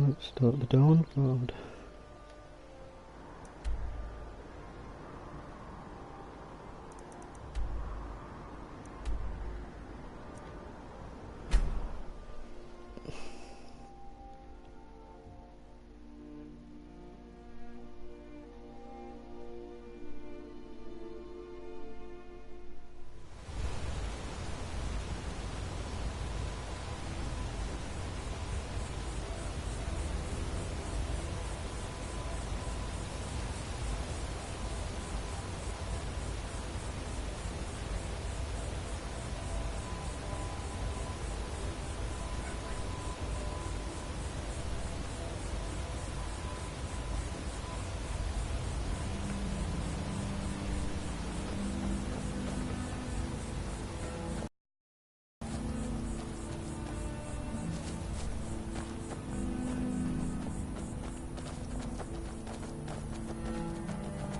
Let's start the Dawn Guard.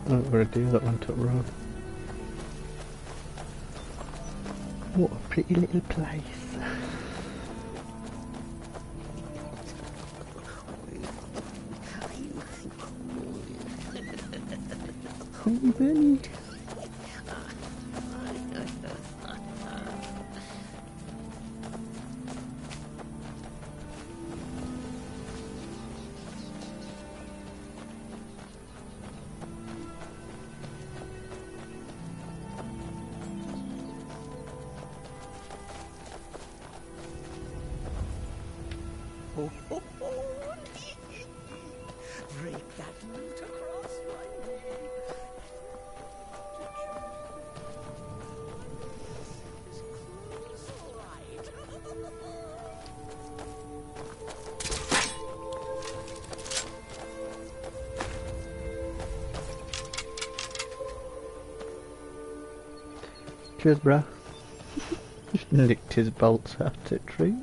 Oh, what a deal that went up wrong. What a pretty little place. Oh, Benny. Break that loot across my way. Cheers, bro. Just licked his bolts out at a tree.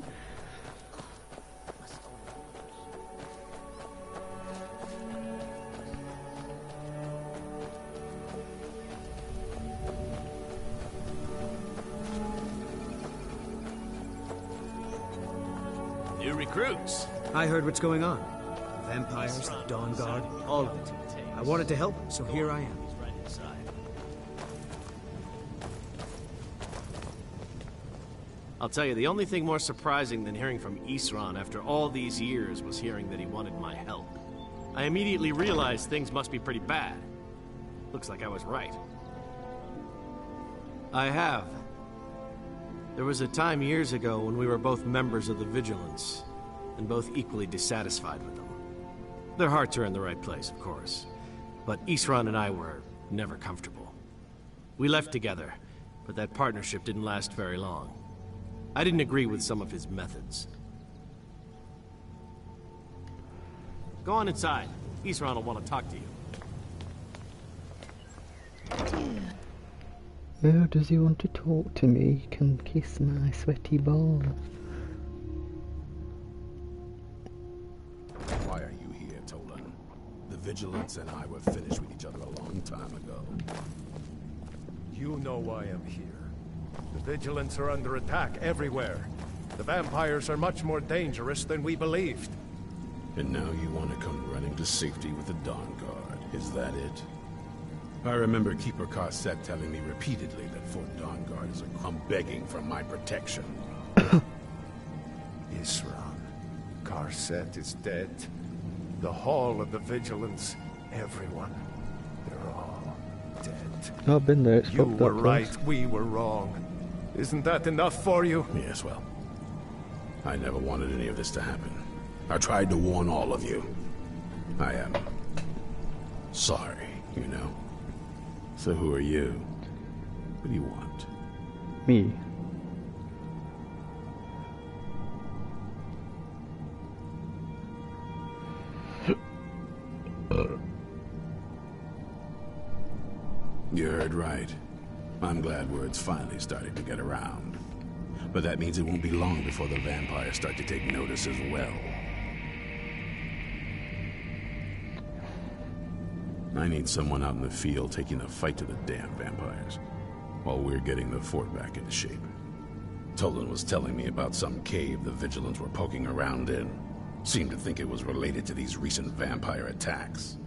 New recruits. I heard what's going on. The vampires, the Dawn Guard, all of it. I wanted to help, so here I am. I'll tell you, the only thing more surprising than hearing from Isran after all these years was hearing that he wanted my help. I immediately realized things must be pretty bad. Looks like I was right. I have. There was a time years ago when we were both members of the Vigilance, and both equally dissatisfied with them. Their hearts are in the right place, of course, but Isran and I were never comfortable. We left together, but that partnership didn't last very long. I didn't agree with some of his methods. Go on inside. Isran will want to talk to you. Oh, does he want to talk to me? He can kiss my sweaty balls. Why are you here, Tolan? The Vigilance and I were finished with each other a long time ago. You know why I'm here. The Vigilance are under attack everywhere. The vampires are much more dangerous than we believed. And now you want to come running to safety with the Dawn Guard. Is that it? I remember Keeper Carset telling me repeatedly that Fort Dawn Guard is I'm begging for my protection. Isran. Carset is dead. The Hall of the Vigilance. Everyone. They're all dead. I've been there. It's You fucked were up, right. We were wrong. Isn't that enough for you? Yes, well, I never wanted any of this to happen. I tried to warn all of you. I am sorry, you know. So who are you? What do you want? Me. You heard right. I'm glad word's finally starting to get around. But that means it won't be long before the vampires start to take notice as well. I need someone out in the field taking the fight to the damn vampires, while we're getting the fort back into shape. Tolan was telling me about some cave the Vigilants were poking around in. Seemed to think it was related to these recent vampire attacks.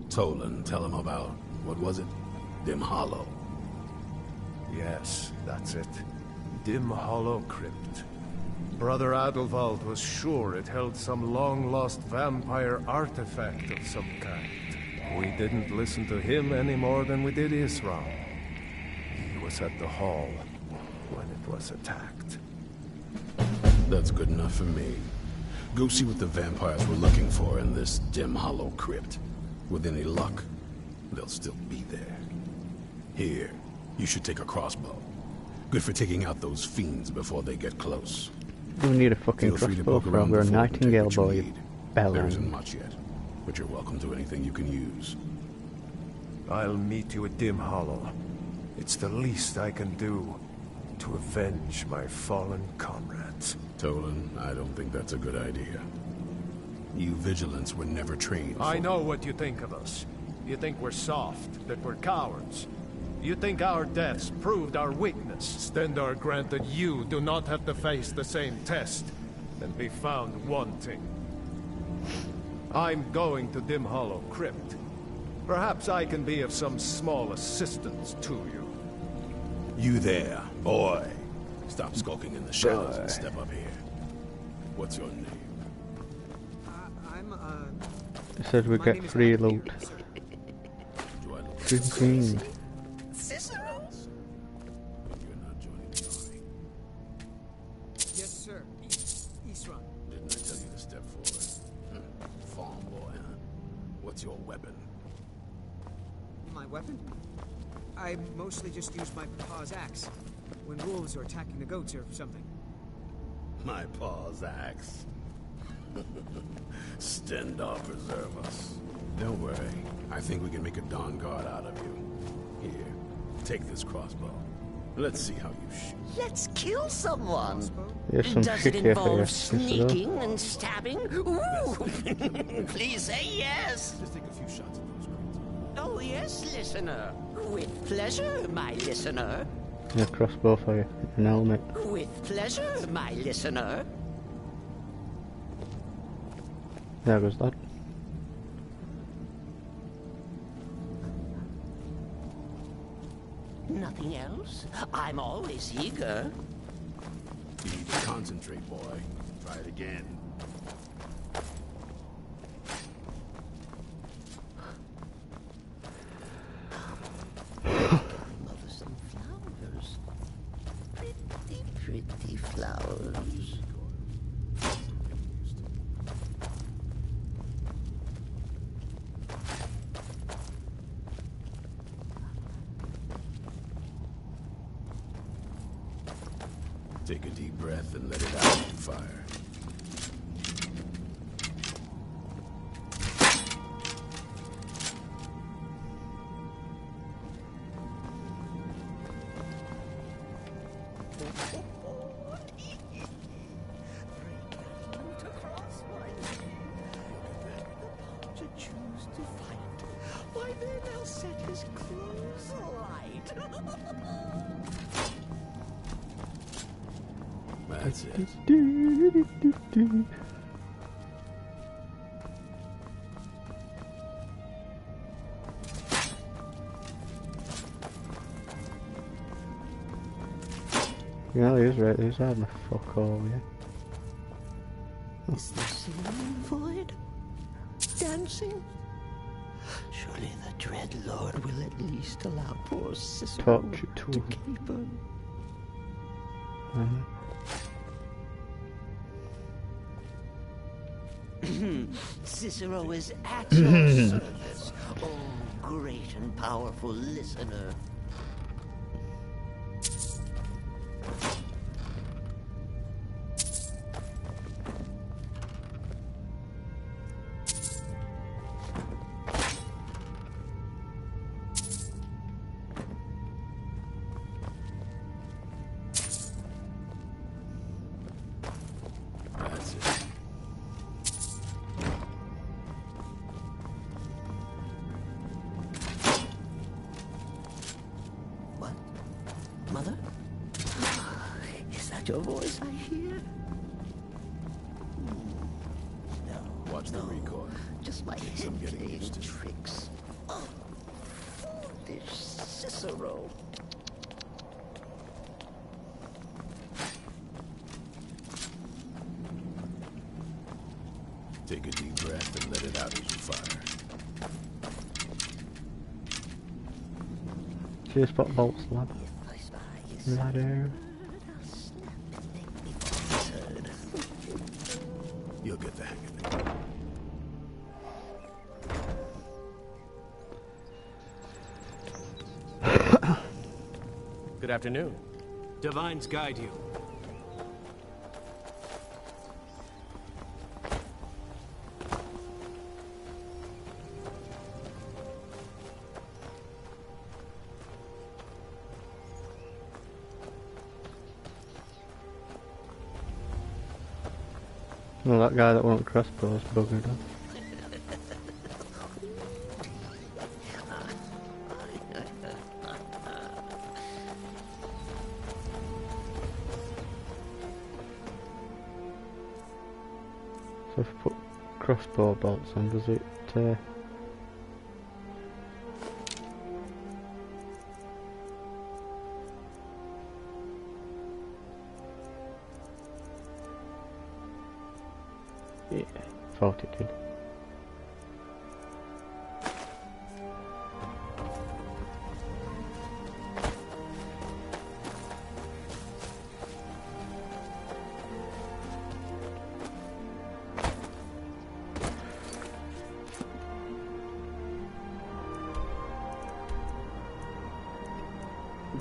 Tolan, tell him about, what was it? Dim Hollow. Yes, that's it. Dim Hollow Crypt. Brother Adelwald was sure it held some long-lost vampire artifact of some kind. We didn't listen to him any more than we did Isra. He was at the hall when it was attacked. That's good enough for me. Go see what the vampires were looking for in this Dim Hollow Crypt. With any luck, they'll still be there. Here, you should take a crossbow. Good for taking out those fiends before they get close. You need a fucking crossbow from a nightingale boy, There isn't much yet, but you're welcome to anything you can use. I'll meet you at Dim Hollow. It's the least I can do to avenge my fallen comrades. Tolan, I don't think that's a good idea. You vigilants were never trained for... I know what you think of us. You think we're soft, that we're cowards. You think our deaths proved our weakness. Stendarr granted you do not have to face the same test and be found wanting. I'm going to Dim Hollow Crypt. Perhaps I can be of some small assistance to you. You there, boy. Stop skulking in the shadows and step up here. What's your name? It says we get free loot. Do I look Green green. Cicero? You're not joining the army. Yes, sir. Isra. Didn't I tell you to step forward? Farm boy, huh? What's your weapon? My weapon? I mostly just use my pa's axe when wolves are attacking the goats or something. My pa's axe. Stendarr preserve us. Don't worry. I think we can make a Dawn Guard out of you. Here, take this crossbow. Let's see how you shoot. Let's kill someone. Crossbow? There's some Does it shit here for you. involve sneaking and stabbing? Ooh! Please say yes. Just take a few shots at those creatures. Oh yes, listener. With pleasure, my listener. Yeah, crossbow for you. An helmet. With pleasure, my listener. There goes that. Nothing else? I'm always eager. You need to concentrate, boy. Try it again. Mothers and flowers. Pretty, pretty flowers. Take a deep breath and let it out and fire. To choose to fight. Why then I'll set his clothes alight. That's it. Yeah, he is right. He's having a fuck all, yeah. Is the singing void? Dancing? Surely the dread Lord will at least allow poor Cicero Torture to tool. caper. Cicero is at your service, oh great and powerful listener. That's it. What? Mother? Is that your voice I hear? It's the recoil. Just my Takes some head getting playing used to. tricks. Oh, this Cicero. Take a deep breath and let it out as you fire. See a spot bolts lab. If I spy his Ladder. I'll snap his neck before he's heard. You'll get the hang of it. Good afternoon. Divines guide you. Well, that guy that won't crossbows buggered off. So if I put crossbow bolts on, does it yeah, thought it did.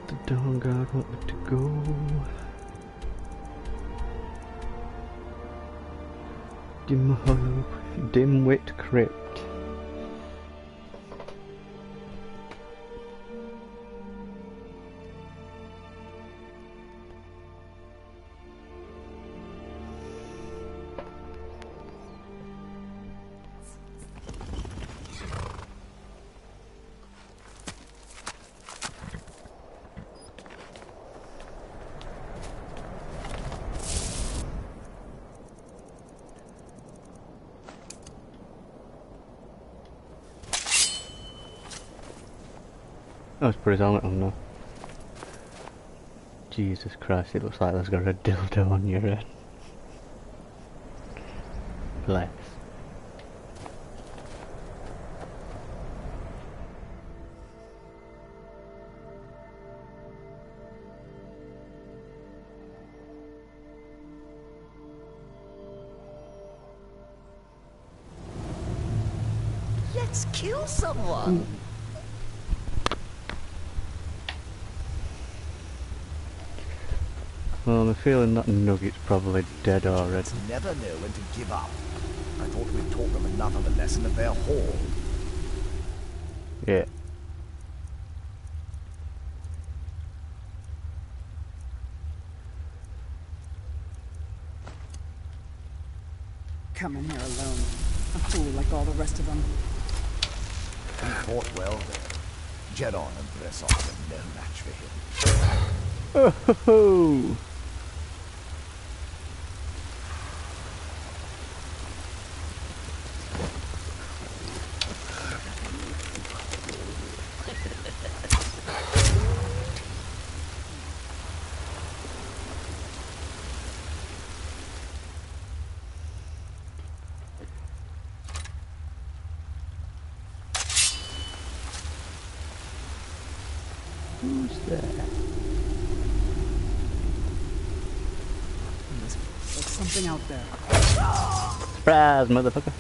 The Dawn Guard want me to go. Dimwit Crypt. Let's put his helmet on now. Jesus Christ, it looks like there's got a dildo on your head. Bless. Let's kill someone. Well, I'm feeling that nugget's probably dead already. Never know when to give up. I thought we'd taught them enough of a lesson at their hall. Yeah. Come in here alone. A fool like all the rest of them. He fought well there. Jedon and Bresson are no match for him. Oh ho ho! Who's there? There's something out there. Surprise, motherfucker!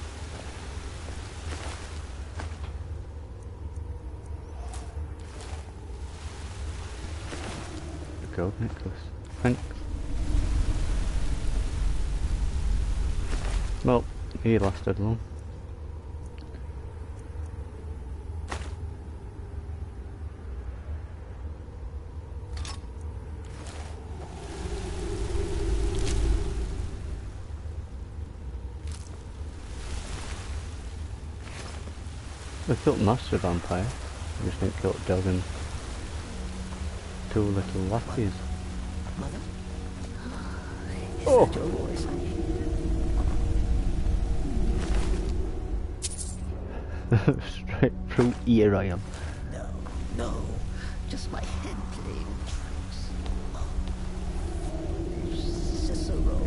The gold necklace. Thanks. Well, he lasted long. They killed Master Vampire. I just didn't kill Dog and two little lackeys. Mother? Is Oh! that your voice? Straight through here I am. No, no, just my head playing tricks. Oh, Cicero.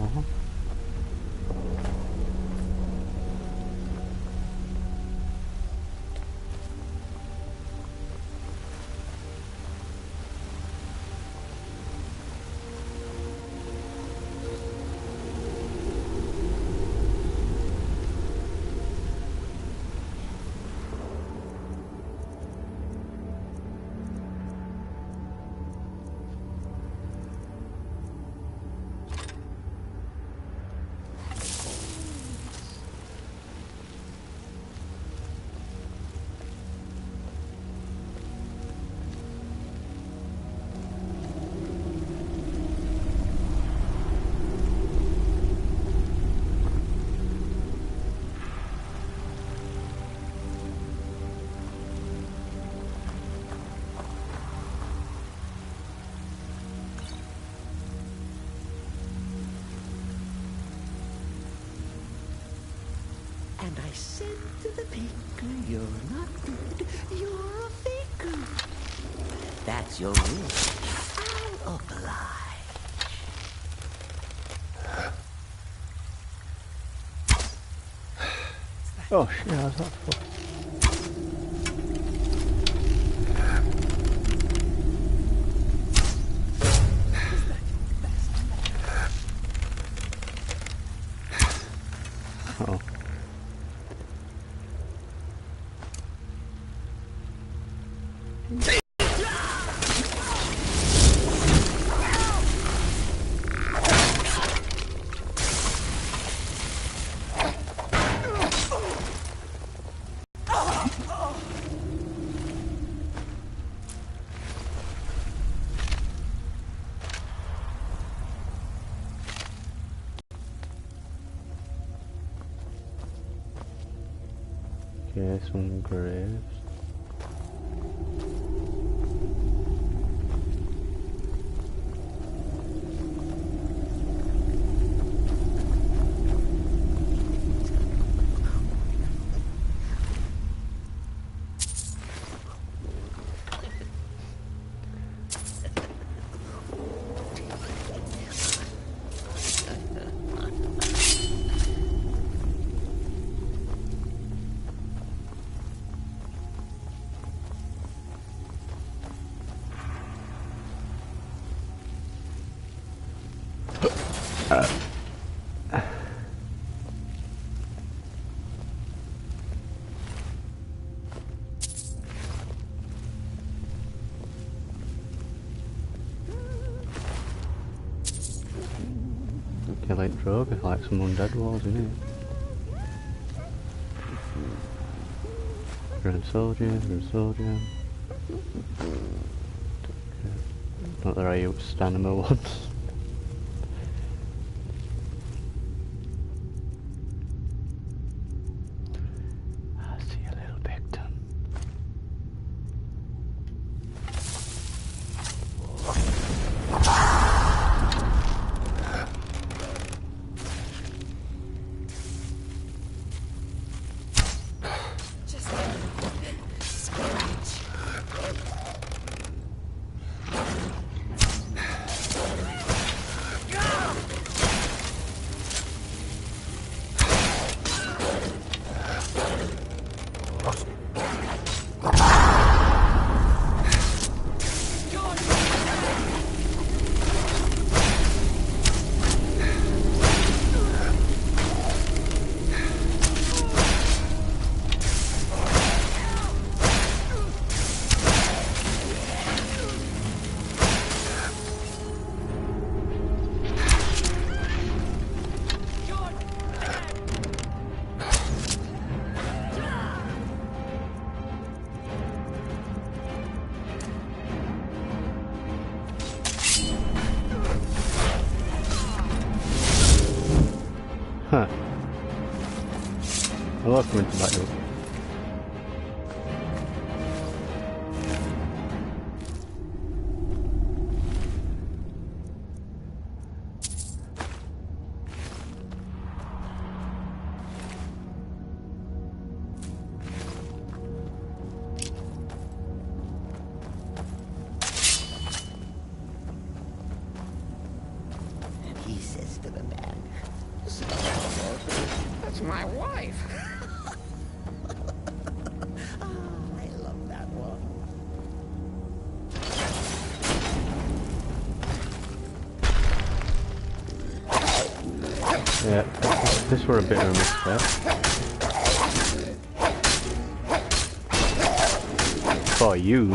Uh-huh. And I said to the baker, you're not good, you're a faker. That's your wish. I'll oblige. Oh shit, how's that for? Oh. Okay, some graves. Okay, like drug, like some undead walls in here. Grand soldier, grand soldier. Okay. Not that I use stamina ones. I see a little victim. Huh. I love coming to battle. Yeah, this were a bit of a misstep. For you.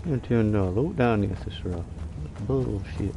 I'm doing no loot down here, Cicero. Bullshit.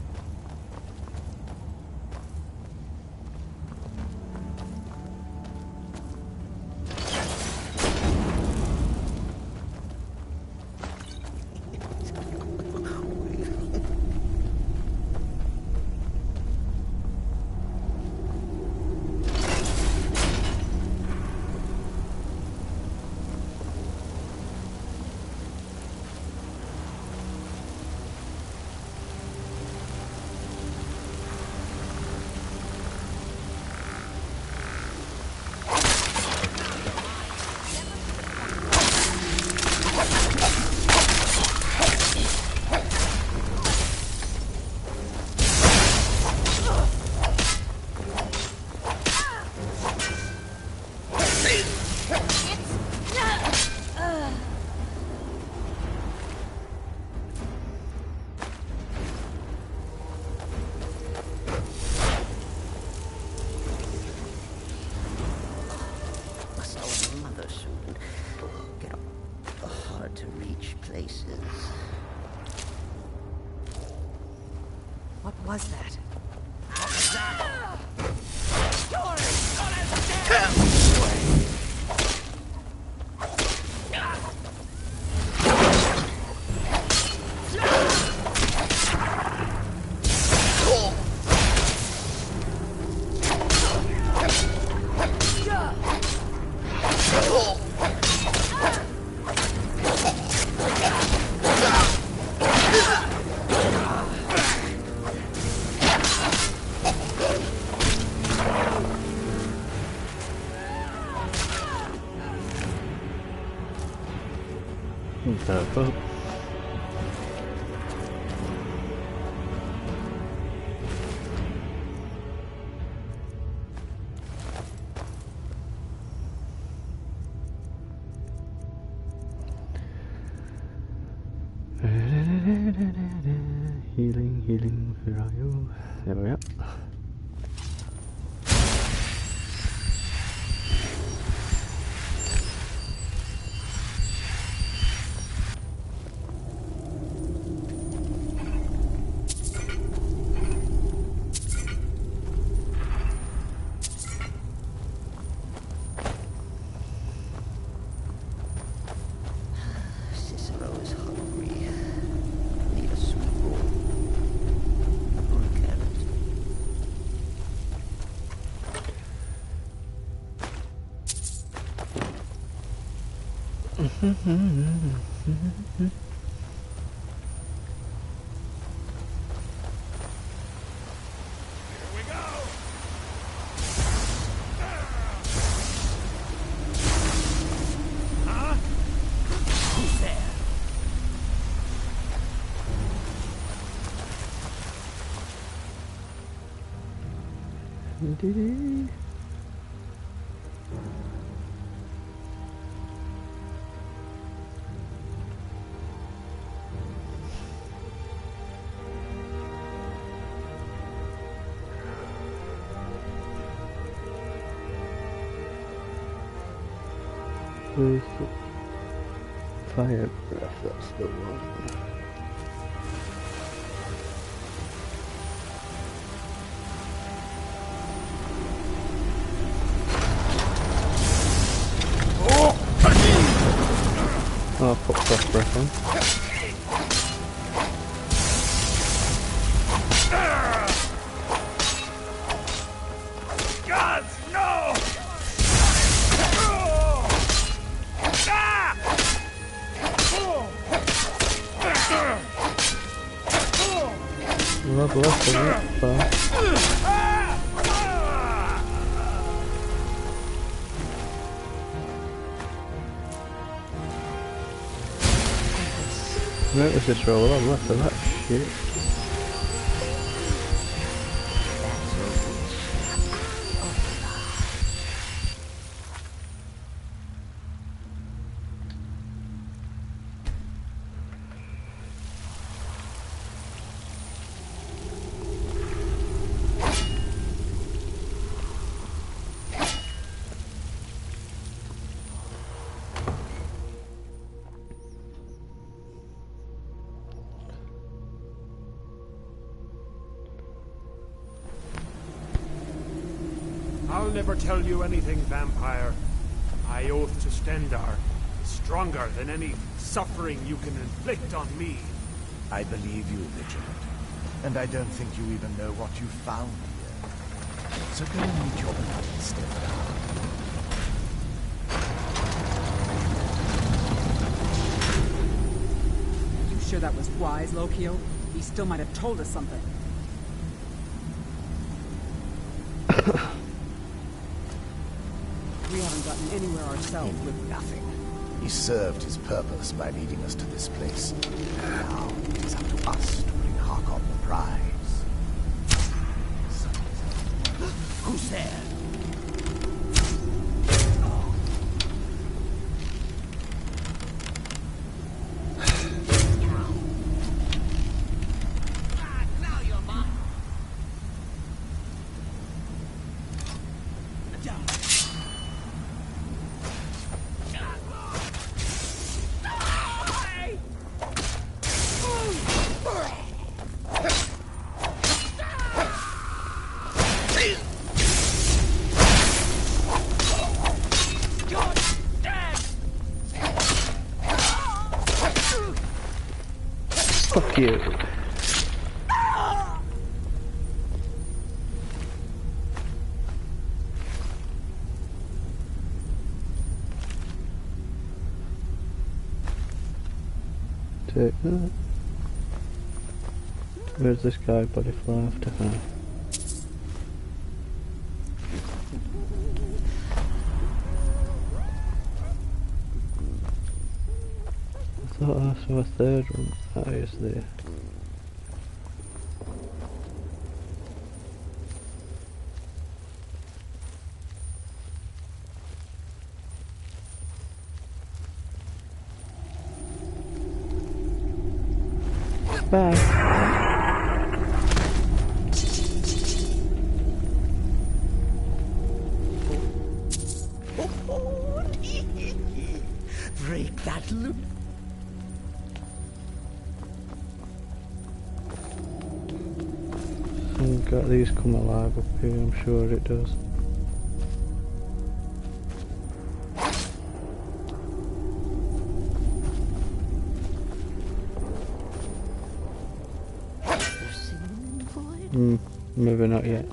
What was that? Careful. Healing, healing, where are you? There we are. Did Where's the fire breath? That's the one. Oh, I put frost breath on. Not less than it, but right, let's just roll on left of that shit. I'll never tell you anything, vampire. My oath to Stendar is stronger than any suffering you can inflict on me. I believe you, Vigilant. And I don't think you even know what you found here. So go and meet your beloved Stendar. You sure that was wise, Lokio? He still might have told us something. We haven't gotten anywhere ourselves with Nothing. He served his purpose by leading us to this place. Now it is up to us to bring Harkon the prize. Who's there? Now you're mine. Fuck you. Take that. Where's this guy body fly after her? I thought I saw a third one. Oh, it's there. Bye. Break that loop. Got these come alive up here, I'm sure it does. Maybe not yet.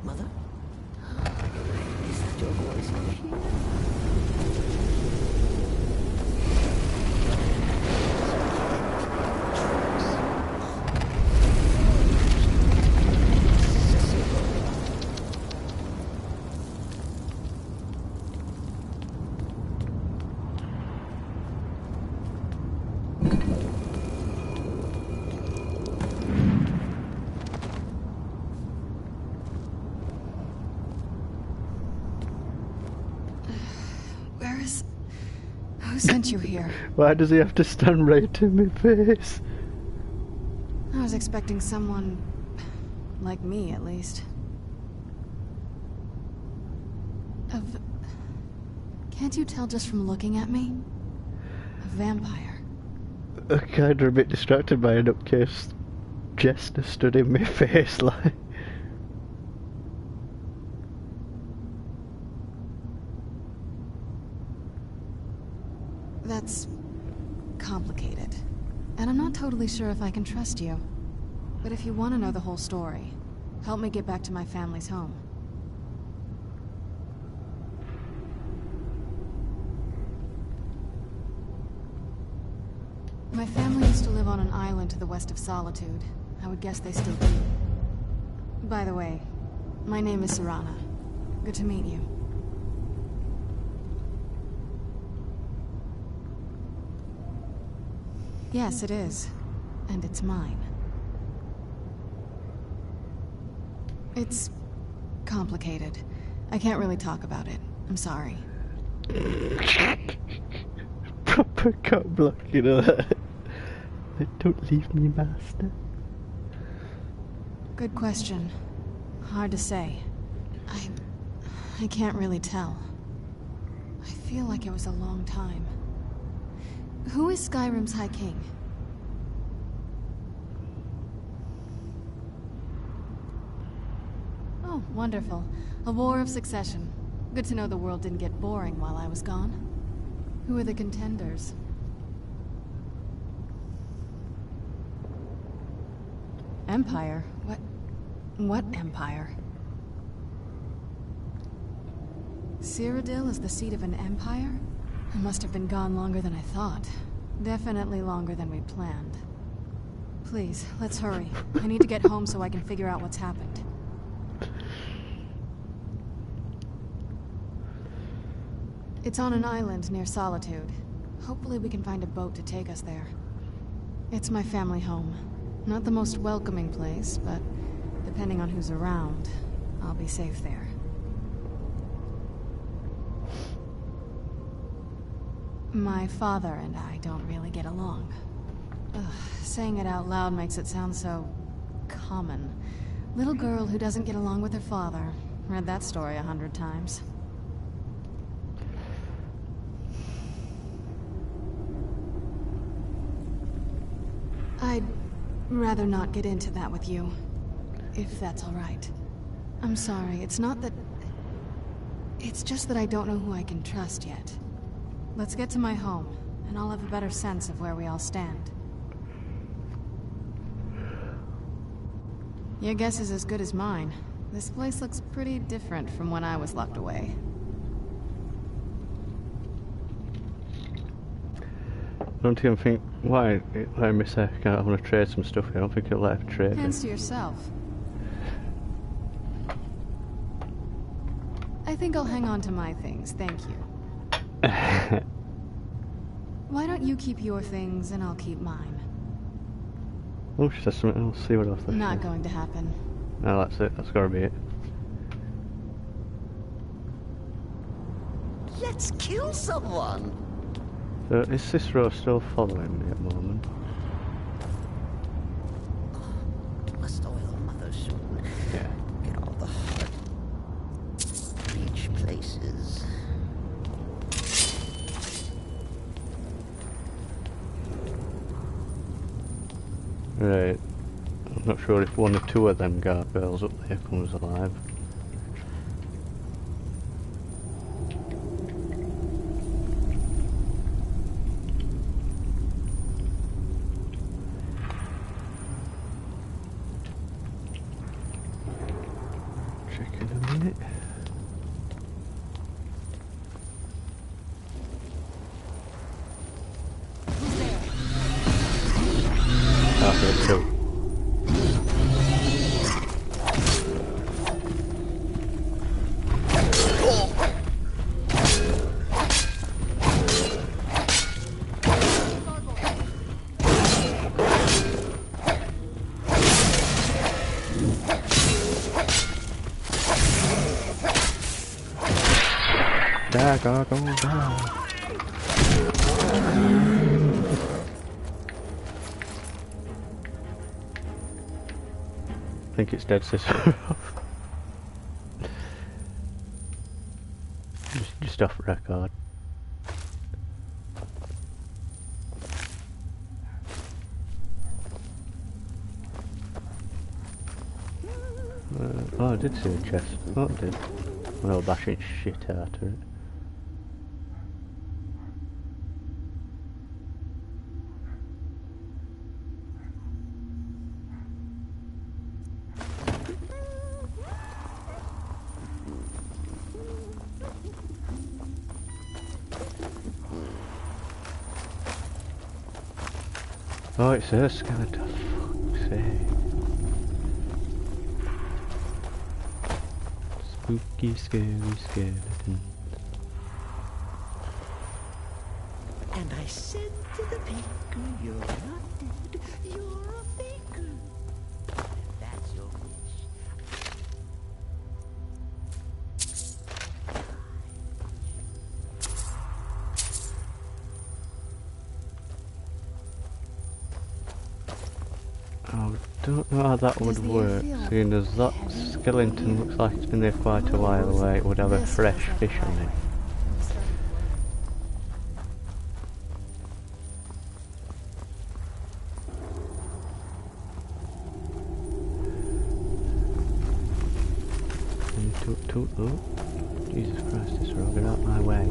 Mother? Is that your voice here? Who sent you here? Why does he have to stand right in my face? I was expecting someone like me, at least. Can't you tell just from looking at me? A vampire. I'm kind of a bit distracted by a nutcase Jester stood in my face like... That's complicated. And I'm not totally sure if I can trust you. But if you want to know the whole story, help me get back to my family's home. My family used to live on an island to the west of Solitude. I would guess they still do. By the way, my name is Serana. Good to meet you. Yes, it is. And it's mine. It's complicated. I can't really talk about it. I'm sorry. Proper cut block, you know that. Don't leave me, master. Good question. Hard to say. I can't really tell. I feel like it was a long time. Who is Skyrim's High King? Oh, wonderful. A war of succession. Good to know the world didn't get boring while I was gone. Who are the contenders? Empire? What empire? Cyrodiil is the seat of an empire? I must have been gone longer than I thought. Definitely longer than we planned. Please, let's hurry. I need to get home so I can figure out what's happened. It's on an island near Solitude. Hopefully we can find a boat to take us there. It's my family home. Not the most welcoming place, but depending on who's around, I'll be safe there. My father and I don't really get along. Ugh, saying it out loud makes it sound so... common. Little girl who doesn't get along with her father. Read that story 100 times. I'd rather not get into that with you, if that's all right. I'm sorry, it's not that... It's just that I don't know who I can trust yet. Let's get to my home, and I'll have a better sense of where we all stand. Your guess is as good as mine. This place looks pretty different from when I was locked away. I don't even think... Why? Let me say, I want to trade some stuff here. I don't think it'll let her trade Hands it. to yourself. I think I'll hang on to my things, thank you. Why don't you keep your things and I'll keep mine? Oh, she says something else. See what else they Not say. going to happen. No, that's it. That's gotta be it. Let's kill someone. So, is Cicero still following me at the moment? Must oil mother soon. Yeah. Get all the hard reach places. Right. I'm not sure if one or two of them gargoyles up there comes alive. Check in a minute. Okay, two. Gargoyle down. I think it's dead, sister. just off record. Oh, I did see a chest. Oh, I did. When I was bashing shit out of it. Oh, it's a skeleton. Fuck's sake. Spooky, scary skeleton. And I said to the faker, you're not dead, you're a faker. That's your wish. I don't know how that would work, seeing as that skeleton looks like it's been there quite a while away. It would have a fresh fish on it. Oh, Jesus Christ, this rogue, get out my way.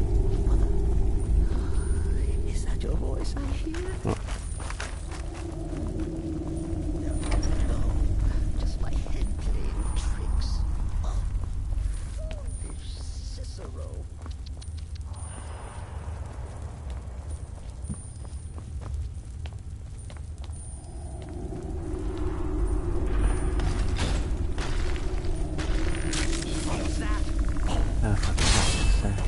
Is that your voice I hear? Oh. No, just my head playing tricks. Oh, foolish Cicero. Oh, for God's sake.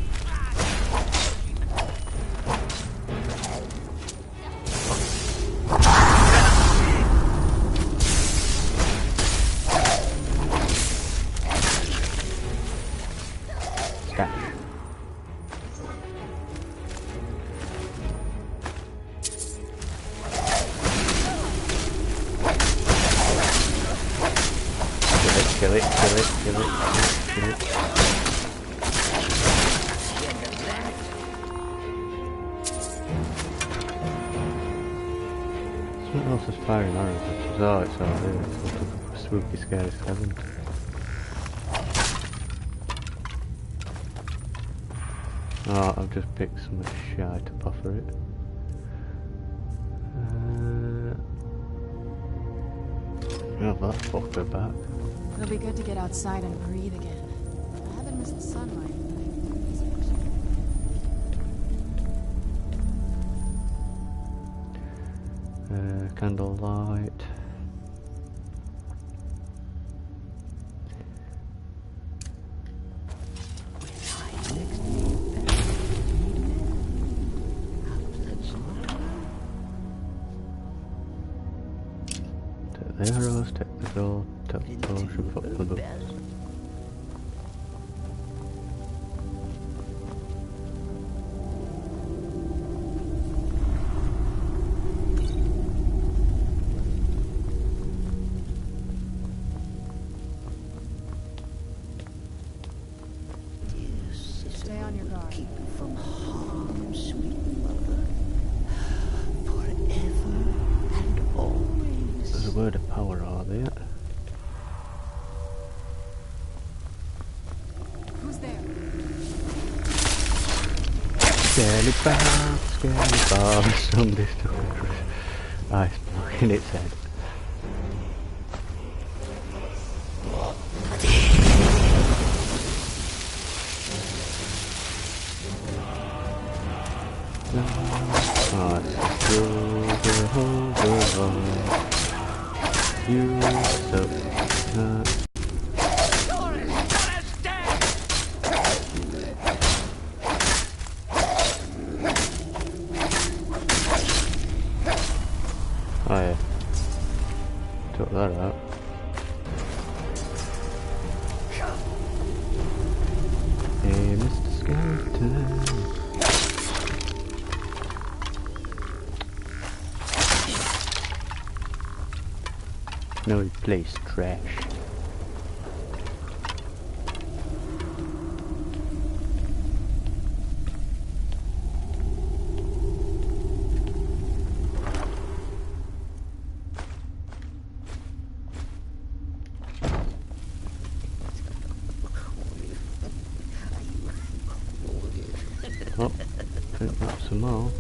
Kill it. What else is firing arrows? Oh, it's all there. It's a spooky, scary skeleton. Oh, I've just picked some shite up off of it. Oh, that fucker back. It'll be good to get outside and breathe again. I haven't missed the sunlight. Candlelight. Take the arrows, take the gold, take the potion, fuck the books. Stay on your guard. Keep you from harm, sweet mother. Forever and always. There's a word of power, are there? Who's there? Scary bomb, some distant ice block in its head. Oh yeah, took that out. Hey, Mr. Skeleton. No place trash. Oh.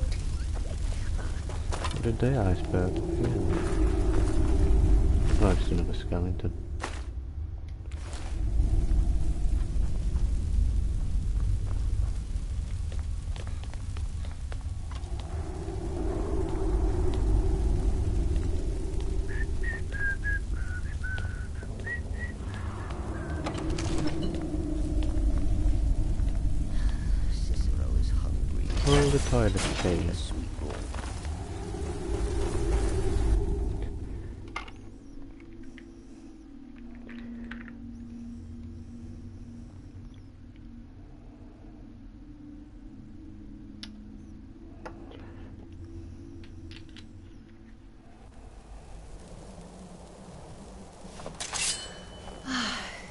What did they iceberg? Yeah. Oh, just another skeleton. The toilet change.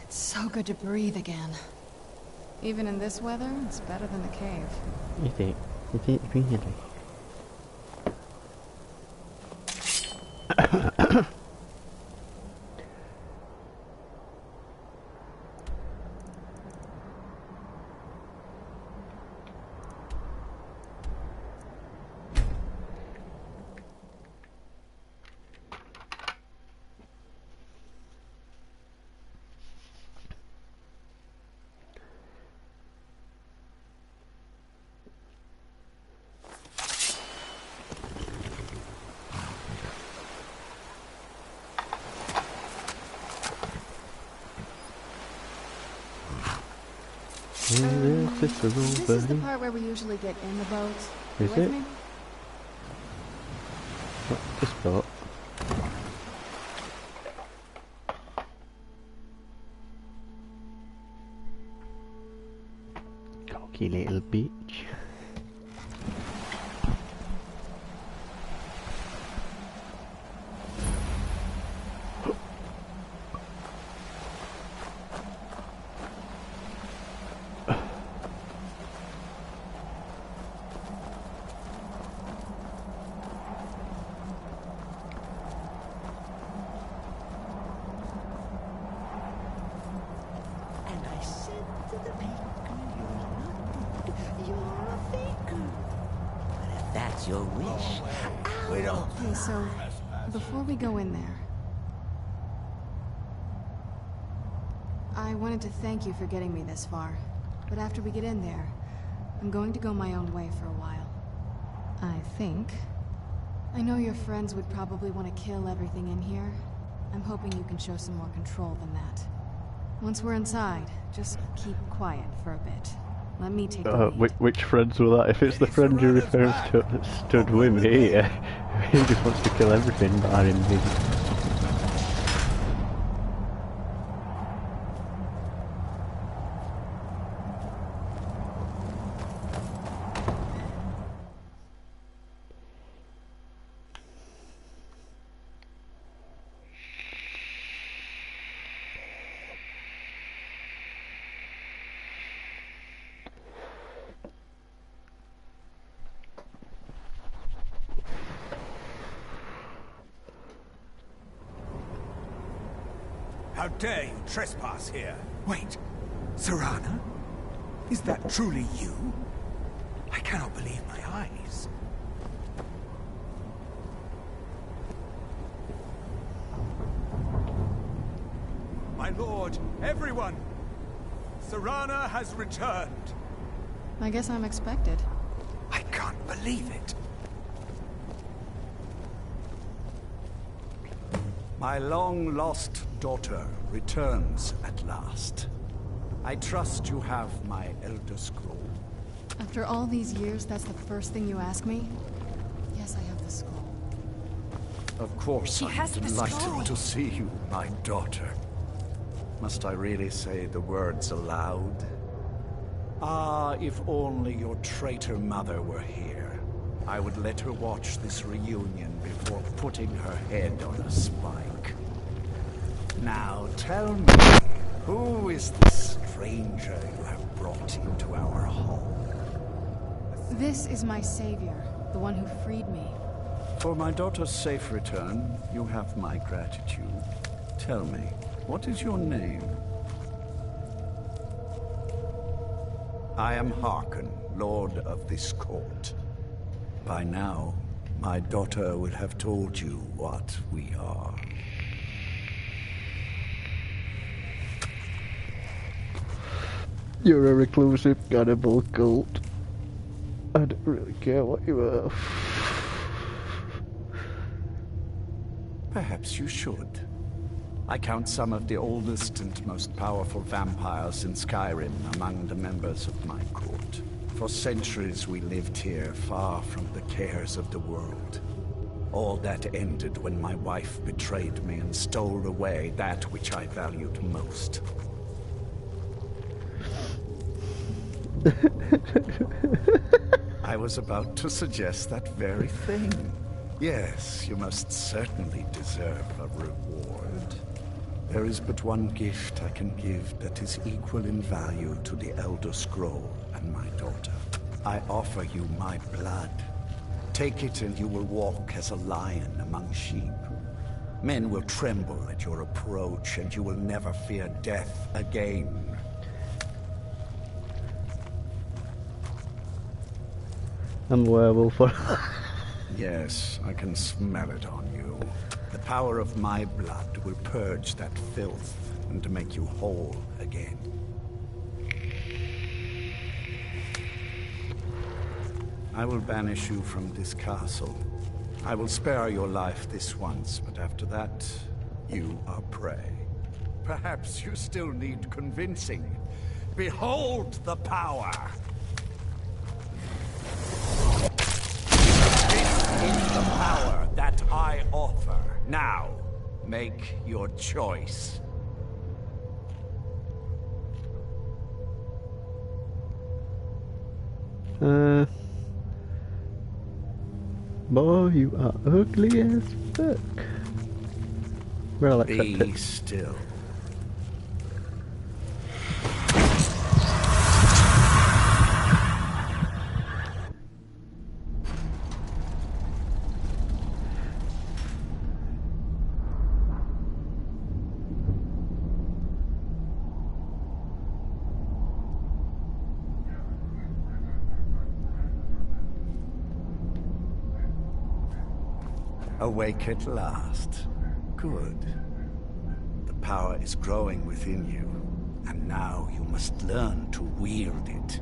It's so good to breathe again. Even in this weather, it's better than the cave. You think? You think really? This is the part where we usually get in the boat. Is it? This boat. Cocky little bitch. Your wish. We don't. Okay, so before we go in there, I wanted to thank you for getting me this far. But after we get in there, I'm going to go my own way for a while. I think. I know your friends would probably want to kill everything in here. I'm hoping you can show some more control than that. Once we're inside, just keep quiet for a bit. Let me take the lead. Which friends were that? If it's the friend you're referring to that stood with me here, he just wants to kill everything bar him. How dare you trespass here? Wait, Serana? Is that truly you? I cannot believe my eyes. My lord, everyone! Serana has returned. I guess I'm expected. I can't believe it. My long-lost daughter returns at last. I trust you have my Elder Scroll. After all these years, that's the first thing you ask me? Yes, I have the scroll. Of course, I'm delighted to see you, my daughter. Must I really say the words aloud? Ah, if only your traitor mother were here. I would let her watch this reunion before putting her head on a spike. Now tell me, who is this stranger you have brought into our home? This is my savior, the one who freed me. For my daughter's safe return, you have my gratitude. Tell me, what is your name? I am Harkon, Lord of this court. By now, my daughter will have told you what we are. You're a reclusive cannibal cult. I don't really care what you are. Perhaps you should. I count some of the oldest and most powerful vampires in Skyrim among the members of my court. For centuries we lived here, far from the cares of the world. All that ended when my wife betrayed me and stole away that which I valued most. I was about to suggest that very thing. Yes, you must certainly deserve a reward. There is but one gift I can give that is equal in value to the Elder Scroll and my daughter. I offer you my blood. Take it and you will walk as a lion among sheep. Men will tremble at your approach and you will never fear death again. I'm a werewolf. Yes, I can smell it on you. The power of my blood will purge that filth and make you whole again. I will banish you from this castle. I will spare your life this once, but after that, you are prey. Perhaps you still need convincing. Behold the power! This is the power that I offer. Now, make your choice. Boy, you are ugly as fuck. Well, accept Be it. still. Awake at last. Good. The power is growing within you, and now you must learn to wield it.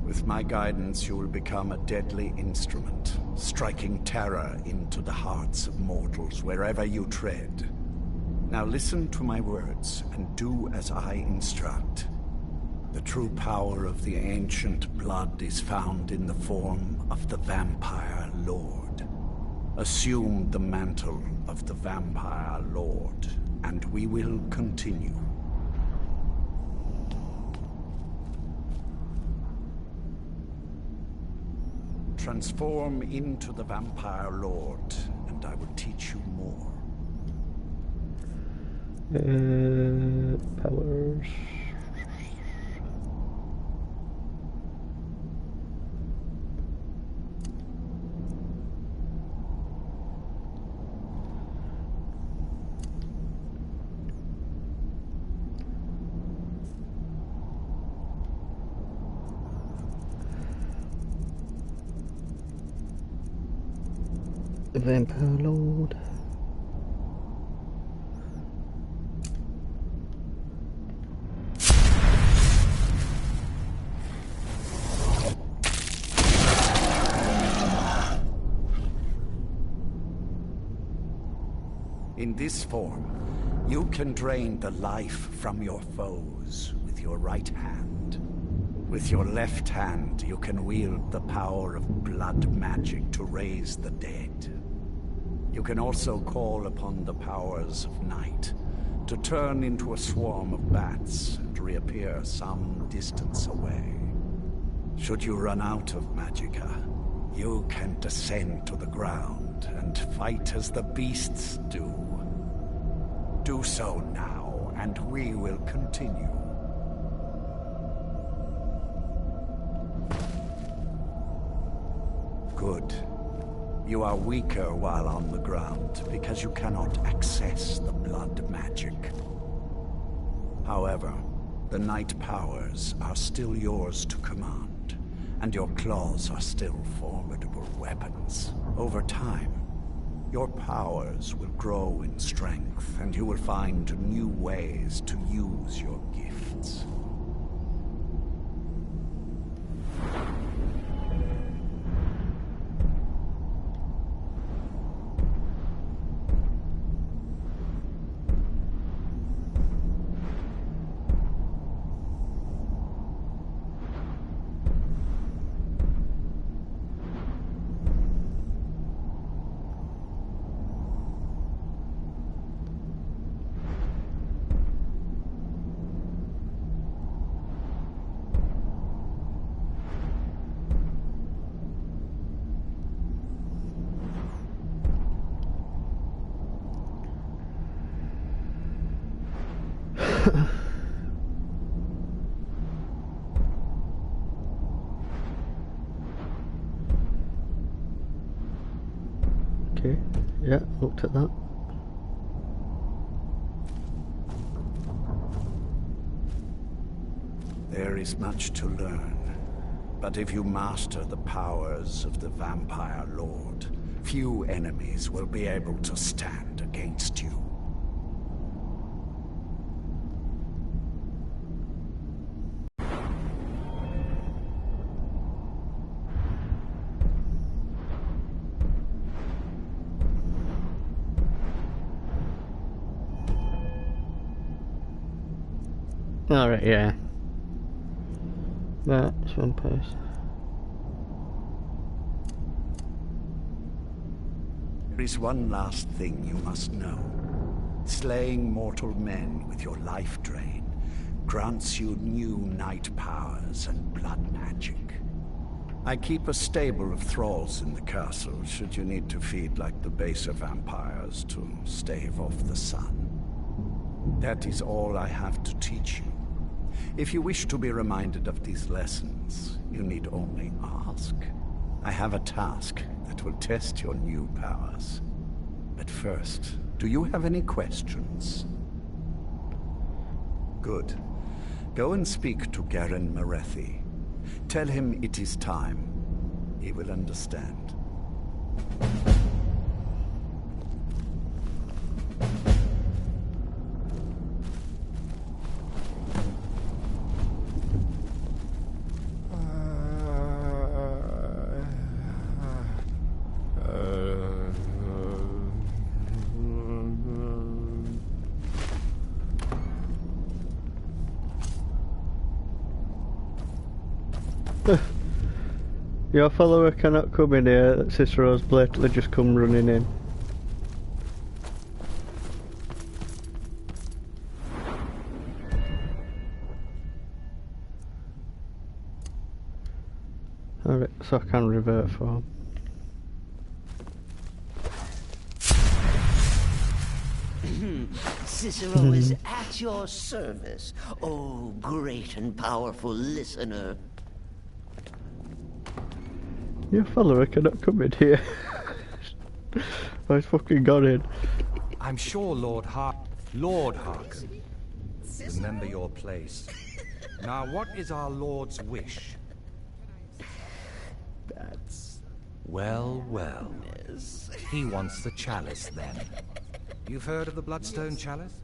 With my guidance, you will become a deadly instrument, striking terror into the hearts of mortals wherever you tread. Now listen to my words, and do as I instruct. The true power of the ancient blood is found in the form of the Vampire Lord. Assume the mantle of the Vampire Lord, and we will continue. Transform into the Vampire Lord, and I will teach you more. Powers. The Vampire Lord. In this form, you can drain the life from your foes with your right hand. With your left hand, you can wield the power of blood magic to raise the dead. You can also call upon the powers of night to turn into a swarm of bats and reappear some distance away. Should you run out of magicka, you can descend to the ground and fight as the beasts do. Do so now, and we will continue. Good. You are weaker while on the ground, because you cannot access the blood magic. However, The night powers are still yours to command, and your claws are still formidable weapons. Over time, your powers will grow in strength, and you will find new ways to use your gifts. Okay, yeah, looked at that. There is much to learn, but if you master the powers of the Vampire Lord, few enemies will be able to stand against you. Alright, yeah. That's vampires. There is one last thing you must know. Slaying mortal men with your life drain grants you new night powers and blood magic. I keep a stable of thralls in the castle, should you need to feed like the baser vampires to stave off the sun. That is all I have to teach you. If you wish to be reminded of these lessons, you need only ask. I have a task that will test your new powers. But first, do you have any questions? Good. Go and speak to Garen Marethi. Tell him it is time. He will understand. Your follower cannot come in here, Cicero's blatantly just come running in. Alright, so I can revert form. Cicero is at your service, oh great and powerful listener. Your follower cannot come in here. Oh, he's fucking got in. I'm sure Lord Harken. Remember your place. Now, what is our Lord's wish? That's... Well, well. He wants the chalice, then. You've heard of the Bloodstone Chalice?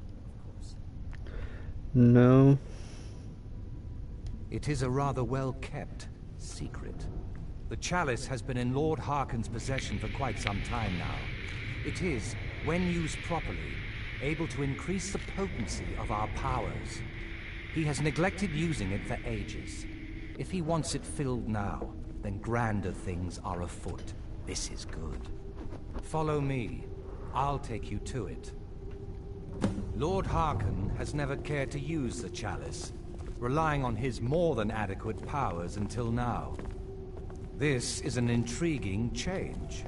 No. It is a rather well-kept secret. The chalice has been in Lord Harken's possession for quite some time now. It is, when used properly, able to increase the potency of our powers. He has neglected using it for ages. If he wants it filled now, then grander things are afoot. This is good. Follow me. I'll take you to it. Lord Harken has never cared to use the chalice, relying on his more than adequate powers until now. This is an intriguing change.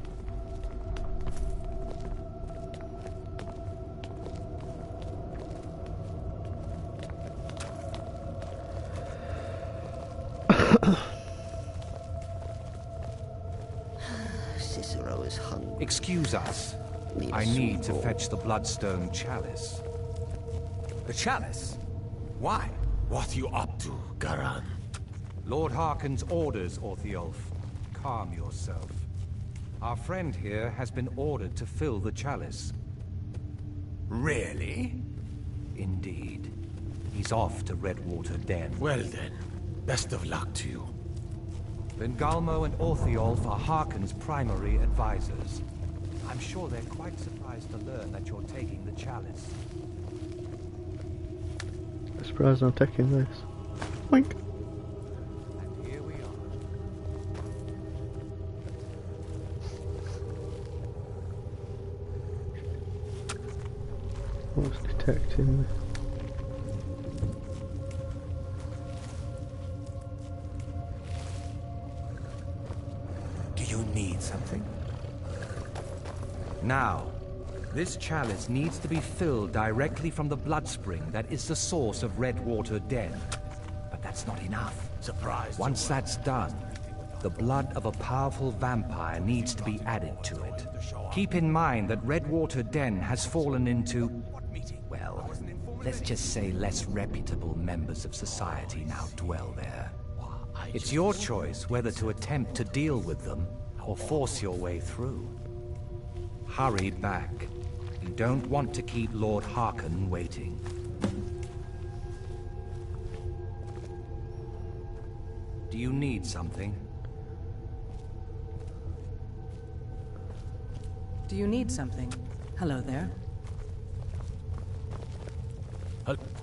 Cicero is hungry. Excuse us. I need to fetch the Bloodstone Chalice. The chalice? Why? What you up to, Garan? Lord Harkon's orders, Orthiolf. Calm yourself. Our friend here has been ordered to fill the chalice. Really? Indeed. He's off to Redwater Den. Well then, best of luck to you. Vengalmo and Orthiolf are Harkon's primary advisors. I'm sure they're quite surprised to learn that you're taking the chalice. I'm surprised I'm taking this. Wink. And here we are. What's detecting? Do you need something? Now, this chalice needs to be filled directly from the blood spring that is the source of Redwater Den. But that's not enough. Surprised. Once that's done, the blood of a powerful vampire needs to be added to it. Keep in mind that Redwater Den has fallen into, well, let's just say less reputable members of society now dwell there. It's your choice whether to attempt to deal with them or force your way through. Hurry back. You don't want to keep Lord Harkon waiting. Do you need something? Do you need something? Hello there.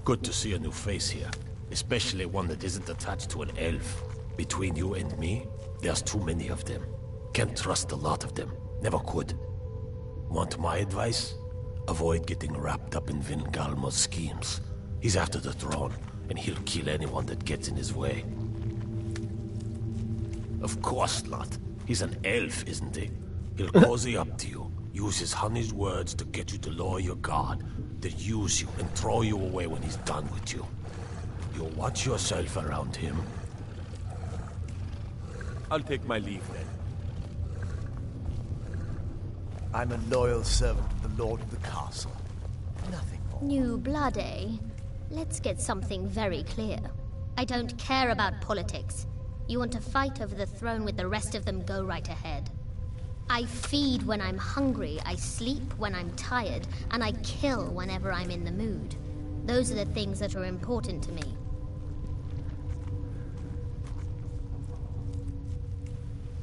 Good to see a new face here. Especially one that isn't attached to an elf. Between you and me, there's too many of them. Can't trust a lot of them. Never could. Want my advice? Avoid getting wrapped up in Vengalmo's schemes. He's after the throne, and he'll kill anyone that gets in his way. Of course not. He's an elf, isn't he? He'll cozy up to you, use his honey's words to get you to lower your guard, then use you and throw you away when he's done with you. You'll watch yourself around him. I'll take my leave then. I'm a loyal servant of the Lord of the Castle. Nothing more. New blood, eh? Let's get something very clear. I don't care about politics. You want to fight over the throne with the rest of them, go right ahead. I feed when I'm hungry, I sleep when I'm tired, and I kill whenever I'm in the mood. Those are the things that are important to me.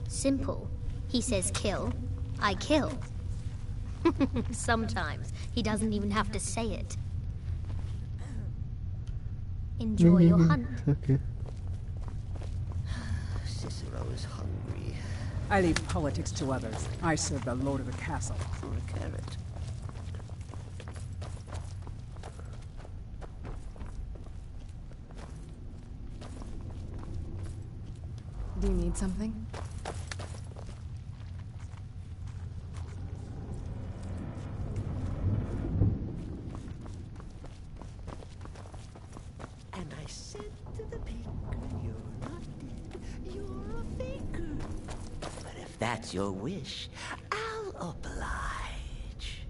Simple. He says kill, I kill. Sometimes he doesn't even have to say it. Enjoy your hunt. Okay. Cicero is hungry. I leave politics to others. I serve the Lord of the Castle. For a carrot. Do you need something? And I said to the baker, you're not dead, you're a faker. But if that's your wish, I'll oblige.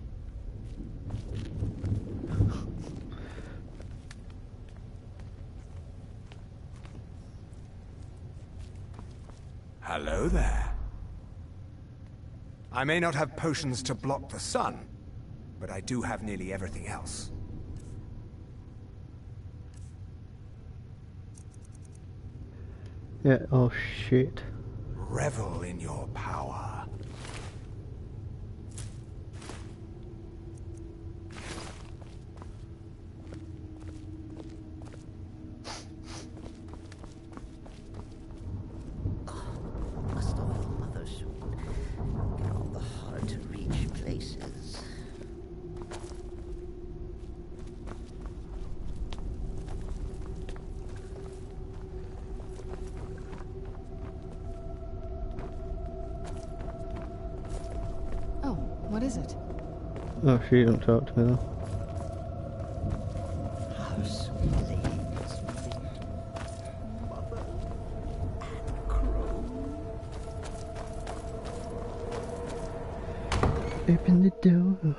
Hello there. I may not have potions to block the sun, but I do have nearly everything else. Yeah, oh shit. Revel in your power. Must oil mother soon. Get all the hard-to-reach places. Oh, what is it? Oh, she didn't talk to me though. How sweetly it's written. Mother and crow. Open the door.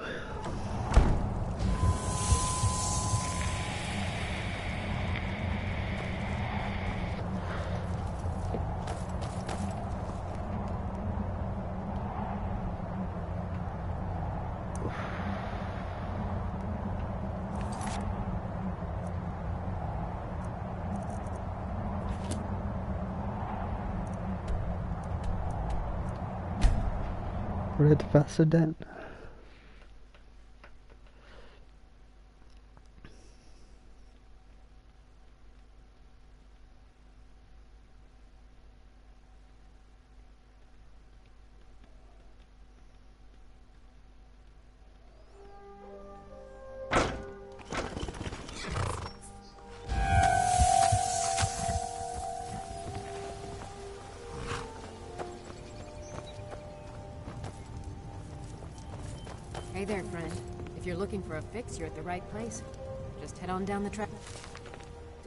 Red Vassadent. Hey there, friend. If you're looking for a fix, you're at the right place. Just head on down the track.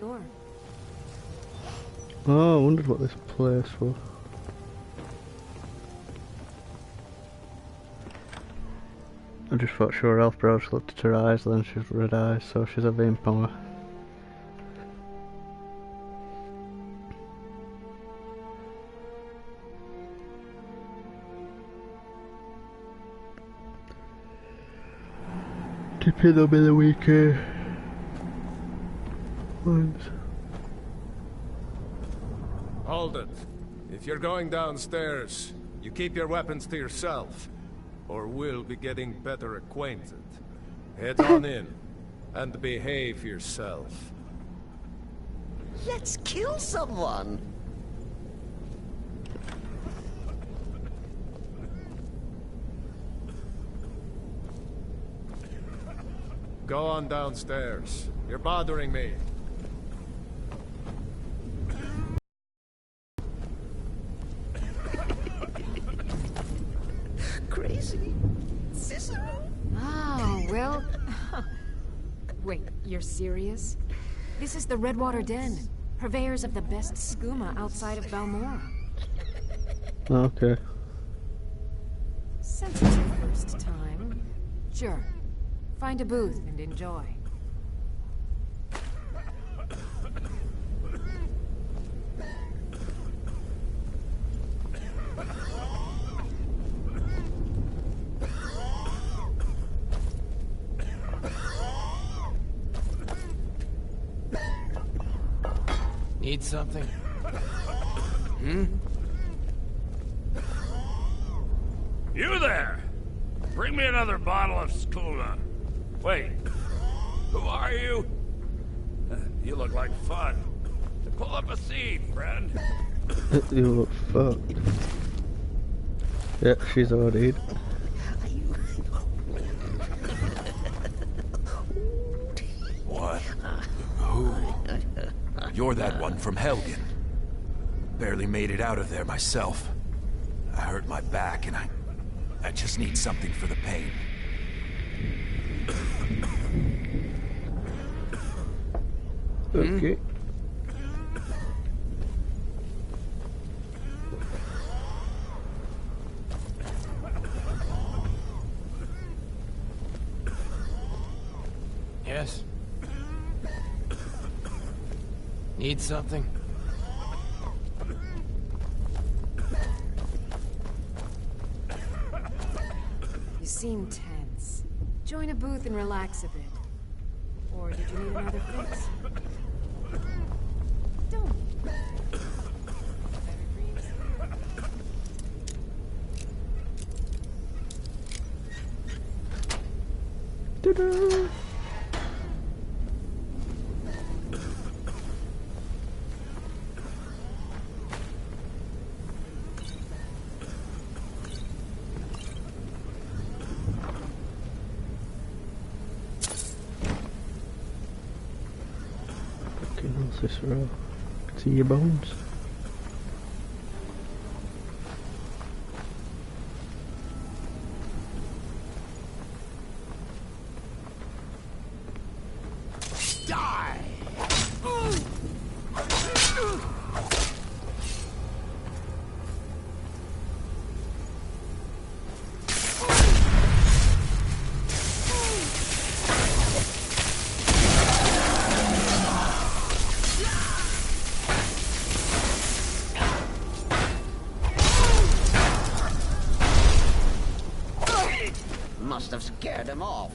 Door. Oh, I wondered what this place was. I just thought she were elf bro, she looked at her eyes, then she's red eyes, so she's a vampire. Tipping them in the weekend. Once. Hold it. If you're going downstairs, you keep your weapons to yourself, or we'll be getting better acquainted. Head on in, and behave yourself. Let's kill someone! Go on downstairs. You're bothering me. Crazy? Cicero? Oh, well... Wait, you're serious? This is the Redwater Den, purveyors of the best skooma outside of Balmora. Okay. Since it's your first time, sure. Find a booth and enjoy. Need something? Hmm? You there! Bring me another bottle of skooma. Wait, who are you? You look like fun. Pull up a seat, friend. You look fucked. Yep, she's OD'd. What? Who? You're that one from Helgen. Barely made it out of there myself. I hurt my back and I just need something for the pain. Okay. Yes? Need something? You seem tense. Join a booth and relax a bit. Or did you need another fix? Don't. Ta-da! Fucking hell, Cicero. I can see your bones. Must have scared him off.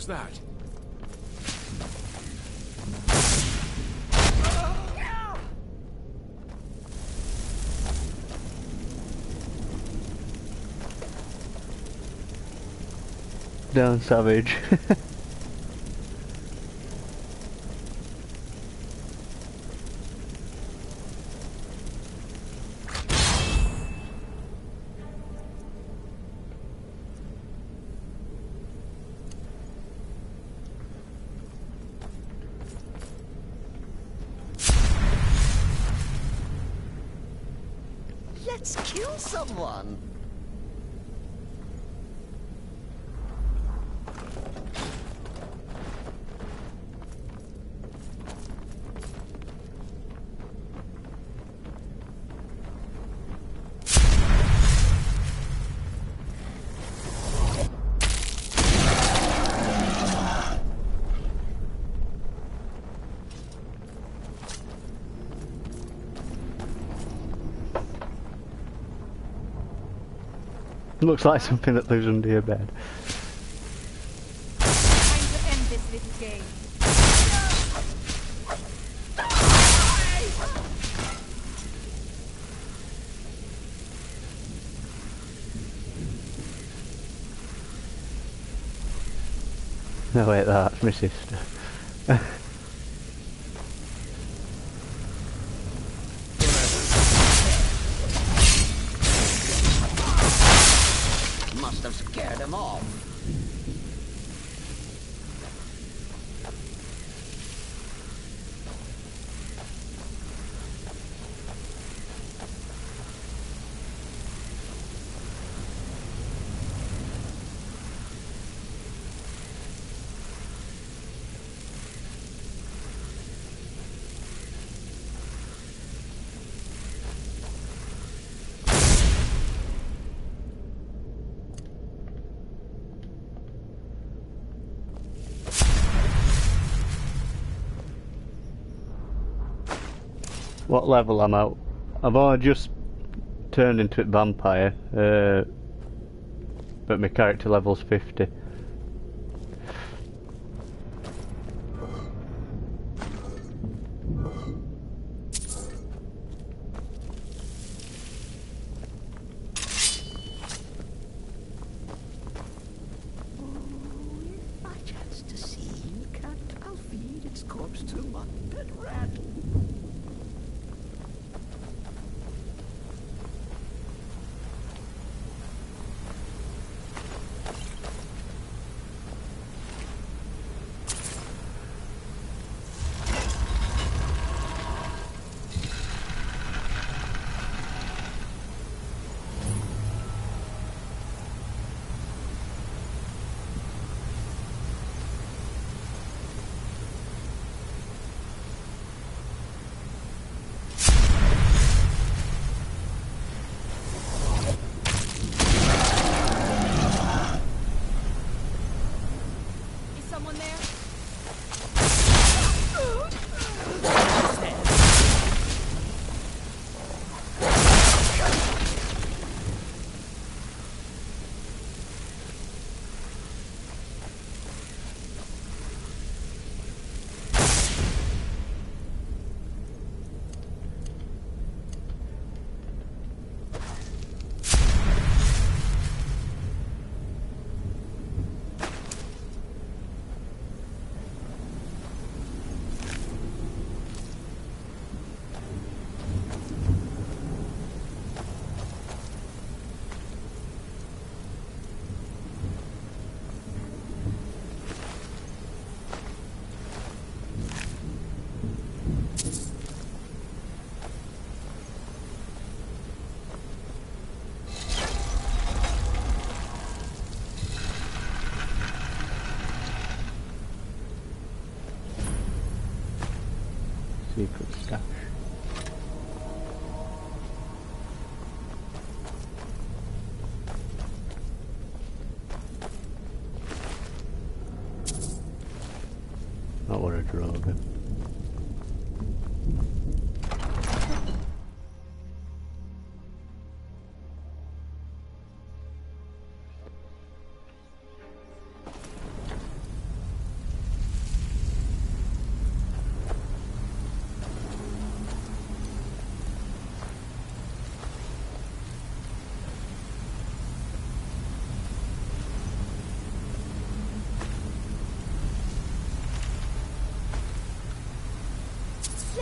was that? Down savage. Let's kill someone. Looks like something that lives under your bed. Time to end this little game. No wait, that's my sister. Must have scared him off. What level I'm at? I've only just turned into a vampire, but my character level's 50. If I chance to see you, cat, I'll feed its corpse to my pet rat. Is someone there? Secret stash. Not what I drove it.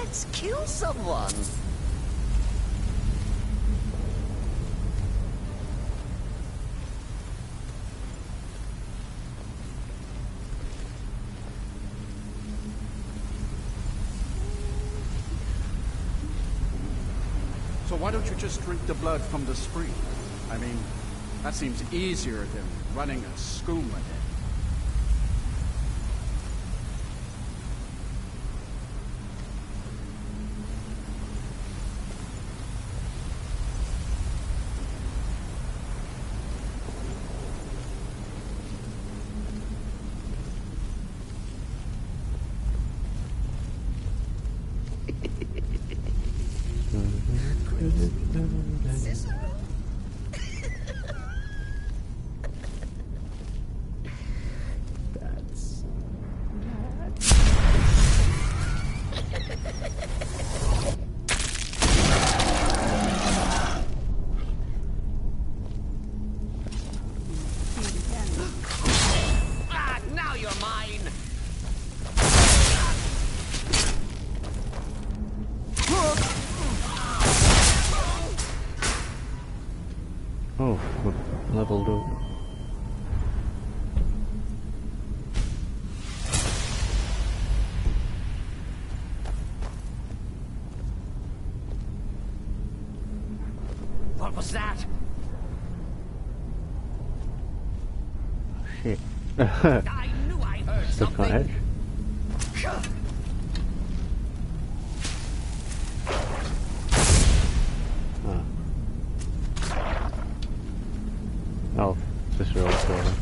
Let's kill someone. So why don't you just drink the blood from the spring? I mean, that seems easier than running a skooma den. Now you're mine. Oh, we've leveled up. What was that? Shit. I knew I heard Stuck on something. edge. Oh, this road over.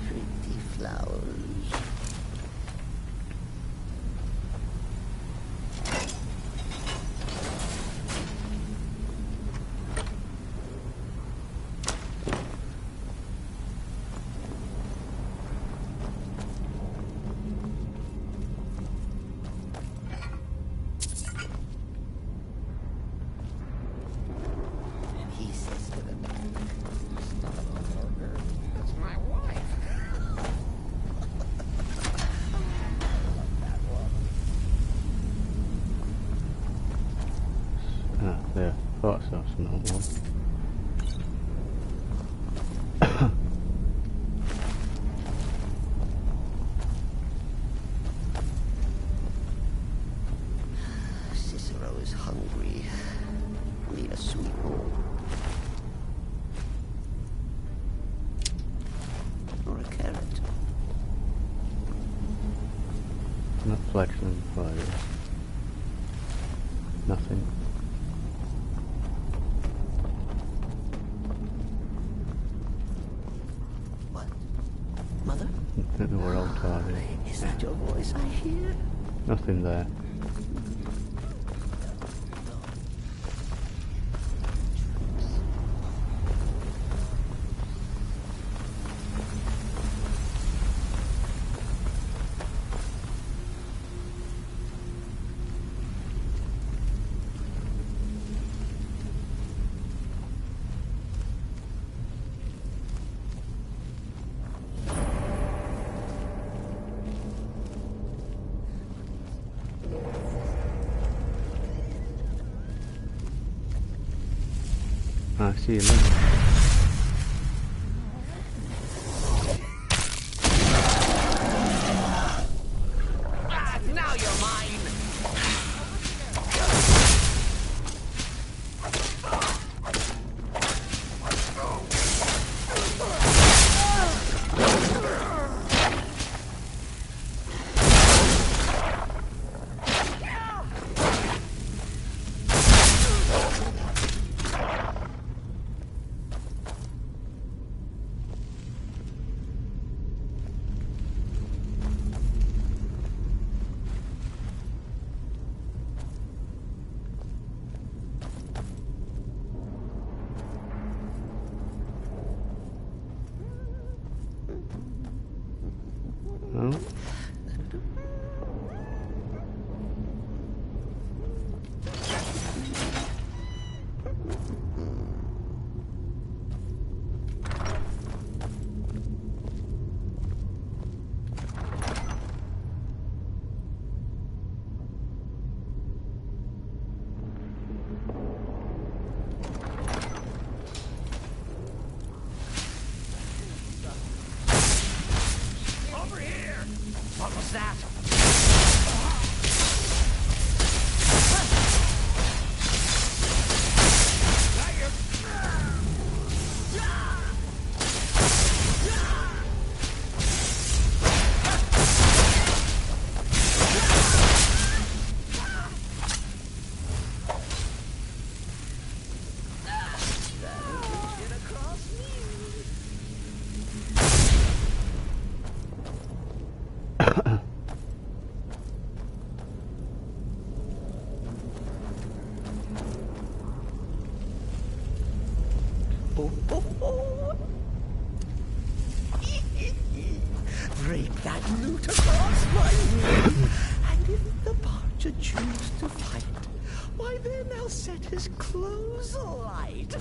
Pretty flowers. And he says to the back, "Stop a burger. That's my wife." Ah, there. Thought I saw something on one. Cicero is hungry. Need a sweet roll. Or a carrot. Not fledgling fire. Nothing. What? Mother? We're all tired. Is that your voice I hear? Nothing there. I see you later. Now you're mine. I'll set his clothes alight.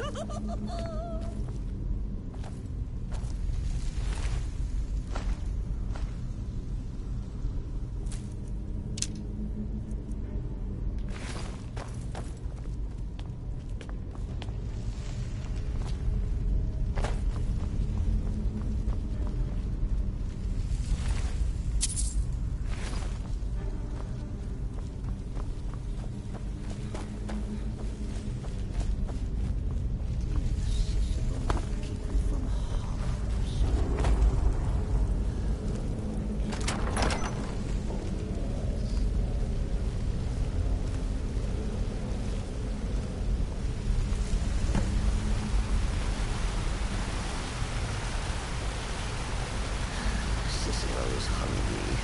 Cicero's hungry.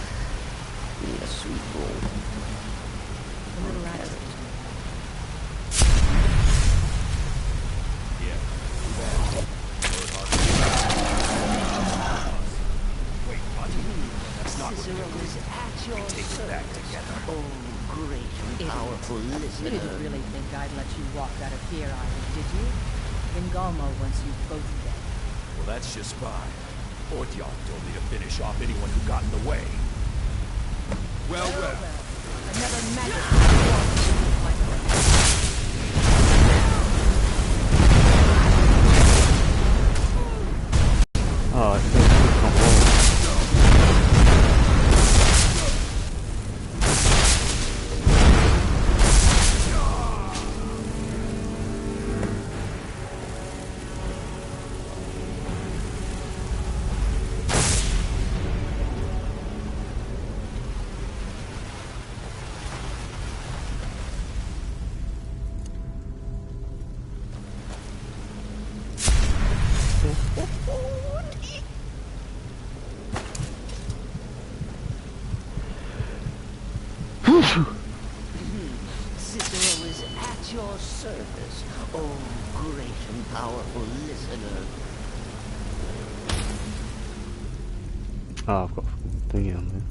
Need a sweet roll. A little acid. Yeah, too bad. Wait, what? That's not what Cicero is at your take it back together. Oh, great and powerful You listener. didn't really think I'd let you walk out of here, Island, did you? Vingalmo wants you both dead. Well, that's just fine. Ortyon told me to finish off anyone who got in the way. Well. Another magic like Oh, I think it's not wrong. Cicero is at your service. Oh, great and powerful listener. Oh, I've got a thingy on there.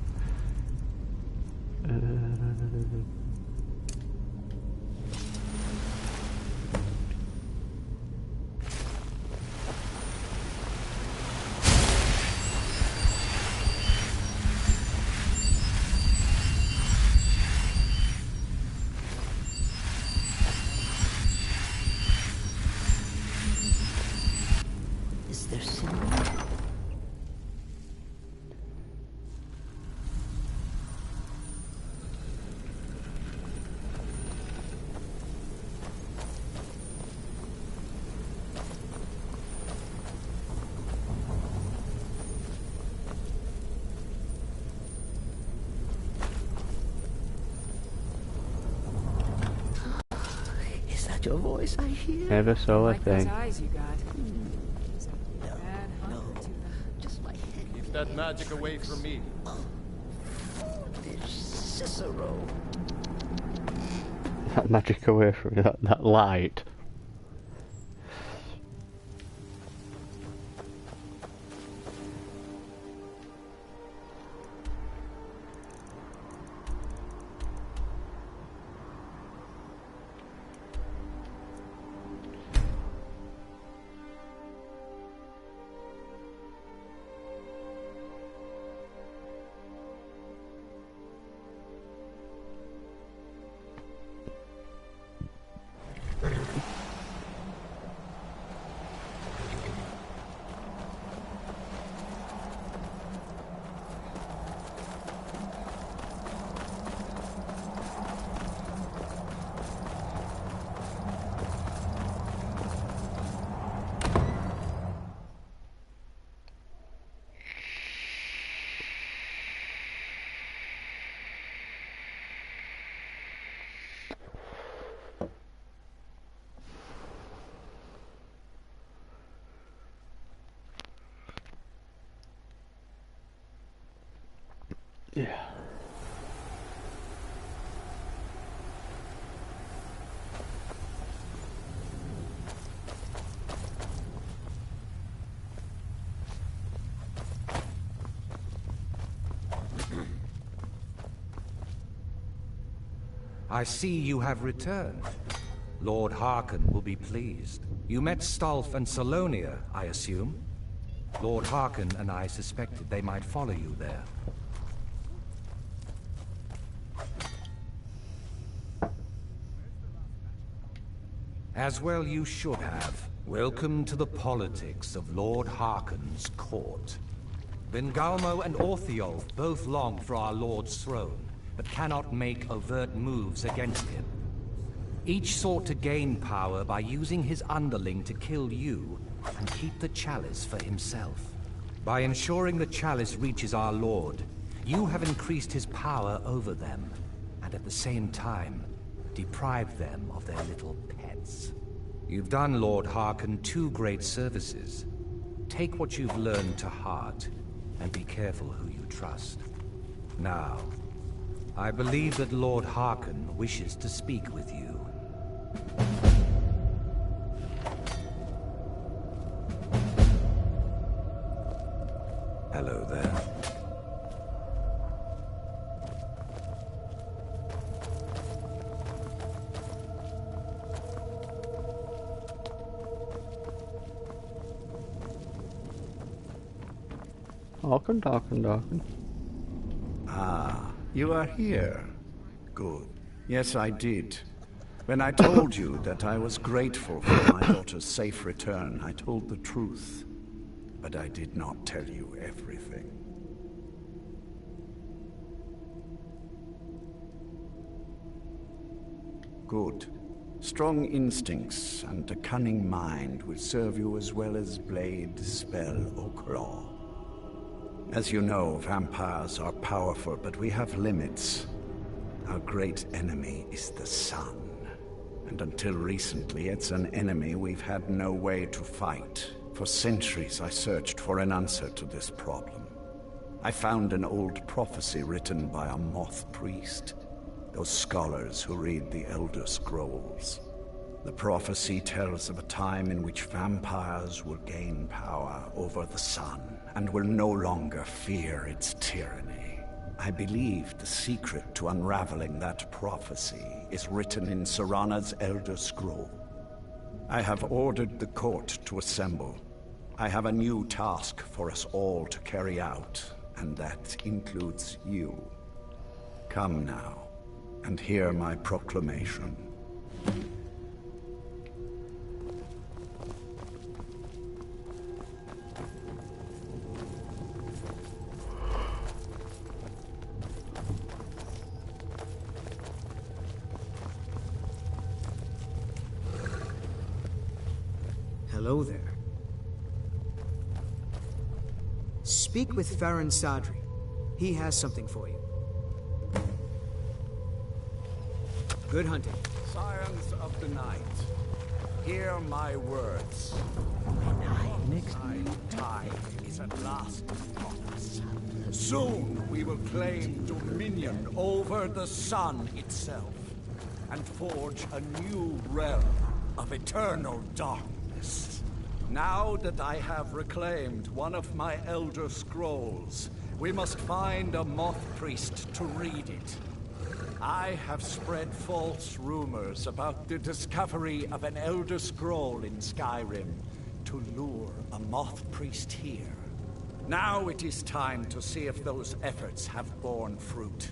Is there sin? Is that your voice I hear? Never saw a Like those thing. eyes you got. Just my head. Keep that magic away from me. There's Cicero. That magic away from me, that light. Yeah. I see you have returned. Lord Harkon will be pleased. You met Stolf and Salonia, I assume? Lord Harkon and I suspected they might follow you there. As well you should have. Welcome to the politics of Lord Harkon's court. Vingalmo and Orthiolf both long for our Lord's throne, but cannot make overt moves against him. Each sought to gain power by using his underling to kill you and keep the chalice for himself. By ensuring the chalice reaches our Lord, you have increased his power over them, and at the same time, deprived them of their little pets. You've done Lord Harkon 2 great services. Take what you've learned to heart, and be careful who you trust. Now, I believe that Lord Harkon wishes to speak with you. Hello there. Darken. Ah, you are here. Good. Yes, I did. When I told you that I was grateful for my daughter's safe return, I told the truth. But I did not tell you everything. Good. Strong instincts and a cunning mind will serve you as well as blade, spell, or claw. As you know, vampires are powerful, but we have limits. Our great enemy is the sun. And until recently, it's an enemy we've had no way to fight. For centuries, I searched for an answer to this problem. I found an old prophecy written by a moth priest. Those scholars who read the Elder Scrolls. The prophecy tells of a time in which vampires will gain power over the sun and will no longer fear its tyranny. I believe the secret to unraveling that prophecy is written in Serana's Elder Scroll. I have ordered the court to assemble. I have a new task for us all to carry out, and that includes you. Come now, and hear my proclamation. Hello there. Speak with Farron Sadri. He has something for you. Good hunting. Scions of the night, hear my words. Time is at last upon us. Soon we will claim dominion over the sun itself, and forge a new realm of eternal darkness. Now that I have reclaimed one of my Elder Scrolls, we must find a moth priest to read it. I have spread false rumors about the discovery of an Elder Scroll in Skyrim to lure a moth priest here. Now it is time to see if those efforts have borne fruit.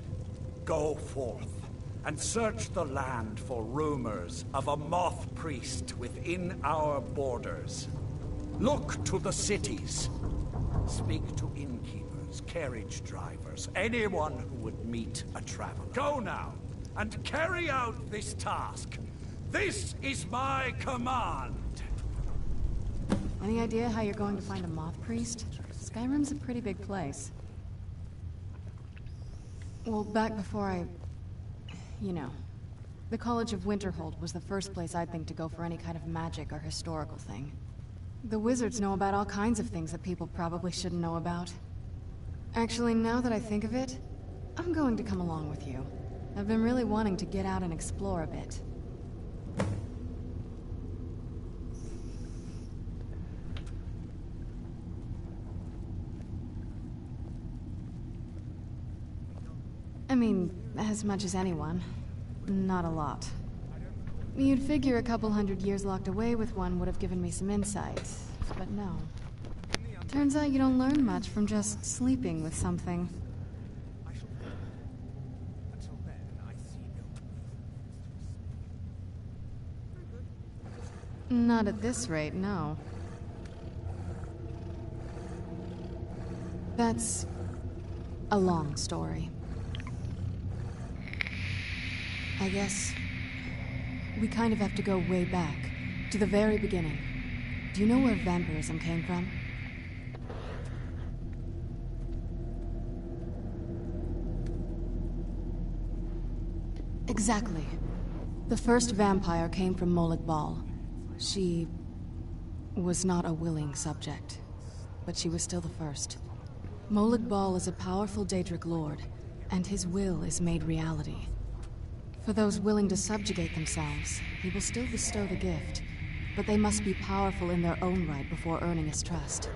Go forth and search the land for rumors of a moth priest within our borders. Look to the cities. Speak to innkeepers, carriage drivers, anyone who would meet a traveler. Go now, and carry out this task. This is my command. Any idea how you're going to find a moth priest? Skyrim's a pretty big place. Well, back before you know. The College of Winterhold was the first place I'd think to go for any kind of magic or historical thing. The wizards know about all kinds of things that people probably shouldn't know about. Actually, now that I think of it, I'm going to come along with you. I've been really wanting to get out and explore a bit. I mean, as much as anyone. Not a lot. You'd figure a couple 100 years locked away with one would have given me some insight, but no. Turns out you don't learn much from just sleeping with something. Not at this rate, no. That's a long story. I guess we kind of have to go way back, to the very beginning. Do you know where vampirism came from? Exactly. The first vampire came from Molag Bal. She was not a willing subject, but she was still the first. Molag Bal is a powerful Daedric lord, and his will is made reality. For those willing to subjugate themselves, he will still bestow the gift, but they must be powerful in their own right before earning his trust.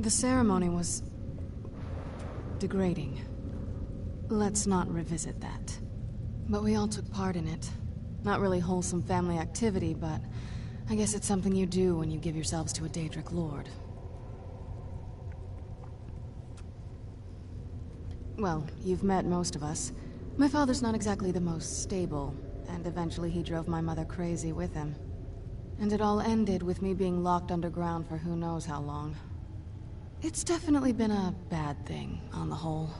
The ceremony was degrading. Let's not revisit that. But we all took part in it. Not really wholesome family activity, but I guess it's something you do when you give yourselves to a Daedric lord. Well, you've met most of us. My father's not exactly the most stable, and eventually he drove my mother crazy with him. And it all ended with me being locked underground for who knows how long. It's definitely been a bad thing, on the whole.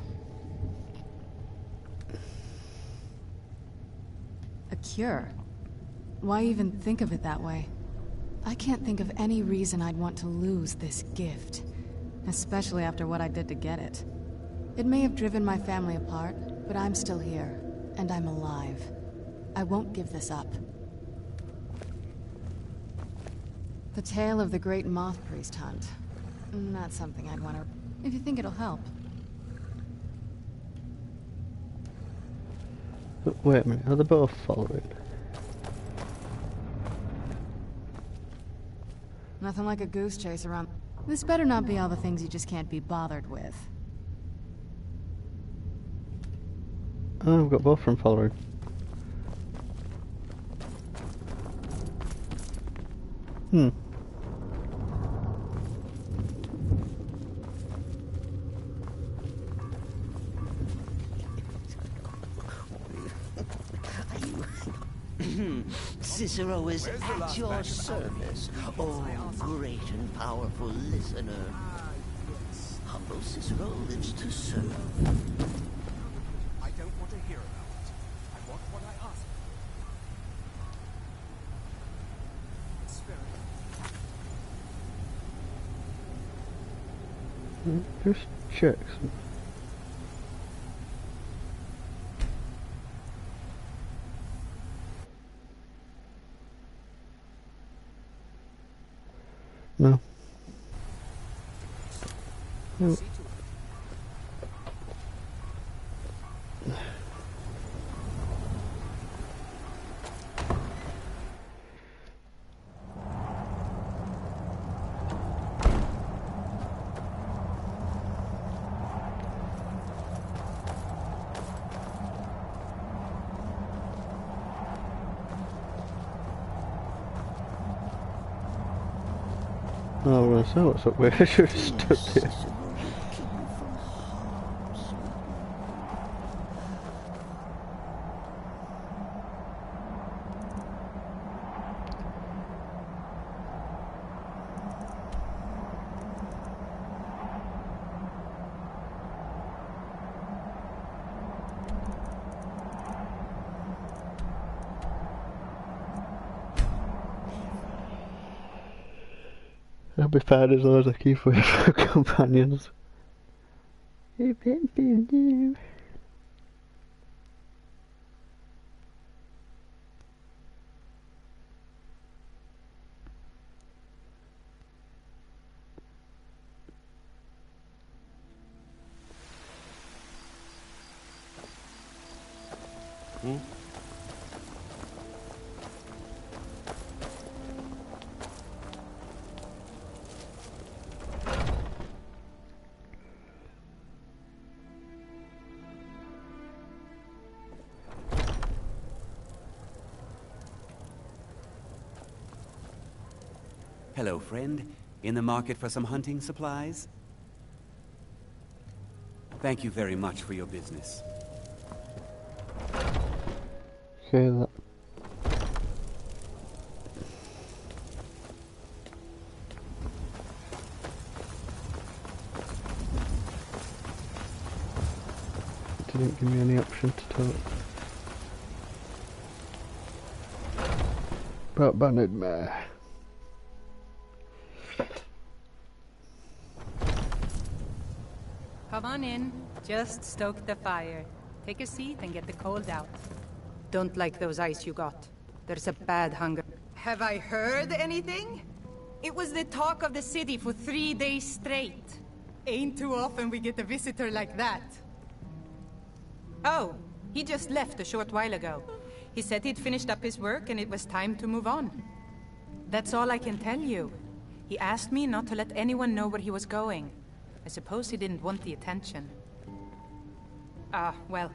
A cure? Why even think of it that way? I can't think of any reason I'd want to lose this gift. Especially after what I did to get it. It may have driven my family apart, but I'm still here. And I'm alive. I won't give this up. The tale of the great moth priest hunt. Not something I'd want to... If you think it'll help. Wait a minute, are they both following? Nothing like a goose chase around. This better not be all the things you just can't be bothered with. Oh, we've got both from following. Hmm. Cicero is at your service, oh great and powerful listener. Humble Cicero lives to serve. I don't want to hear about it. I want what I asked for. Spirit. Just check some. No. No. Oh, well, so what's up with? I should have stood here. I'll be fine as long as I keep away from companions. If it be new. Hello, friend. In the market for some hunting supplies? Thank you very much for your business. Okay, that. Didn't give me any option to talk. About Banned Mare. Come on in. Just stoke the fire. Take a seat and get the cold out. Don't like those eyes you got. There's a bad hunger. Have I heard anything? It was the talk of the city for 3 days straight. Ain't too often we get a visitor like that. Oh, he just left a short while ago. He said he'd finished up his work and it was time to move on. That's all I can tell you. He asked me not to let anyone know where he was going. I suppose he didn't want the attention. Well,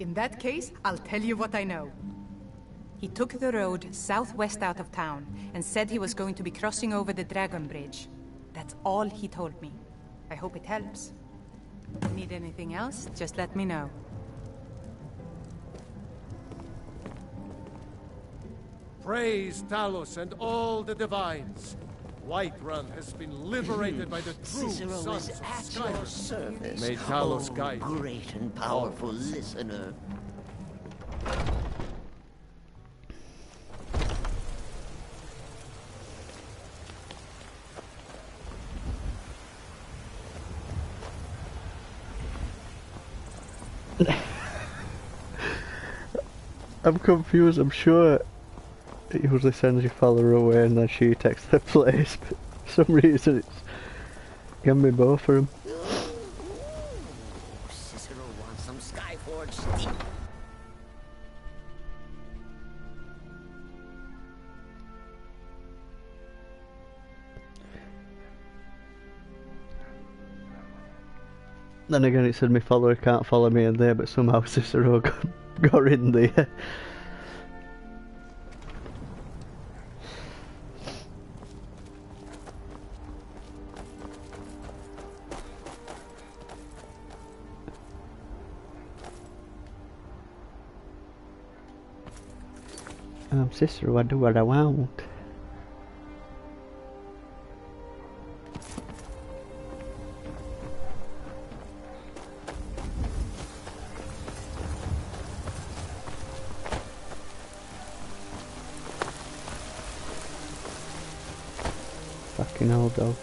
in that case, I'll tell you what I know. He took the road southwest out of town and said he was going to be crossing over the Dragon Bridge. That's all he told me. I hope it helps. Need anything else? Just let me know. Praise Talos and all the divines. Whiterun has been liberated by the true Cicero sons is of at your Skyrim. service. May Talos guide you. Great and powerful listener. I'm confused, I'm sure it usually sends your follower away and then she takes their place, but for some reason it's given me both of them. Cicero wants some Skyforge steel. Then again it said my follower can't follow me in there, but somehow Cicero got in there. Cicero, I do what I want. Fucking old dogs.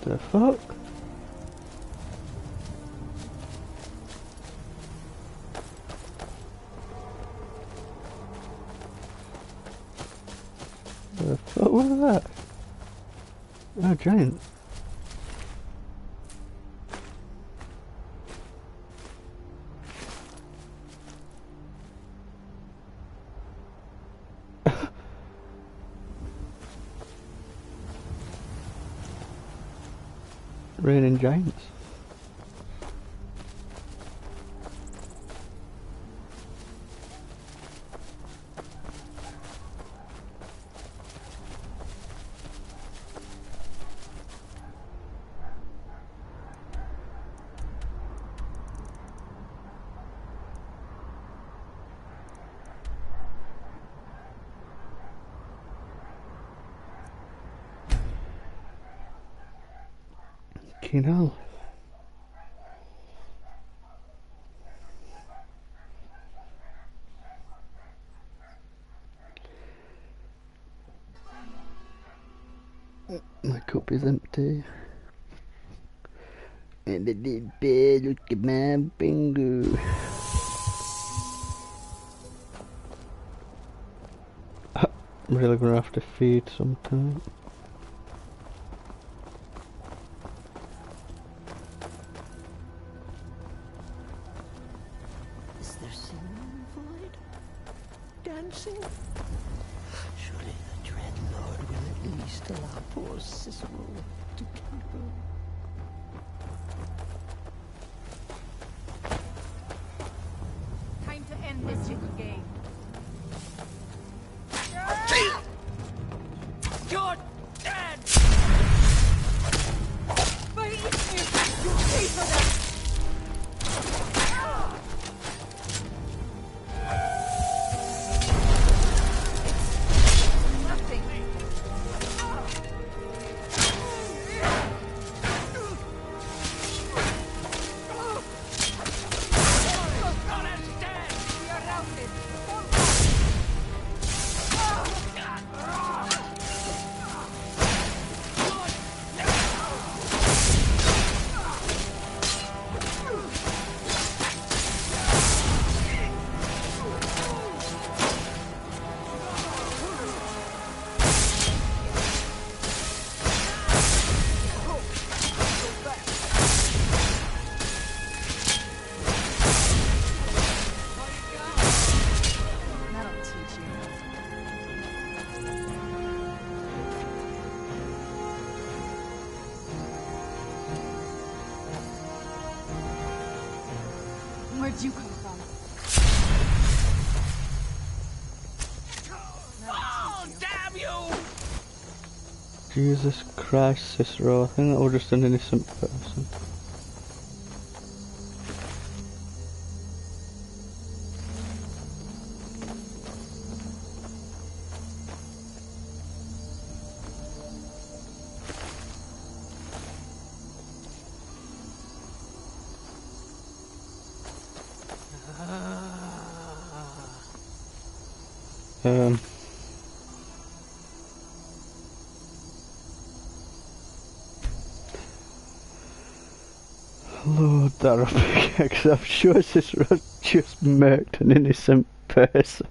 The fuck? The fuck was that? Oh, giant. Raining giants. Fucking hell. My cup is empty. And I did bad, look at my finger. I'm really gonna have to feed sometime. Is there singing void? Dancing? Surely the dread Lord will at least allow poor Cicero to caper. Time to end this little game. You're dead! But if you pay for that! Where'd you come from? Oh, damn you! Jesus Christ, Cicero, I think that was just an innocent person. Lord, that'll be because I'm sure Cicero just murked an innocent person.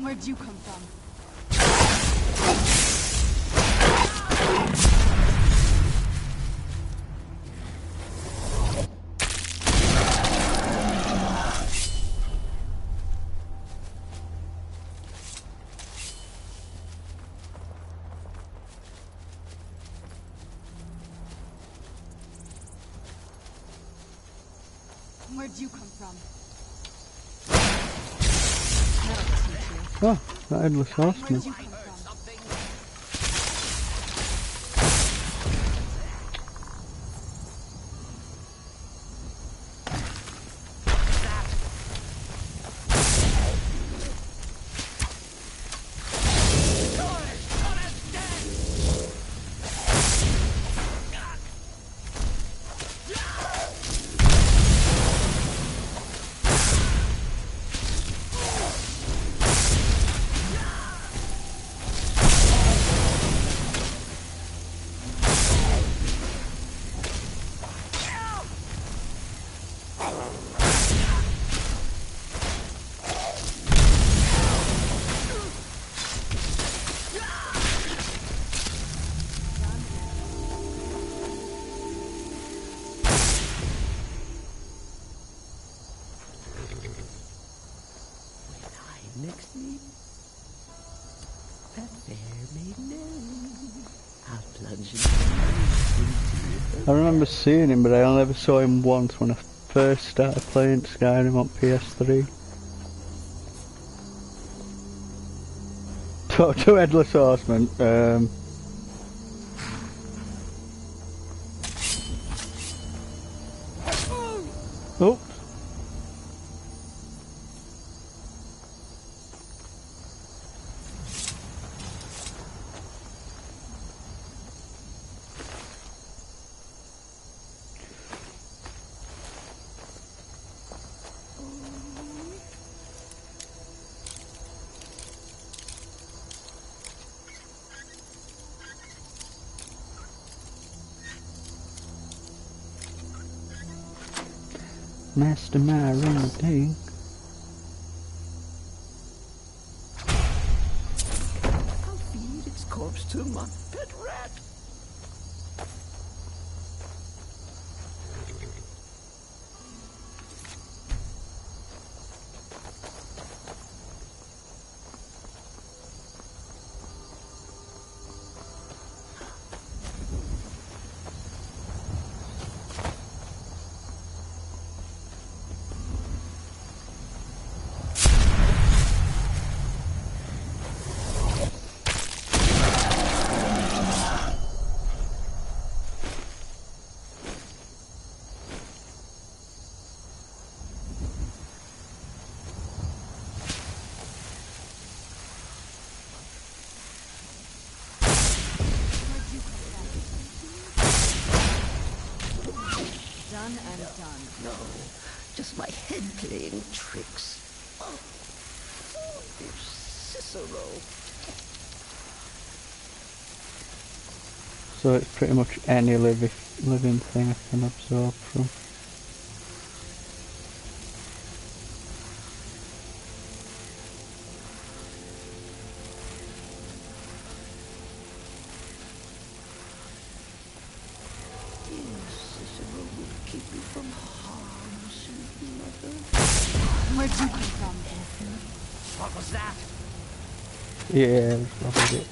Where'd you come from? Where'd you come from? Oh, that endless horseman. I remember seeing him, but I only ever saw him once when I first started playing Skyrim on PS3. To Headless Horseman, oh. Master my ring-a-ding. I'll feed its corpse to my pet rat. Done and done. No, just my head playing tricks. Oh, foolish Cicero. So it's pretty much any living thing I can absorb from. Where'd you come from? What was that? Yeah, that's it.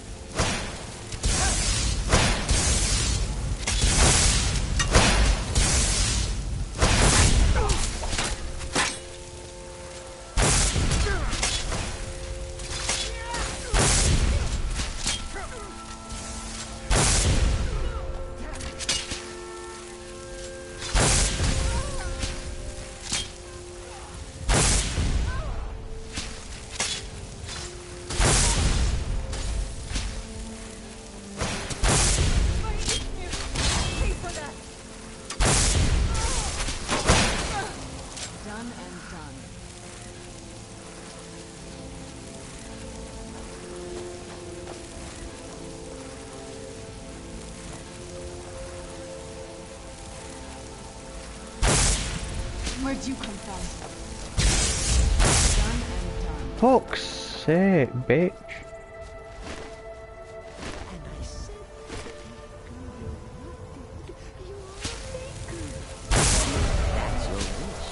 Done and done. Where'd you come from? Done and done. Fuck's sake, bitch. That's your wish.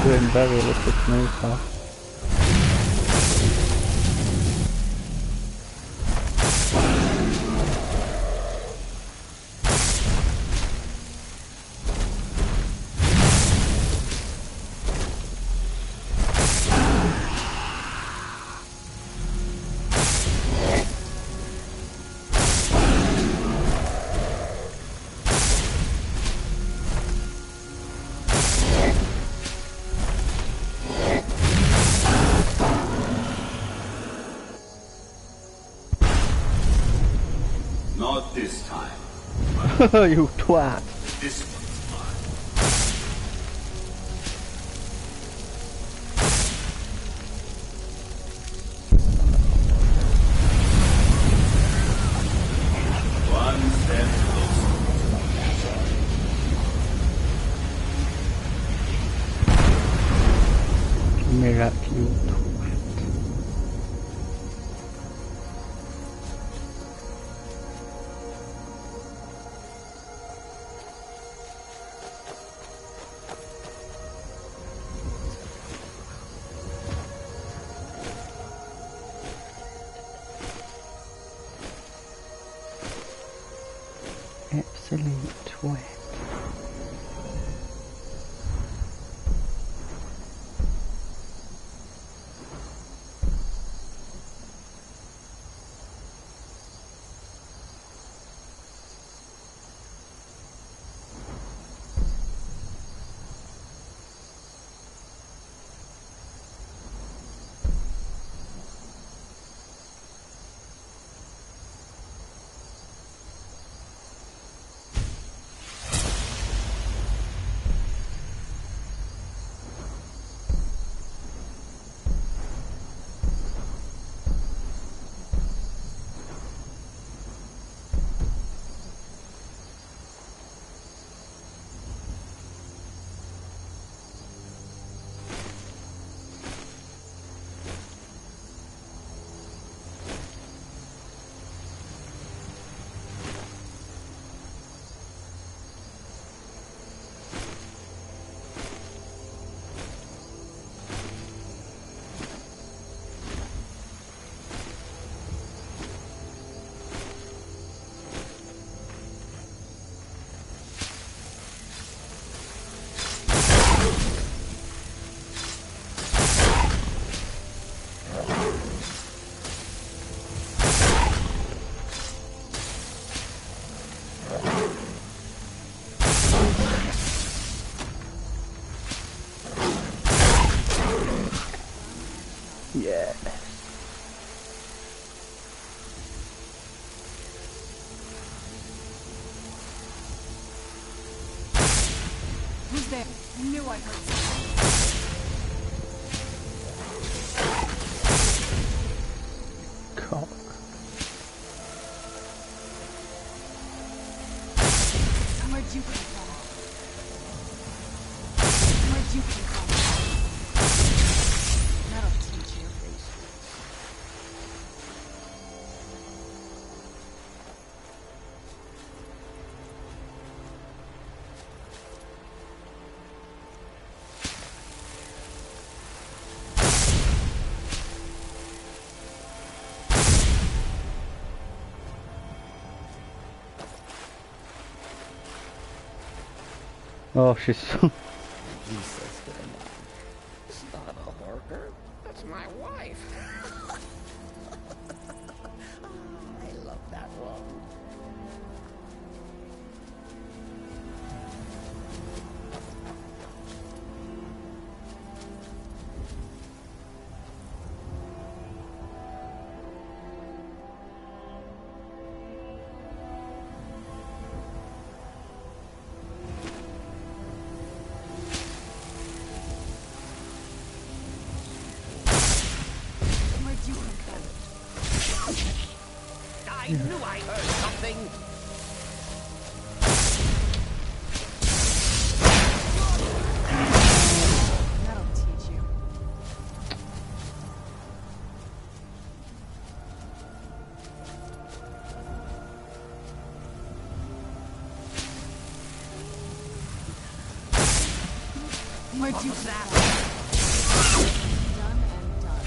doing very little to me, so. Not this time. You twat. This one's mine. One step closer. Miracle. Absolute twat. Yeah. Who's there? I knew I heard something. Cock. Where'd you come from? Where'd you come from? That'll teach you. Oh, she's so... It's not a worker. That's my wife. I love that one. Where'd you that? Done and done.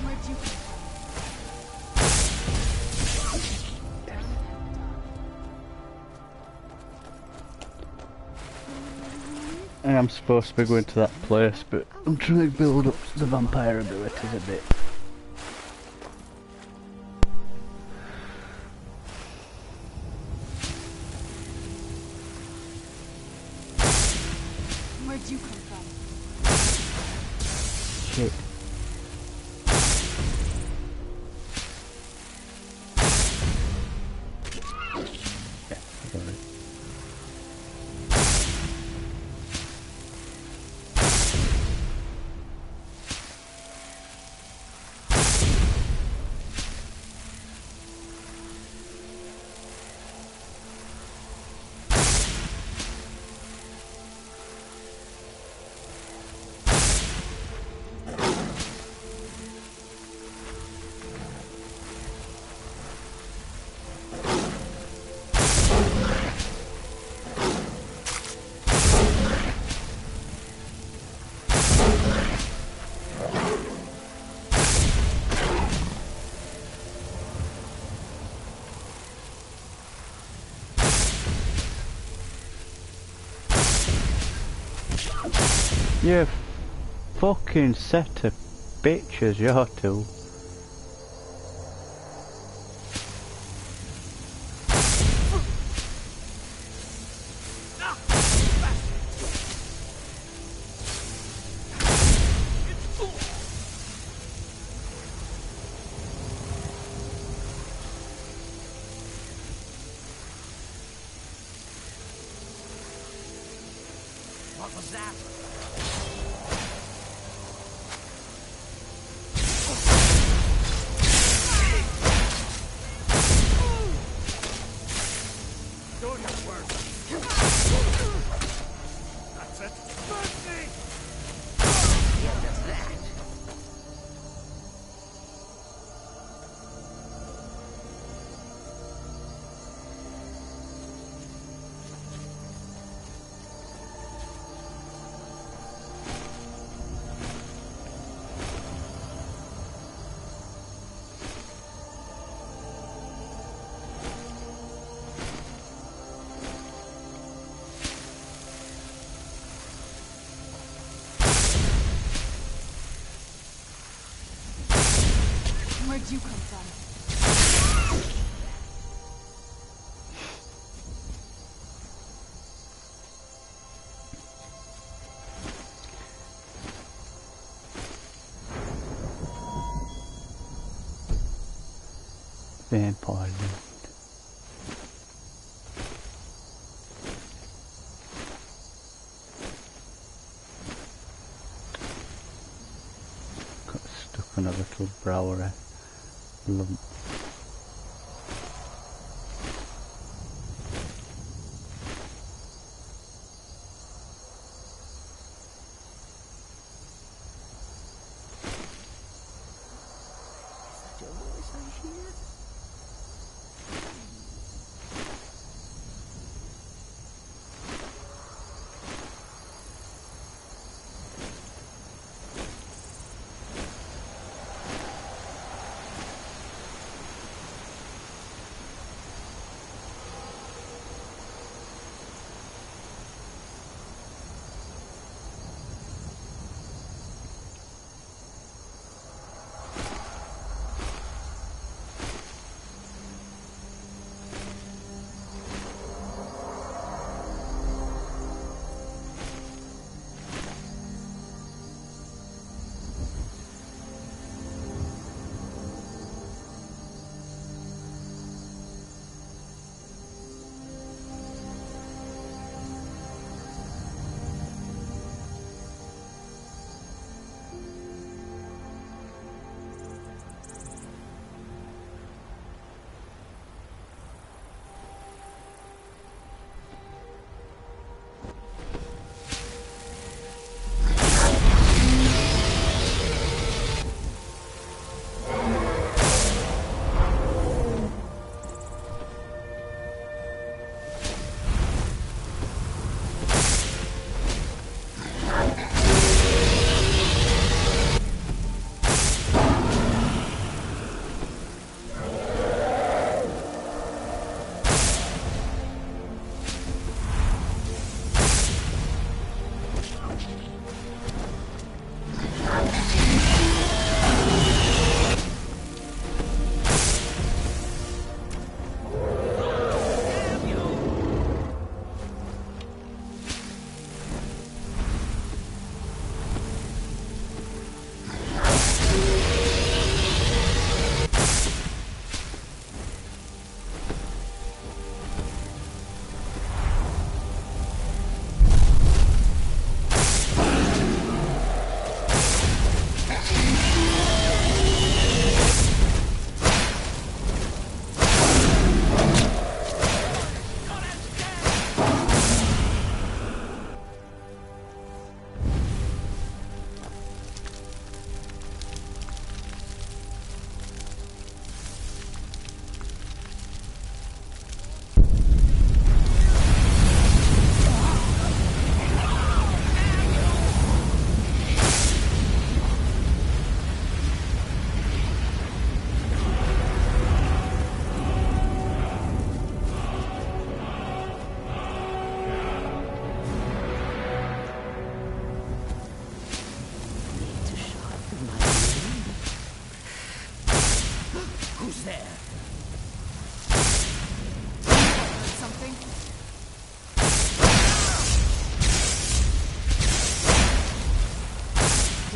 Where'd you come I am supposed to be going to that place, but I'm trying to build up the vampire abilities a bit. Where'd you come from? Shit. Yeah, I got it. You fucking set of bitches, you're two. What was that? That's it. Mercy! What is that? Where'd you come from? Vampire. Got stuck on a little brower lump.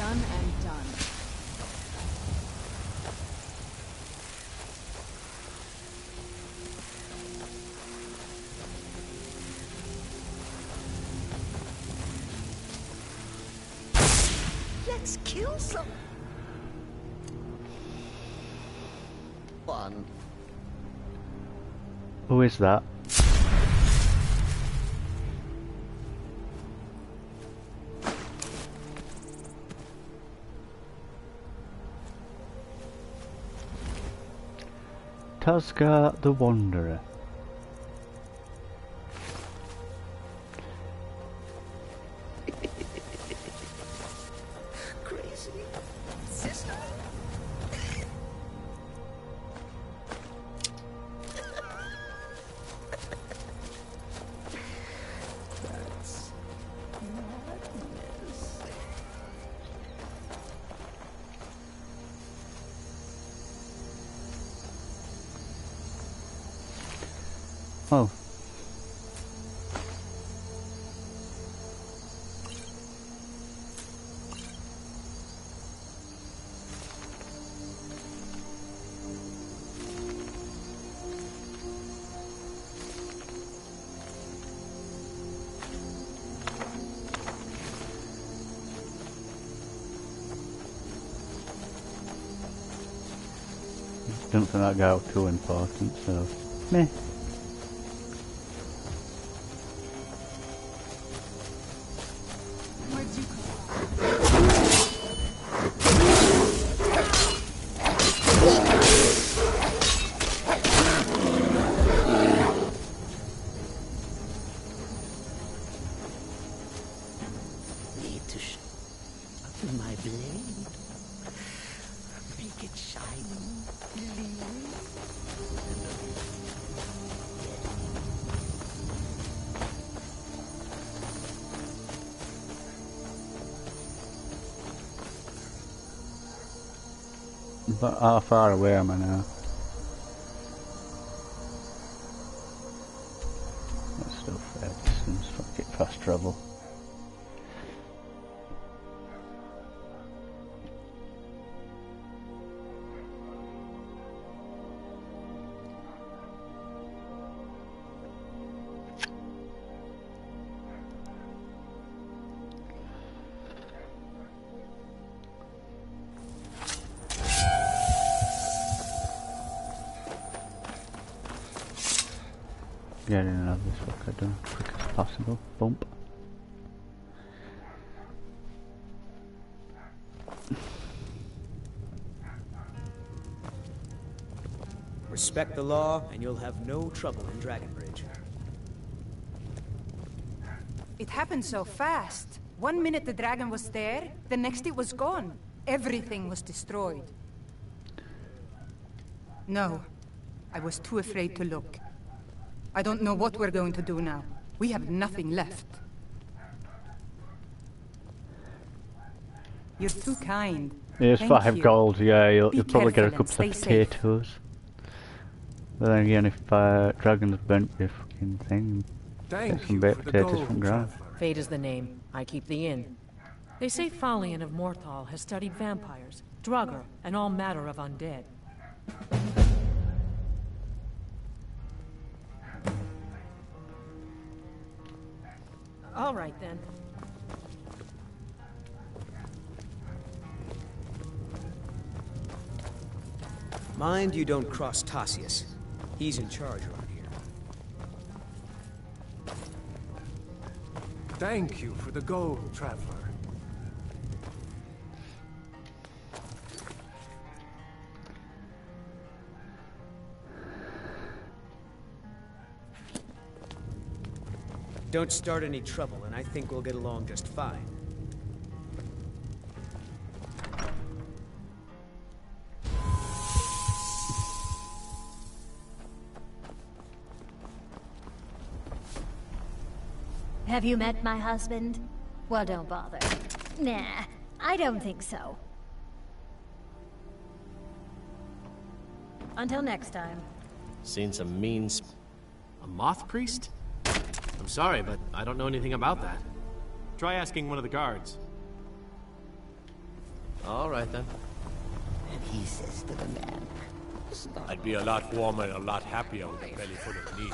done and done. Let's kill some fun. Who is that? Tazga the Wanderer. Crazy sister. That's madness. Oh. Don't think that guy was too important, so meh. Where'd you come Need to sharpen my blade. Make it shiny, gleaming. But how far away am I now? That's still fair distance. Fuck it, fast travel. Get in and have this fucker done as quick as possible. Bump. Respect the law, and you'll have no trouble in Dragonbridge. It happened so fast. 1 minute the dragon was there, the next it was gone. Everything was destroyed. No, I was too afraid to look. I don't know what we're going to do now. We have nothing left. You're too kind. Here's Thank 5 you. gold, yeah, you'll probably get a careful and couple of stay safe. potatoes. But then again, if Dragon's burnt your fucking thing, get some baked potatoes from ground. Fate is the name. I keep the inn. They say Falion of Morthal has studied vampires, Draugr, and all matter of undead. All right, then. Mind you don't cross Tassius. He's in charge around here. Thank you for the gold, traveler. Don't start any trouble, and I think we'll get along just fine. Have you met my husband? Well, don't bother. Nah, I don't think so. Until next time. Seen some mean a moth priest? I'm sorry, but I don't know anything about that. Try asking one of the guards. All right, then. And he says to the man, I'd be a lot warmer and a lot happier with a belly full of meat.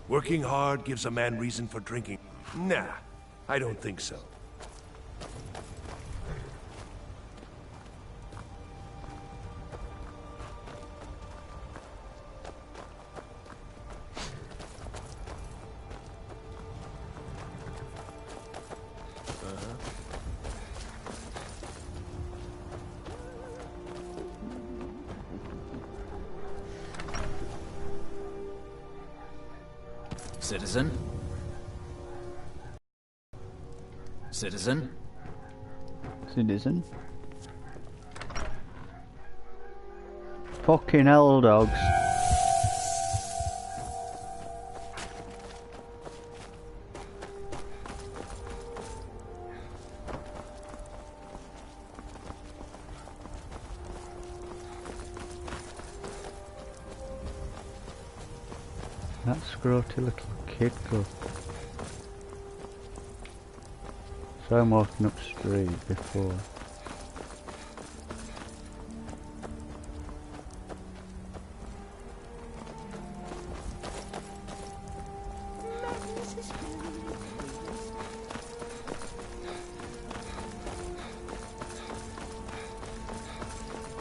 Working hard gives a man reason for drinking. Nah, I don't think so. Citizen? Citizen? Citizen? Fucking hell, dogs. That scroty little kid go. So I'm walking up street before.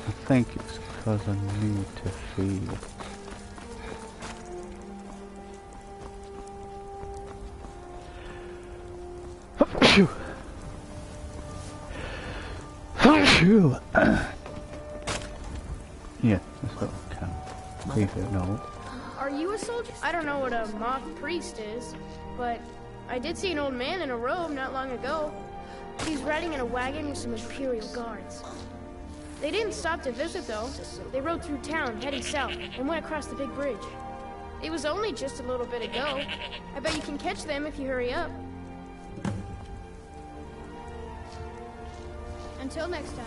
I think it's because I need to feed. Phew. Phew. Yeah, that's what I can. Leave it now. Are you a soldier? I don't know what a mock priest is, but I did see an old man in a robe not long ago. He's riding in a wagon with some Imperial guards. They didn't stop to visit, though. They rode through town, heading south, and went across the big bridge. It was only just a little bit ago. I bet you can catch them if you hurry up. Until next time.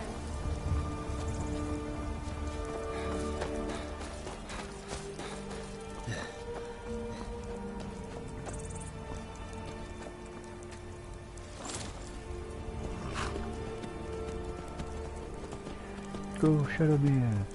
Go, Shadowmere.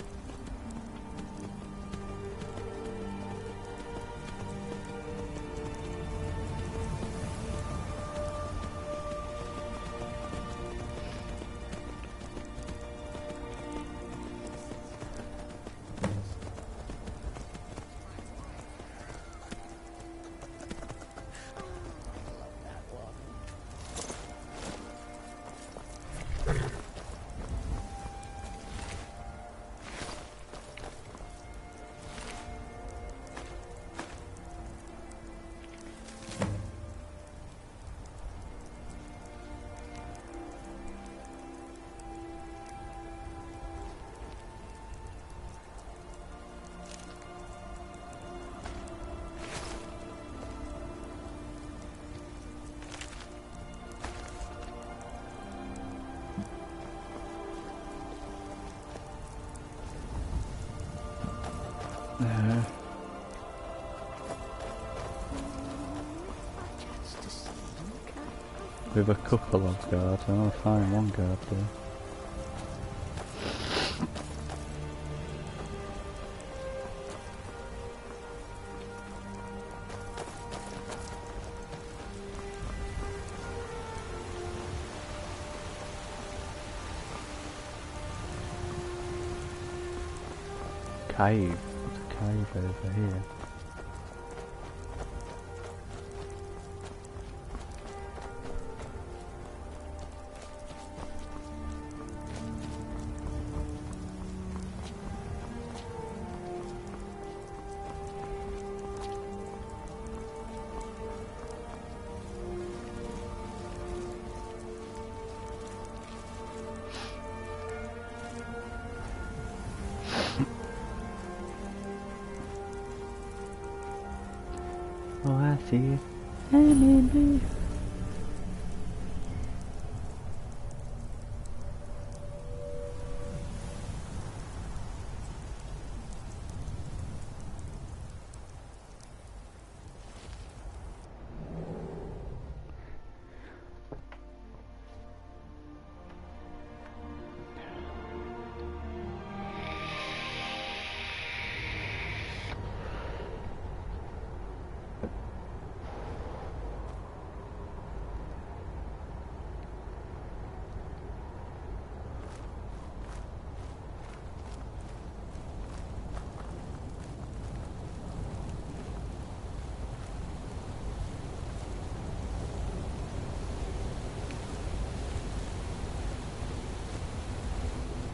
With a couple of guards, I only find one guard there. Cave. There's a cave over here. Oh, I see you.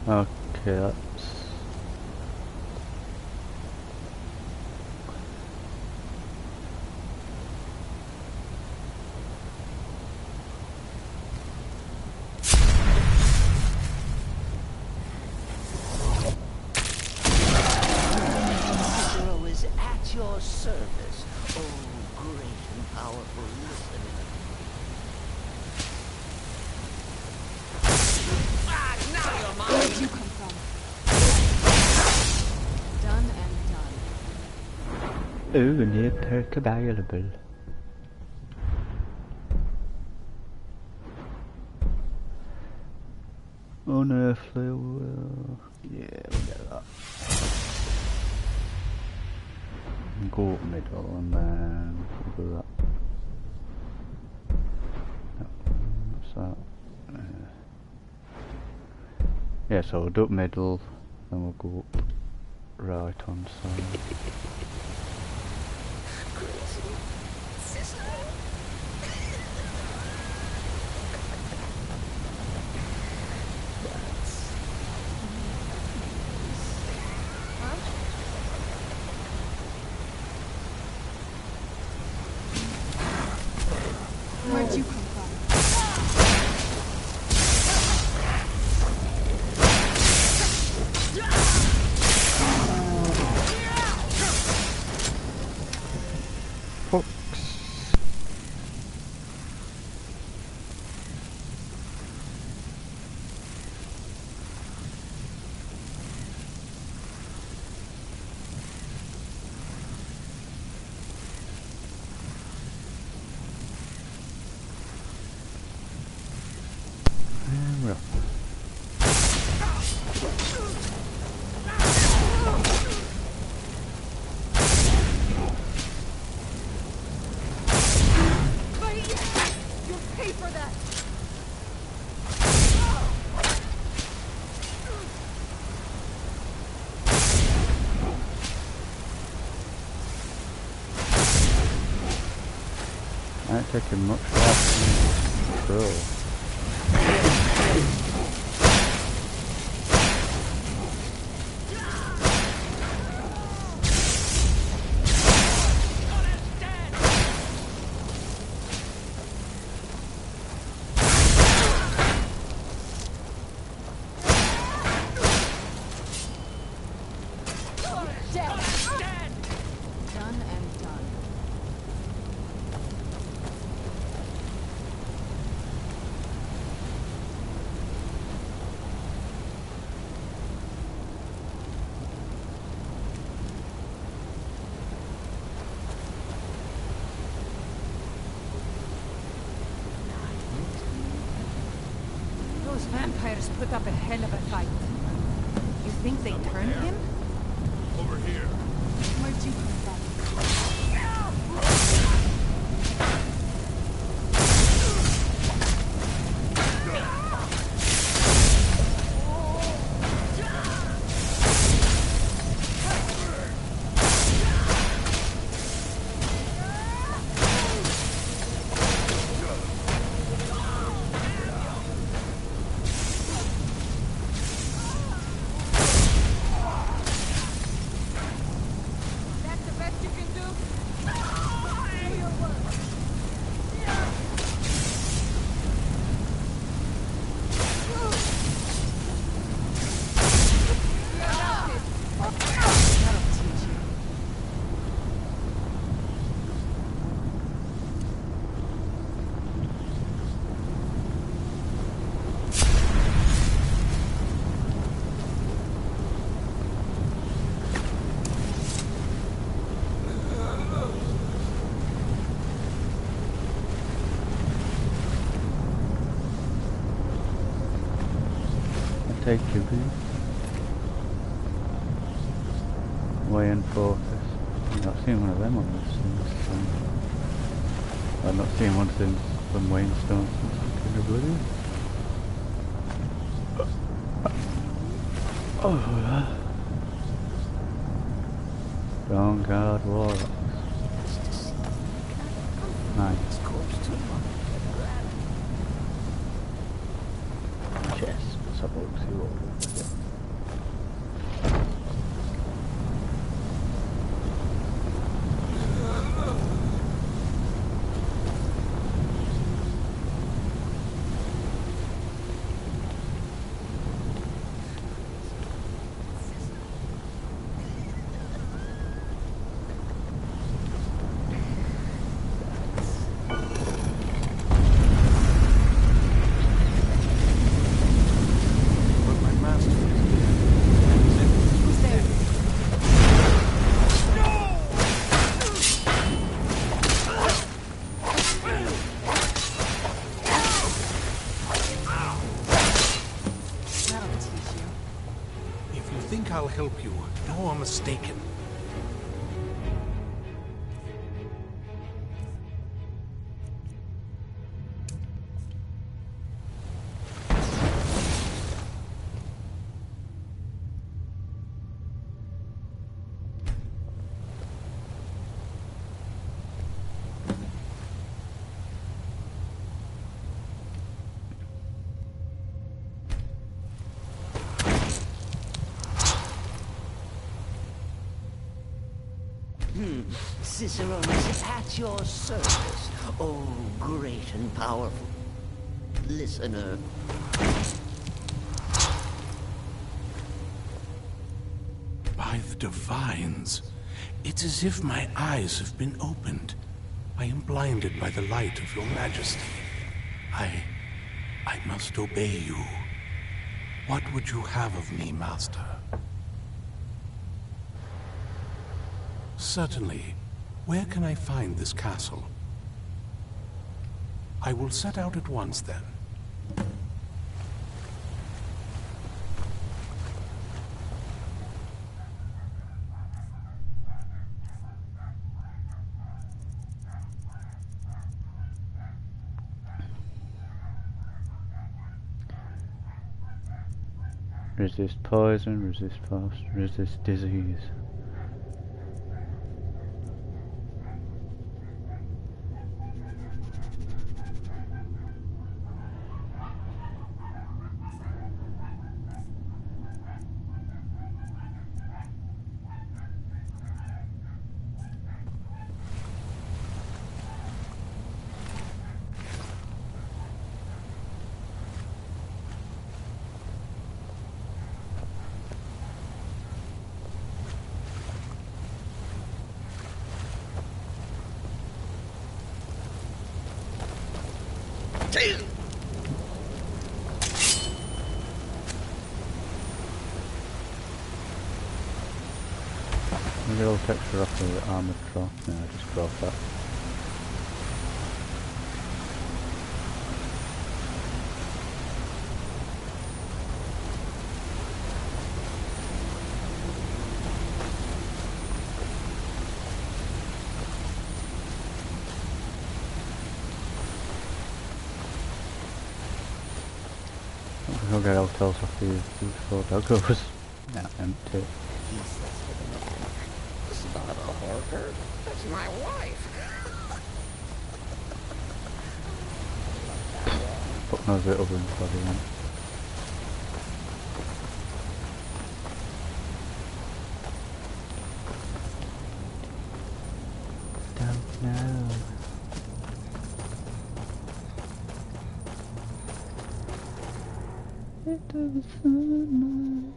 Okay, that's... Hero is at your service. Oh, great and powerful listener. Ah, now you're mine. Where'd you come from? Done and done. Ooh, new perk available. Unearthly will... Yeah, we'll get that. Go up middle and then we'll do that. Yep, what's that? Yeah, so we'll do up middle, then we'll go up right on side. Where'd you come from? Ain't taking much less control. Those vampires put up a hell of a fight. You think they turned him? Over here. Where'd you come from? Take your view. Way in focus. I've not seen one of them on this since. I've not seen one since from Waynstone since King Oblivion. Oh yeah. Dawn Guard Warlocks. Nice. Chest. Let's have a look, see what we get. help you. No, I'm mistaken. Cicerones at your service, oh great and powerful listener. By the divines, it's as if my eyes have been opened. I am blinded by the light of your majesty. I must obey you. What would you have of me, master? Certainly. Where can I find this castle? I will set out at once, then. Resist poison, resist frost, resist disease. Maybe I'll texture off the armoured drop. No, I just drop that. I'll get hotels off these four doggos. Now empty. It's not a hoarder. That's my wife. Put those little rooms body on. Don't know. It doesn't mind.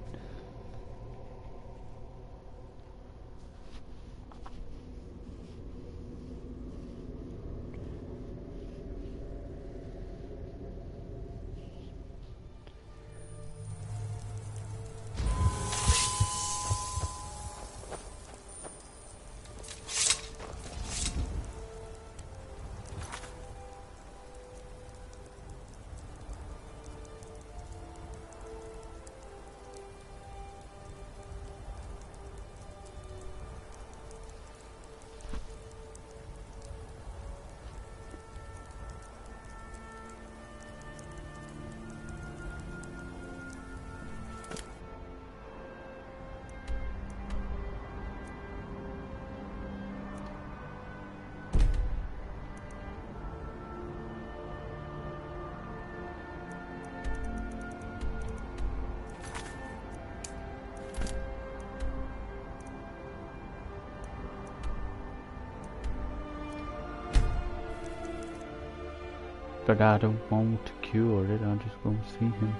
But I don't want to cure it, I'll just go and see him.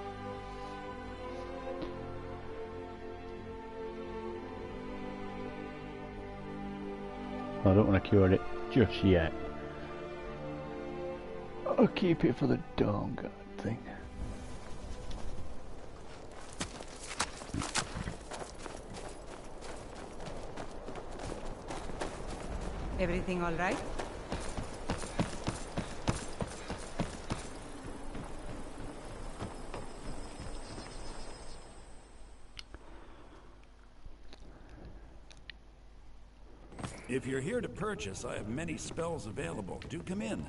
I don't want to cure it just yet. I'll keep it for the dawn guard thing. Everything all right? If you're here to purchase, I have many spells available. Do come in.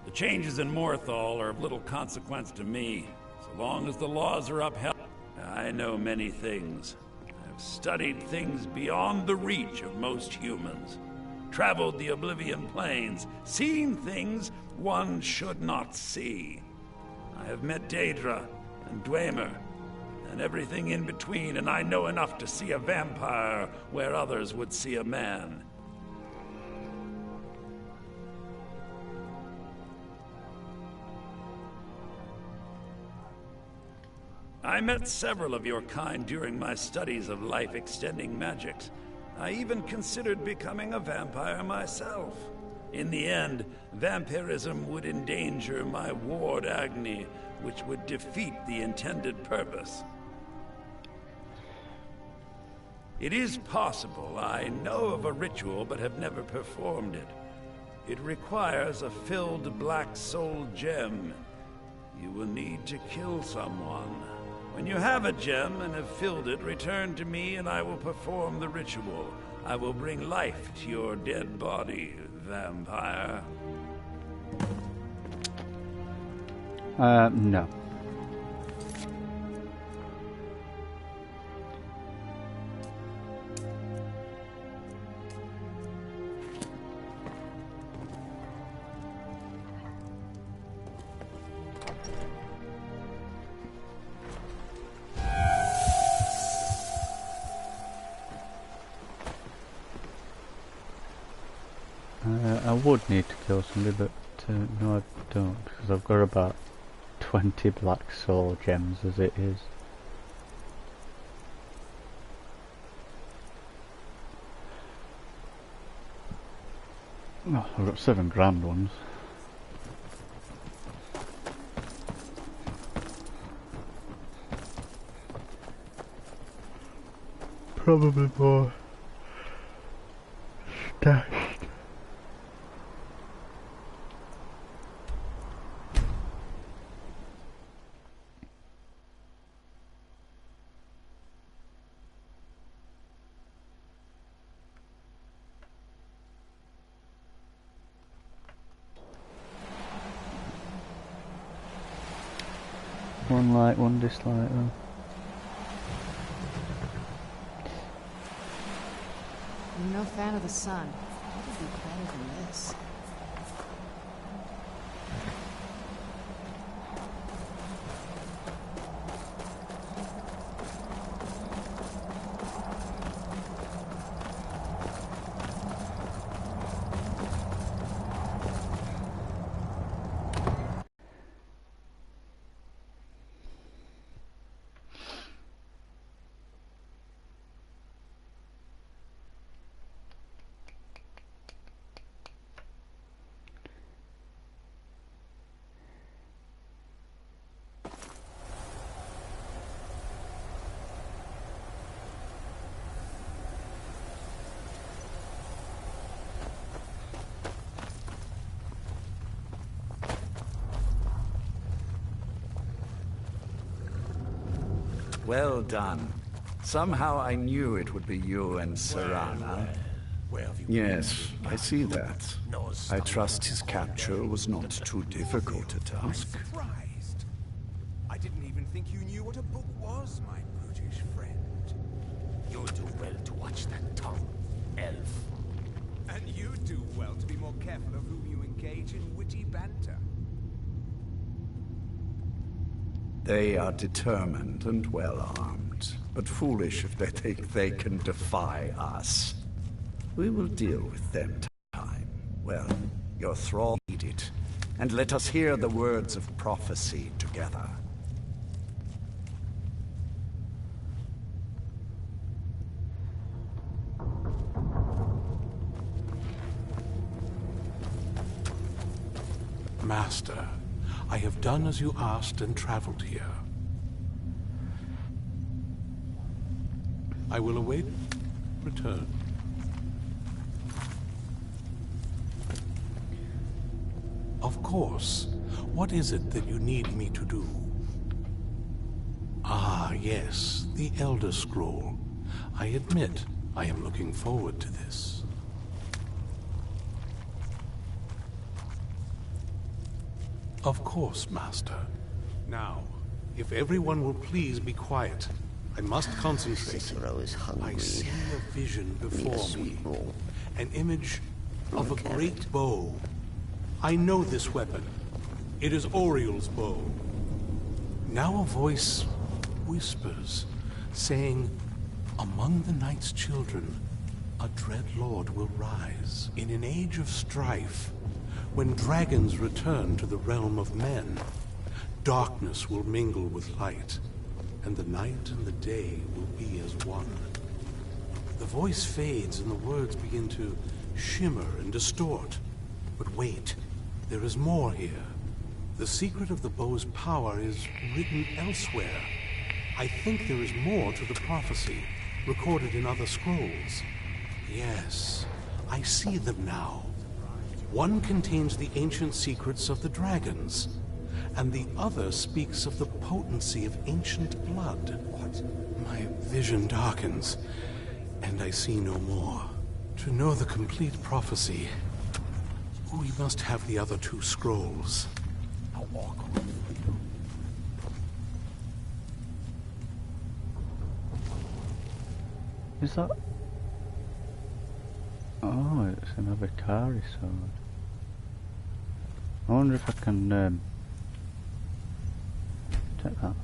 The changes in Morthal are of little consequence to me, so long as the laws are upheld. I know many things. I've studied things beyond the reach of most humans. Traveled the Oblivion Plains, seen things one should not see. I have met Daedra and Dwemer, and everything in between, and I know enough to see a vampire where others would see a man. I met several of your kind during my studies of life-extending magics. I even considered becoming a vampire myself. In the end, vampirism would endanger my ward Agni, which would defeat the intended purpose. It is possible I know of a ritual but have never performed it. It requires a filled black soul gem. You will need to kill someone. When you have a gem and have filled it, return to me and I will perform the ritual. I will bring life to your dead body, vampire. No. I would need to kill somebody, but no I don't, because I've got about 20 black soul gems as it is. Oh, I've got 7 grand ones. Probably more stashed. One like, one dislike though. I'm no fan of the sun. What would be better than this? Well done. Somehow I knew it would be you and Serana. Yes, I see that. I trust his capture was not too difficult a task. Surprised. I didn't even think you knew what a book was, my brutish friend. You do well to watch that tongue, elf. And you do well to be more careful of whom you engage in witty banter. They are determined and well-armed, but foolish if they think they can defy us. We will deal with them time. Well, your thrall need it, and let us hear the words of prophecy together. Master, I have done as you asked and traveled here. I will await return. Of course. What is it that you need me to do? Ah, yes, the Elder Scroll. I admit, I am looking forward to this. Of course, Master. Now, if everyone will please be quiet, I must concentrate. Cicero is hungry. I see a vision before me. An image of a great bow. I know this weapon. It is Oriel's bow. Now a voice whispers, saying, among the night's children, a dread lord will rise. In an age of strife, when dragons return to the realm of men, darkness will mingle with light, and the night and the day will be as one. The voice fades and the words begin to shimmer and distort. But wait, there is more here. The secret of the bow's power is written elsewhere. I think there is more to the prophecy, recorded in other scrolls. Yes, I see them now. One contains the ancient secrets of the dragons, and the other speaks of the potency of ancient blood. What? My vision darkens, and I see no more. To know the complete prophecy, we must have the other two scrolls. I'll walk on. Is that? Oh, it's an Avicari sword. I wonder if I can take that.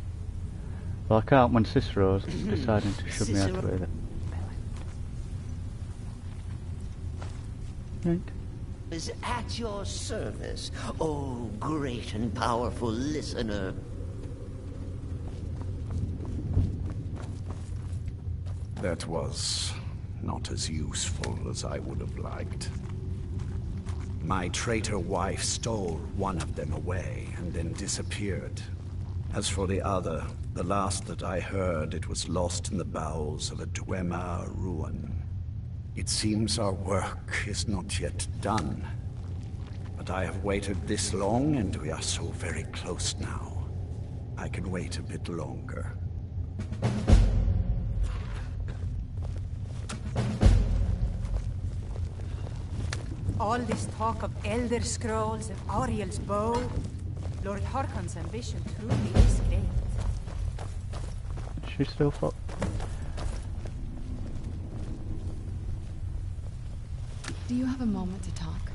Well, I can't when Cicero's deciding to shove me out with it. Right. Is at your service, oh great and powerful listener. That was not as useful as I would have liked. My traitor wife stole one of them away and then disappeared. As for the other, the last that I heard, it was lost in the bowels of a Dwemer ruin. It seems our work is not yet done. But I have waited this long, and we are so very close now. I can wait a bit longer. All this talk of Elder Scrolls and Ariel's bow. Lord Harkon's ambition truly is great. She still fought. Do you have a moment to talk?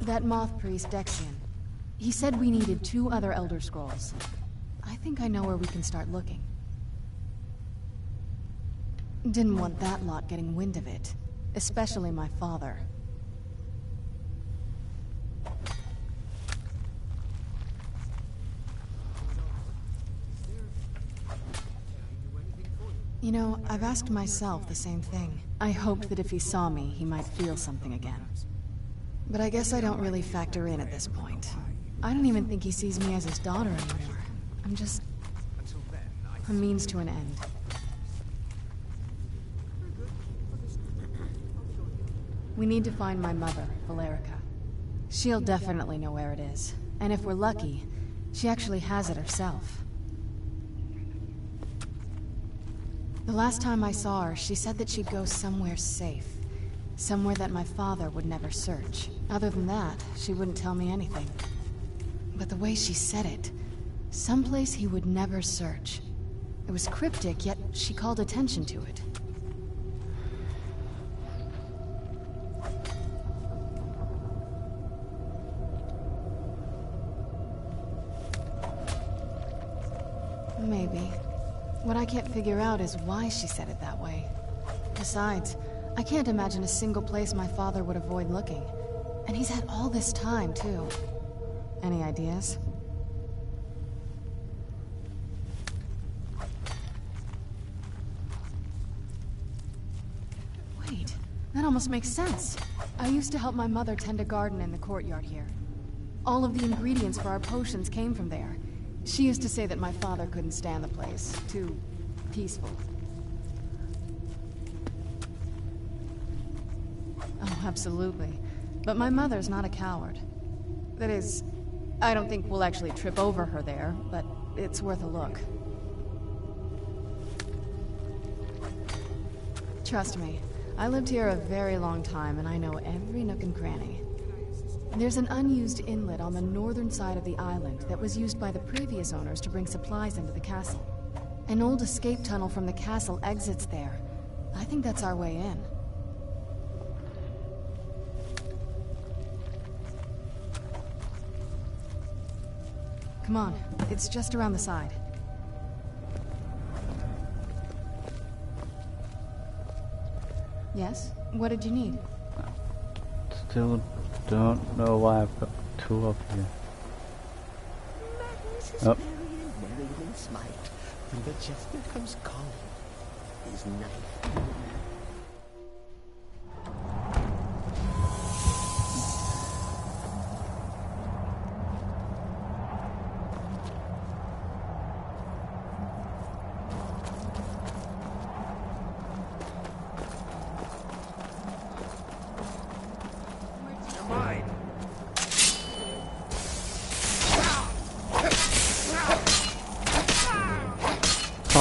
That moth priest, Dexian. He said we needed 2 other Elder Scrolls. I think I know where we can start looking. Didn't want that lot getting wind of it. Especially my father. You know, I've asked myself the same thing. I hoped that if he saw me, he might feel something again. But I guess I don't really factor in at this point. I don't even think he sees me as his daughter anymore. I'm just a means to an end. We need to find my mother, Valerica. She'll definitely know where it is. And if we're lucky, she actually has it herself. The last time I saw her, she said that she'd go somewhere safe. Somewhere that my father would never search. Other than that, she wouldn't tell me anything. But the way she said it, someplace he would never search. It was cryptic, yet she called attention to it. Maybe. What I can't figure out is why she said it that way. Besides, I can't imagine a single place my father would avoid looking. And he's had all this time, too. Any ideas? Wait, that almost makes sense. I used to help my mother tend a garden in the courtyard here. All of the ingredients for our potions came from there. She used to say that my father couldn't stand the place. Too peaceful. Oh, absolutely. But my mother's not a coward. That is, I don't think we'll actually trip over her there, but it's worth a look. Trust me, I lived here a very long time and I know every nook and cranny. There's an unused inlet on the northern side of the island that was used by the previous owners to bring supplies into the castle. An old escape tunnel from the castle exits there. I think that's our way in. Come on, it's just around the side. Yes? What did you need? Still don't know why I've got two of you. Oh. Merry and smite. When the jester comes calling, his knife.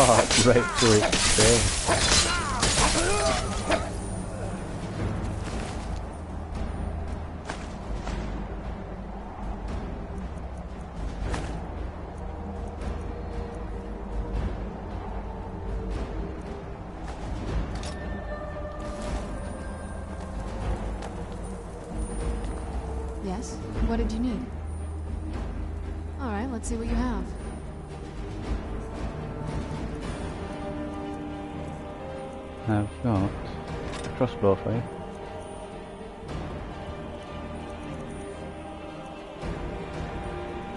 Oh, it's right through his face. Yes? What did you need? Alright, let's see what you have. I've got a crossbow for you.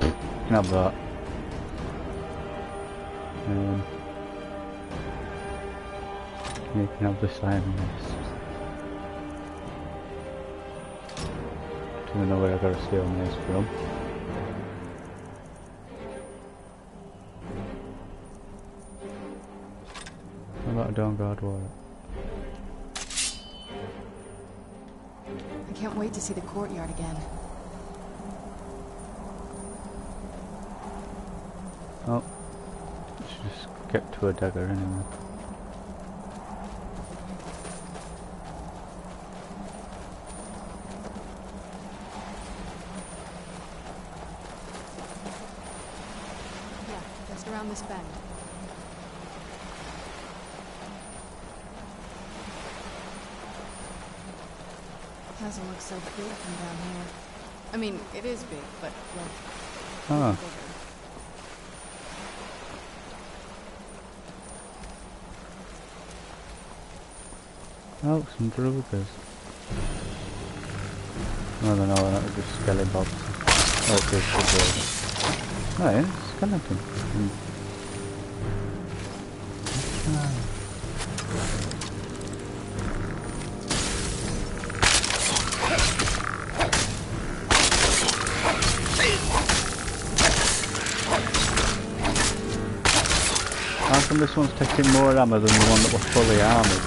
You can have that. You can have this iron mist. Don't know where I got a steel mace from. How about a Dawnguard wallet? I can't wait to see the courtyard again. Oh, should just get to a dagger anyway. Yeah, just around this bend. Doesn't look so big from down here. I mean, it is big, but like Ah. bigger. Oh, some druggers. No, no, no, that was just skelly bobs. Oh, it's just the no, it's skeleton. How come this one's taking more armor than the one that was fully armored?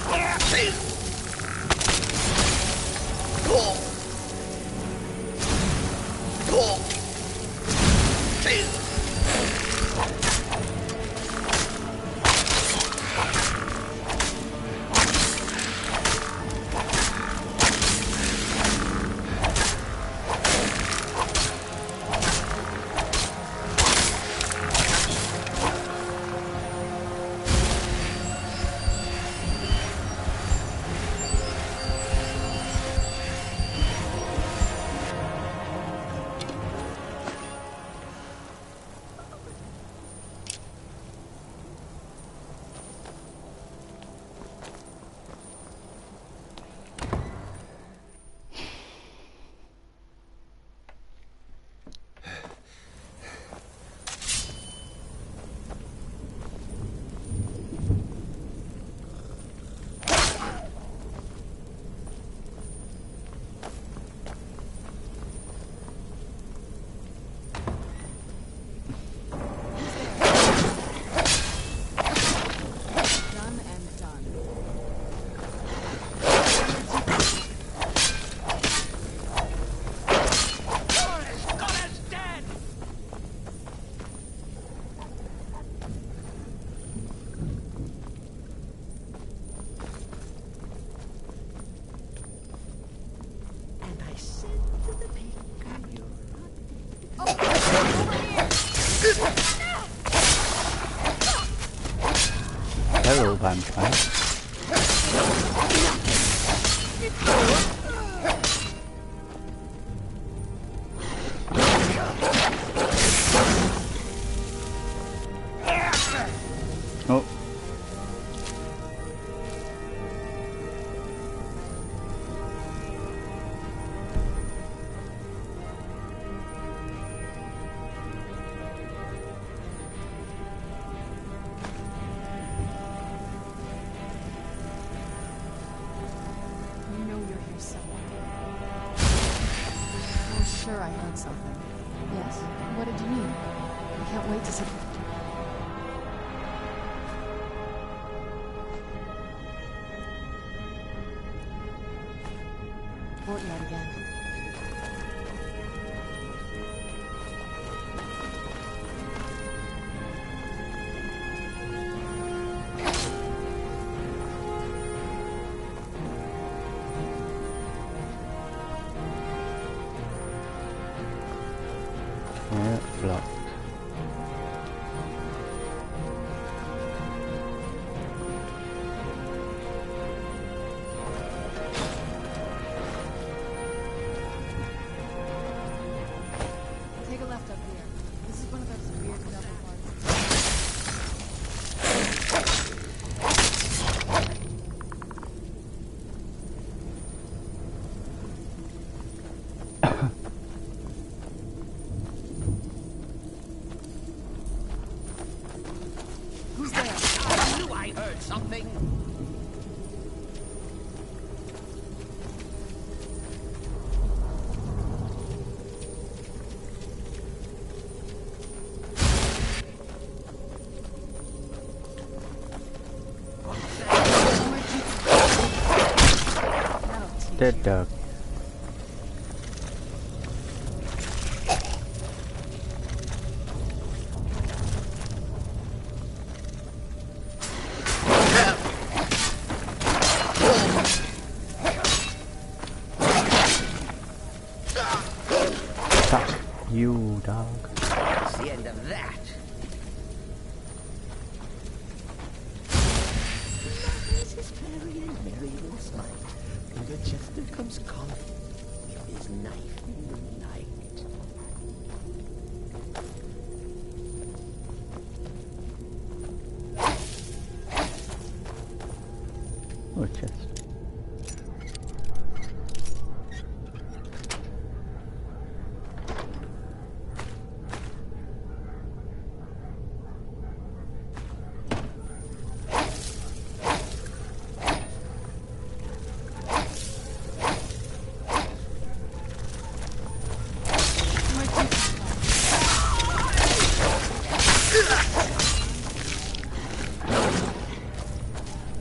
vampire. Oh. You know you're here somewhere. Oh, sure, I heard something. Yes? What did you need? I can't wait to see... Courtyard again. Yeah, blocked. Take a left up here. This is one of those weird double parts. Who's there? I knew I heard something. Dead dog. Fuck you, dog. That's the end of that. Mrs. Perry and Mary will smile. And the jester comes calling with his knife in the night. Oh, chest.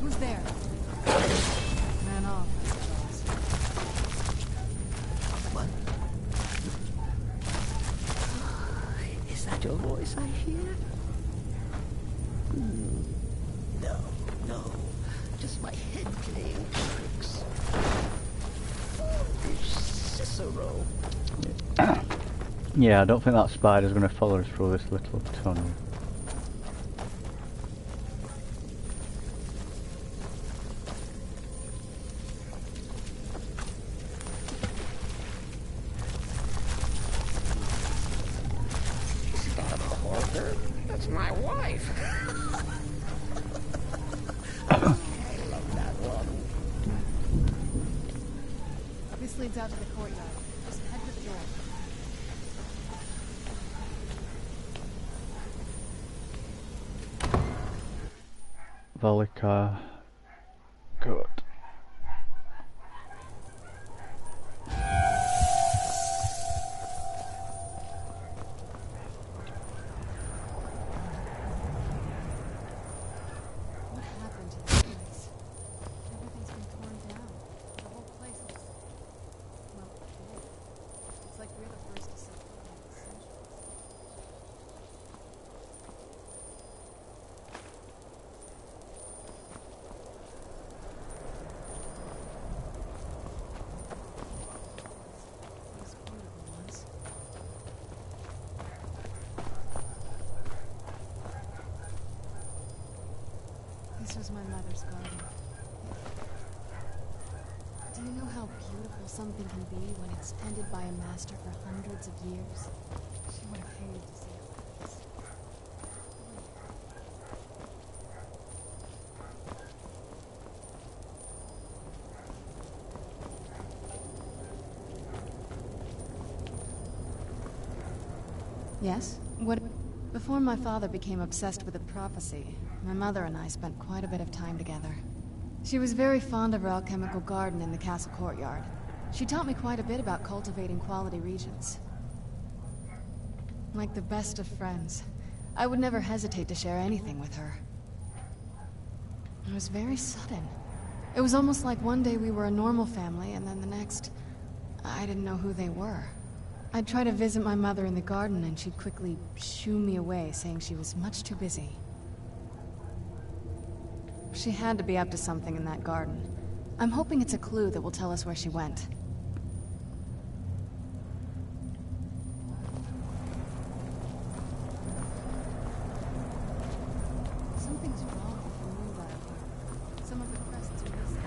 Who's there? Man off, I suppose. What? Is that your voice I hear? No, no. Just my head playing tricks. Foolish Cicero. Yeah, I don't think that spider's going to follow us through this little tunnel. Is that a hoarder? That's my wife. I love that one. This leads out to the courtyard. Just head to the door. Volika. Good. What happened to this place? Everything's been torn down. The whole place looks... well, dead. It's like we're the first to set foot in the centuries. This was my mother's garden. Do you know how beautiful something can be when it's tended by a master for hundreds of years? She would have hated to see it like this. Yes? What? Before my father became obsessed with the prophecy, my mother and I spent quite a bit of time together. She was very fond of her alchemical garden in the castle courtyard. She taught me quite a bit about cultivating quality regions. Like the best of friends, I would never hesitate to share anything with her. It was very sudden. It was almost like one day we were a normal family, and then the next, I didn't know who they were. I'd try to visit my mother in the garden, and she'd quickly shoo me away, saying she was much too busy. She had to be up to something in that garden. I'm hoping it's a clue that will tell us where she went. Something's wrong with the moonlight. Some of the crests are missing.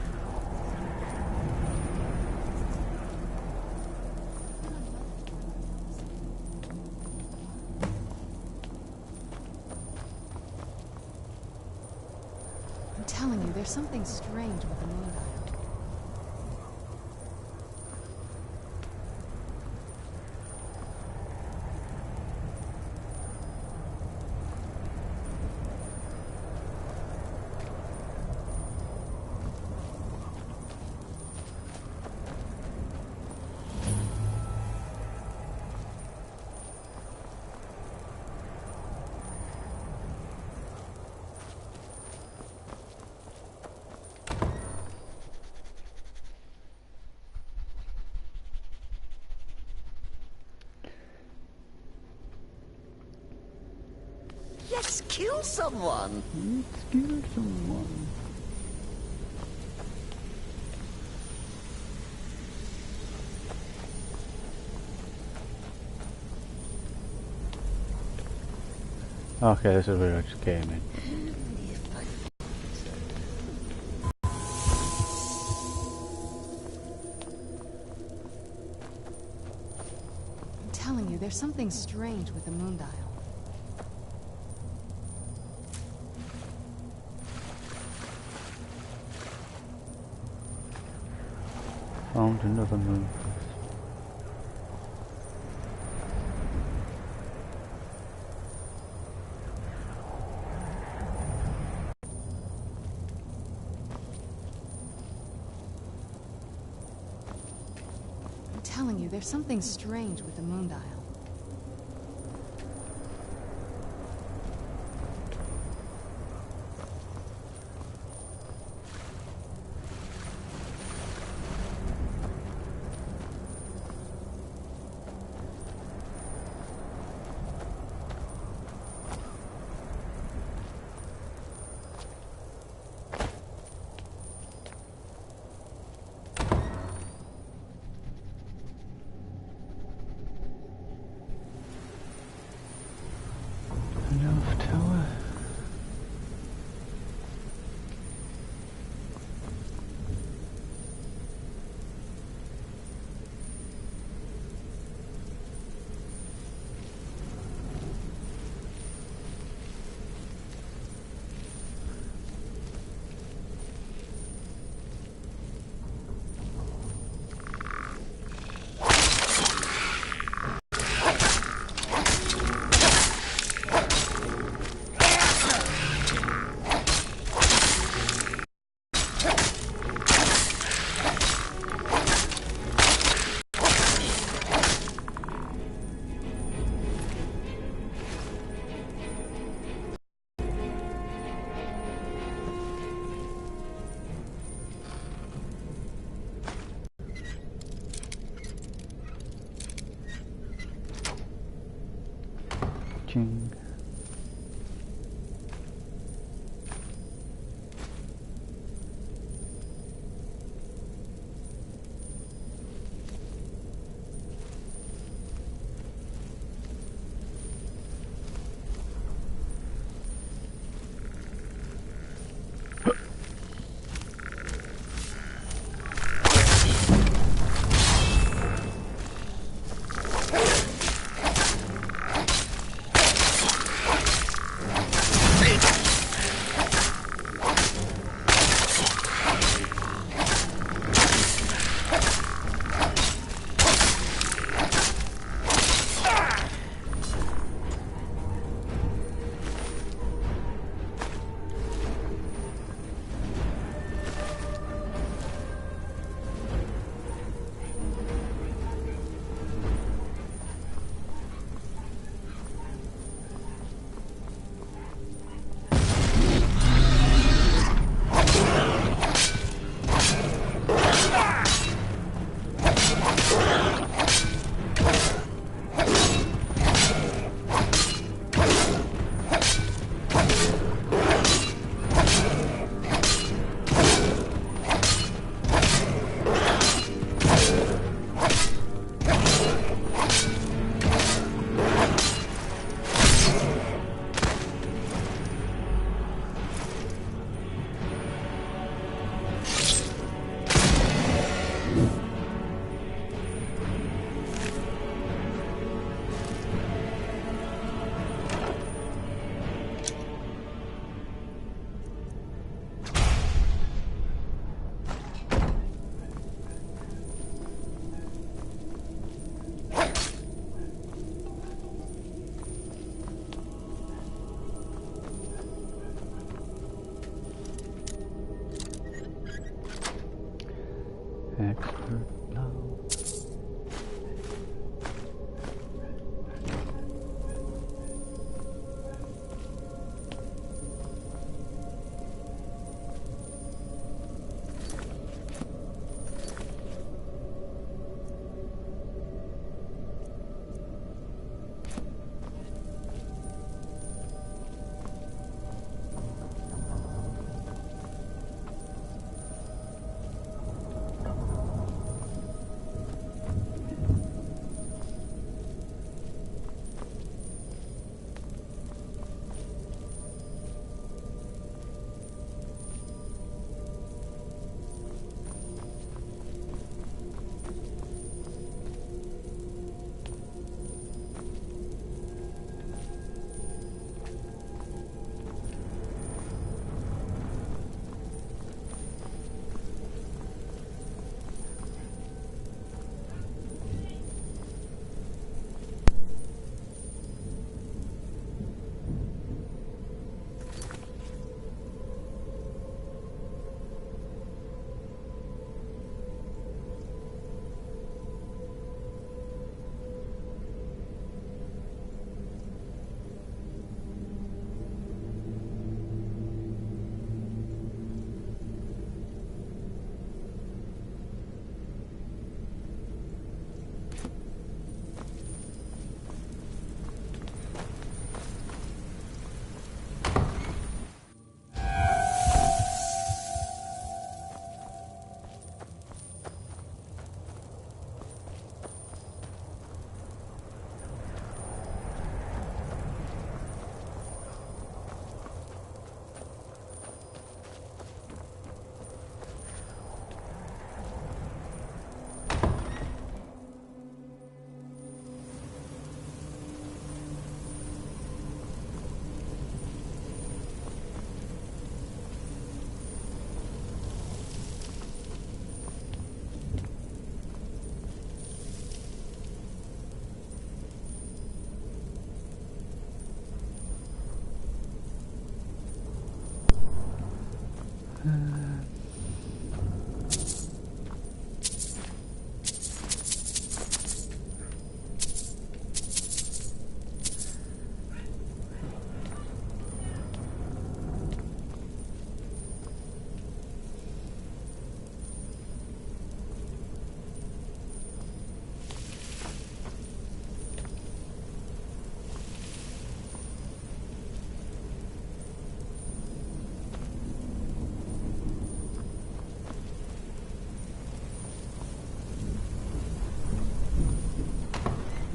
I'm telling you, there's something strange with the moonlight. Let's kill someone. Let's kill someone. Okay, this is where I just came in. I'm telling you, there's something strange with the moon dial. Found another moon. I'm telling you, there's something strange with the moon dial. Enough tower. Ching.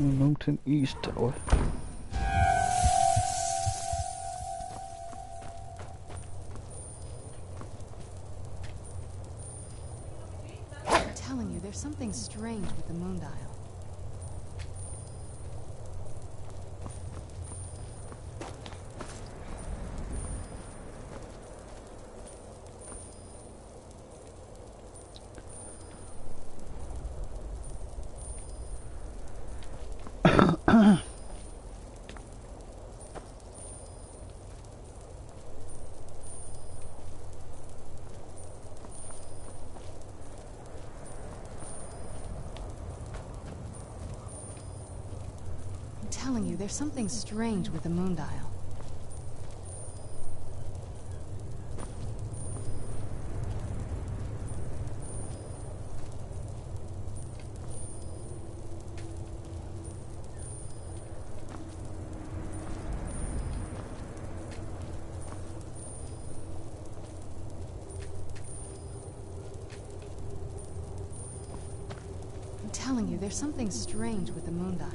Mountain East Tower. I'm telling you, there's something strange with the moon dial. I'm telling you, there's something strange with the moon dial. I'm telling you, there's something strange with the moon dial.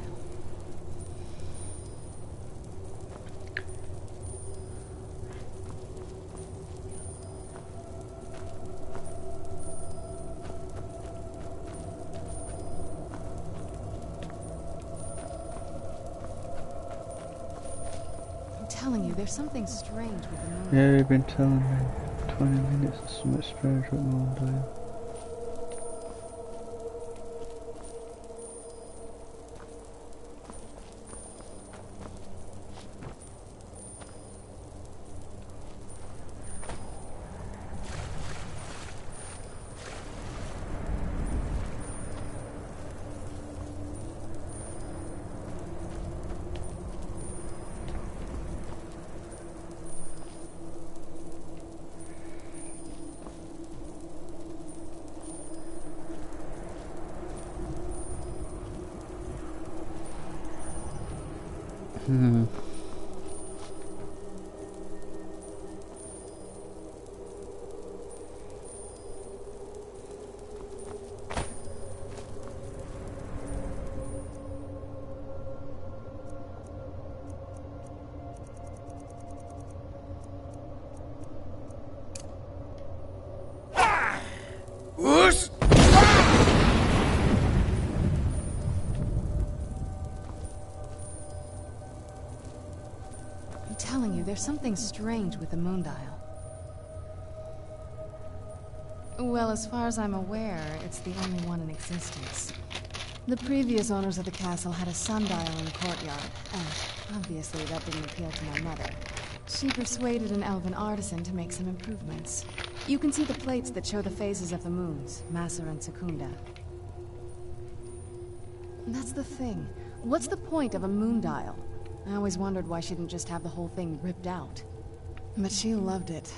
There's something strange with the moon. Yeah, you've been telling me 20 minutes or something strange with the moon dial. There's something strange with the moon dial. Well, as far as I'm aware, it's the only one in existence. The previous owners of the castle had a sundial in the courtyard, and obviously that didn't appeal to my mother. She persuaded an elven artisan to make some improvements. You can see the plates that show the phases of the moons, Maser and Secunda. That's the thing. What's the point of a moon dial? I always wondered why she didn't just have the whole thing ripped out. But she loved it.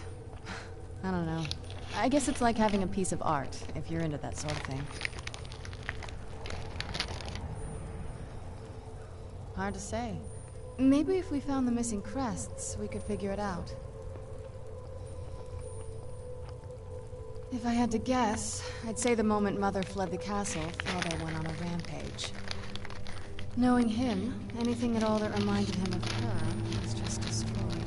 I don't know. I guess it's like having a piece of art, if you're into that sort of thing. Hard to say. Maybe if we found the missing crests, we could figure it out. If I had to guess, I'd say the moment Mother fled the castle, Father went on a rampage. Knowing him, anything at all that reminded him of her was just destroyed.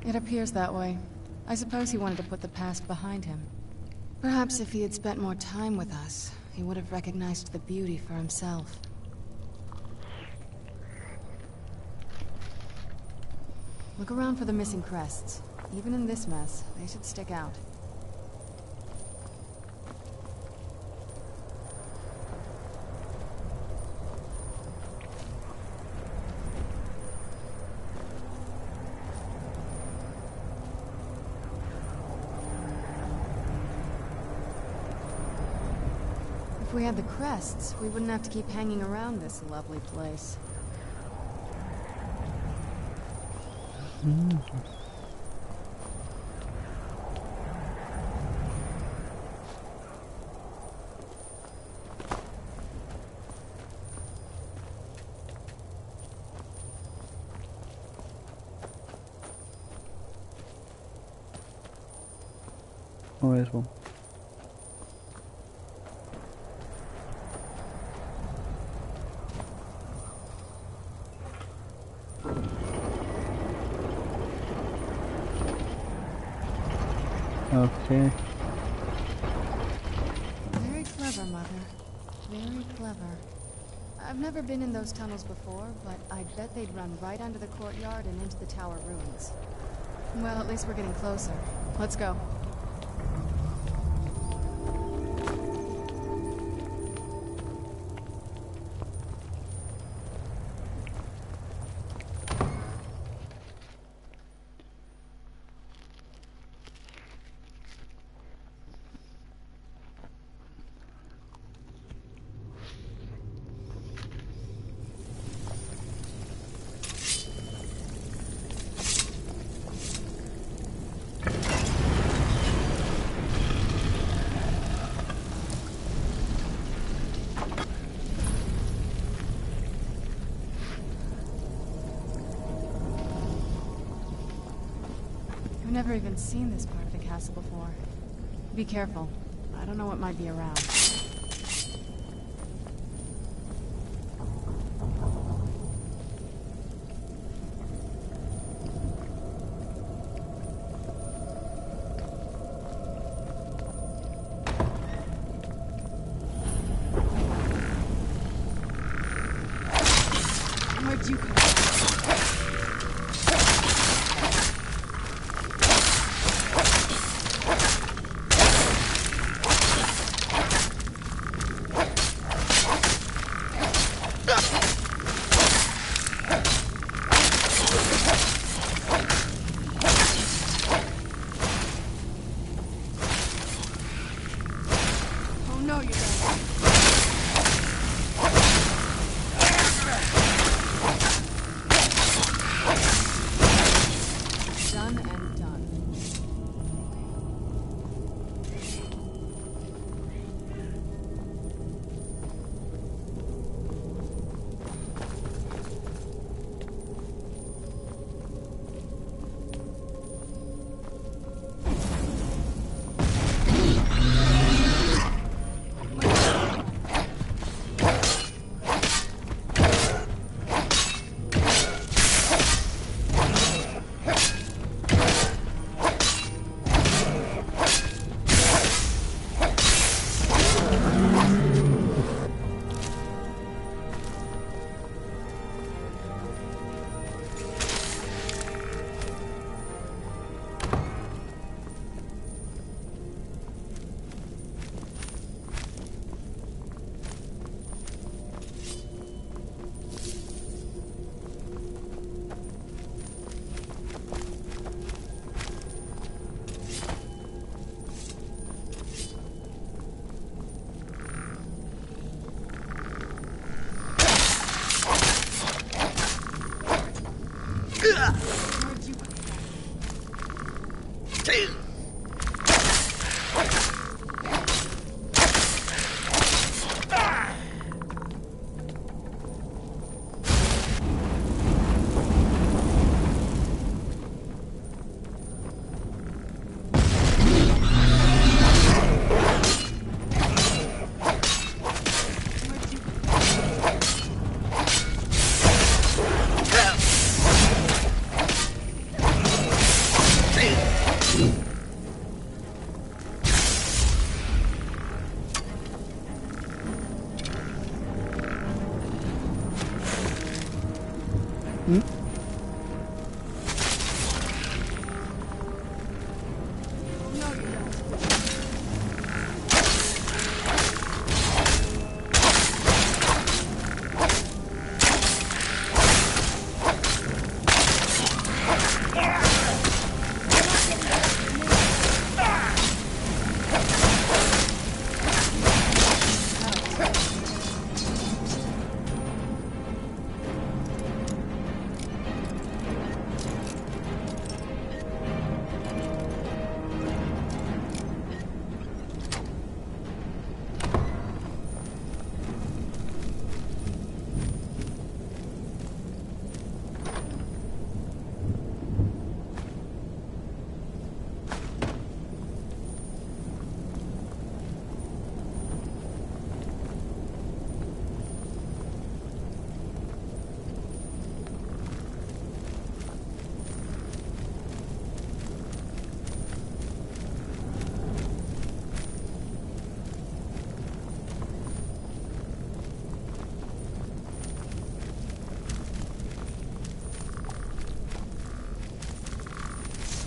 It appears that way. I suppose he wanted to put the past behind him. Perhaps if he had spent more time with us, he would have recognized the beauty for himself. Look around for the missing crests. Even in this mess, they should stick out. If we had the crests, we wouldn't have to keep hanging around this lovely place. Oh, there's one. Okay. Very clever, Mother. Very clever. I've never been in those tunnels before, but I bet they'd run right under the courtyard and into the tower ruins. Well, at least we're getting closer. Let's go. I've never even seen this part of the castle before. Be careful. I don't know what might be around. Where'd you come from? Oh no, you don't. Done and done.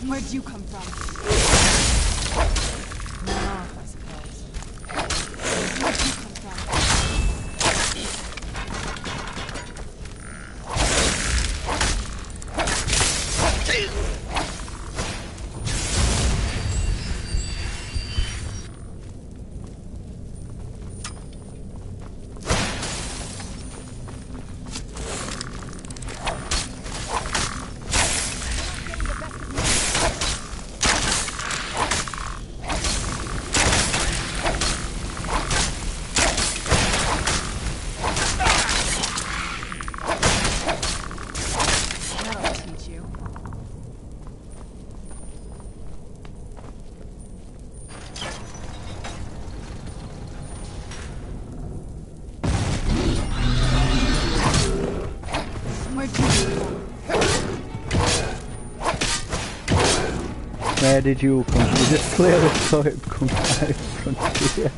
Where'd you come from? North, I suppose. Where'd you come from? Where did you come from? You just clearly saw it come out in front of you.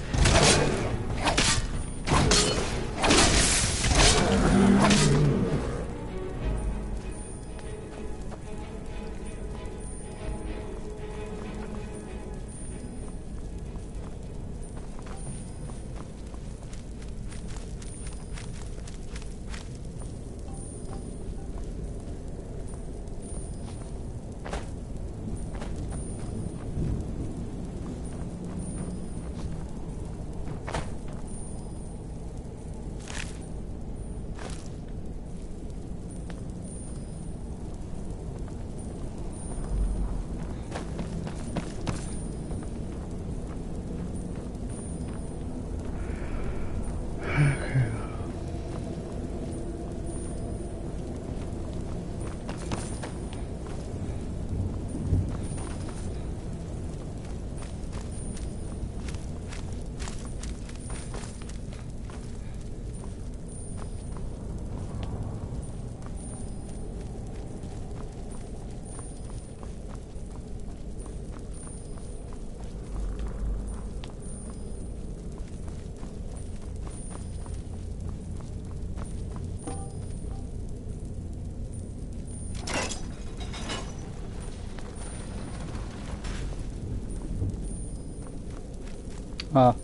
Ah.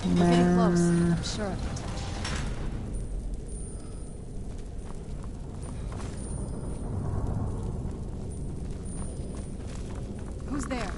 We're getting close, I'm sure of it. Who's there?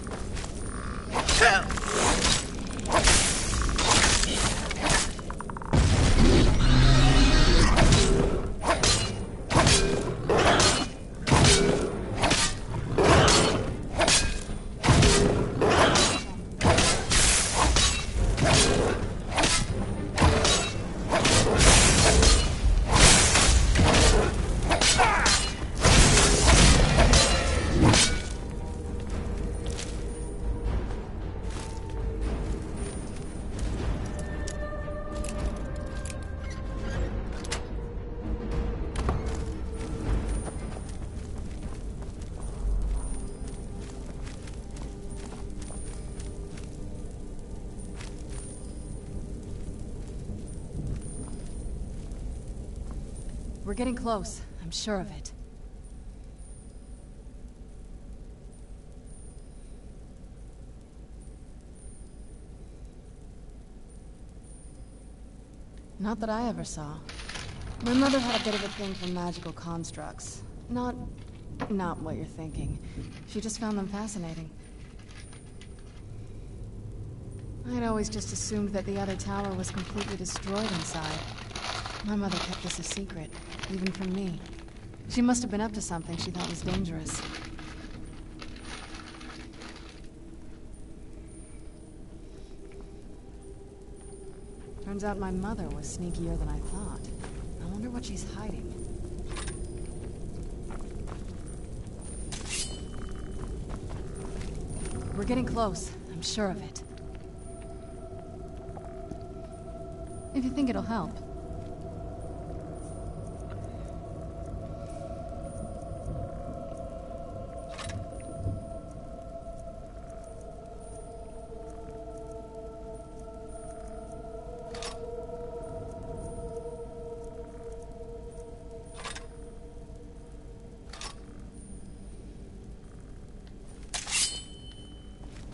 We're getting close, I'm sure of it. Not that I ever saw. My mother had a bit of a thing for magical constructs. Not what you're thinking. She just found them fascinating. I'd always just assumed that the other tower was completely destroyed inside. My mother kept this a secret, even from me. She must have been up to something she thought was dangerous. Turns out my mother was sneakier than I thought. I wonder what she's hiding. We're getting close, I'm sure of it. If you think it'll help.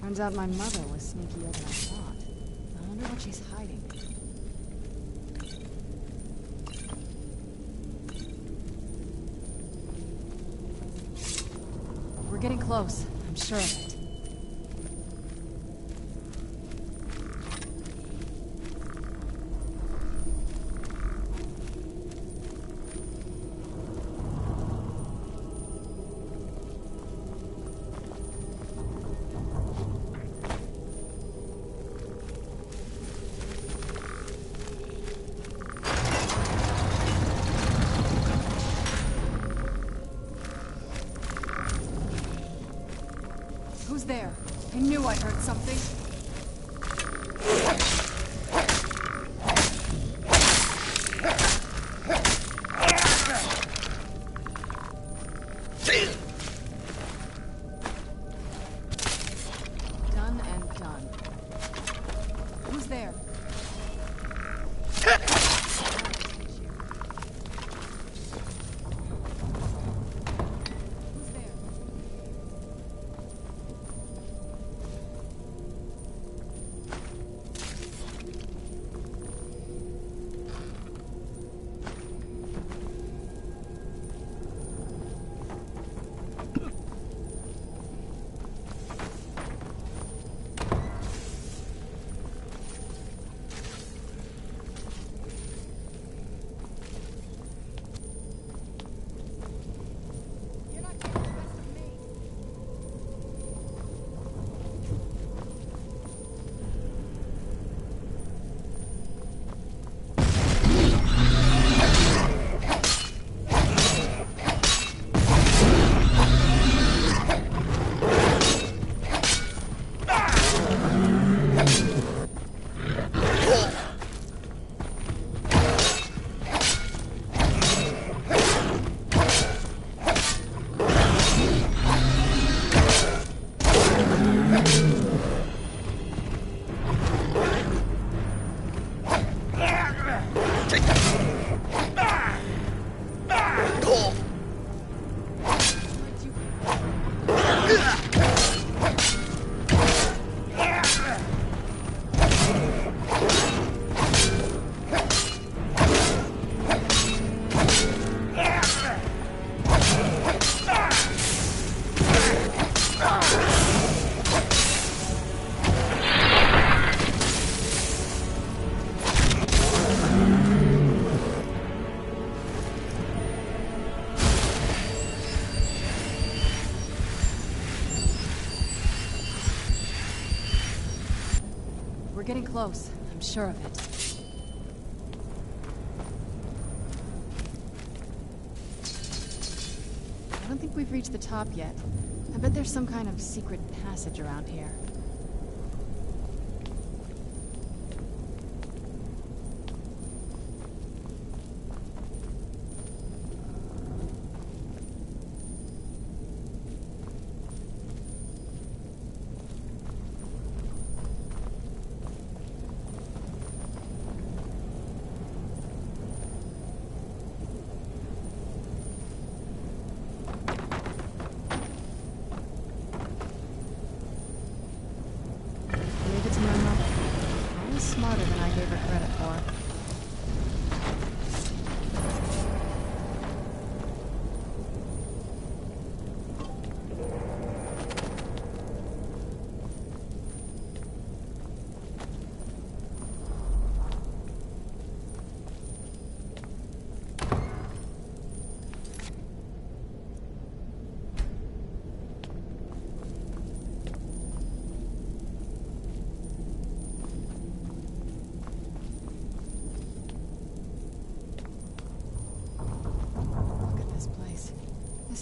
Turns out my mother was sneakier than I thought. I wonder what she's hiding. We're getting close. I'm sure of it. Who's there? I knew I heard something. Done and done. Who's there? We're getting close. I'm sure of it. I don't think we've reached the top yet. I bet there's some kind of secret passage around here. Smarter than I gave her credit for.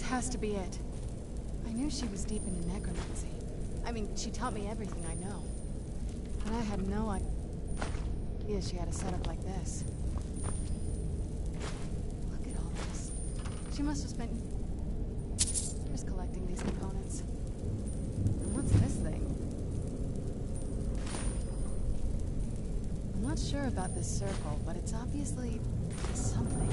Has to be it. I knew she was deep into necromancy. I mean, she taught me everything I know. But I had no idea she had a setup like this. Look at all this. She must have spent years collecting these components. And what's this thing? I'm not sure about this circle, but it's obviously something.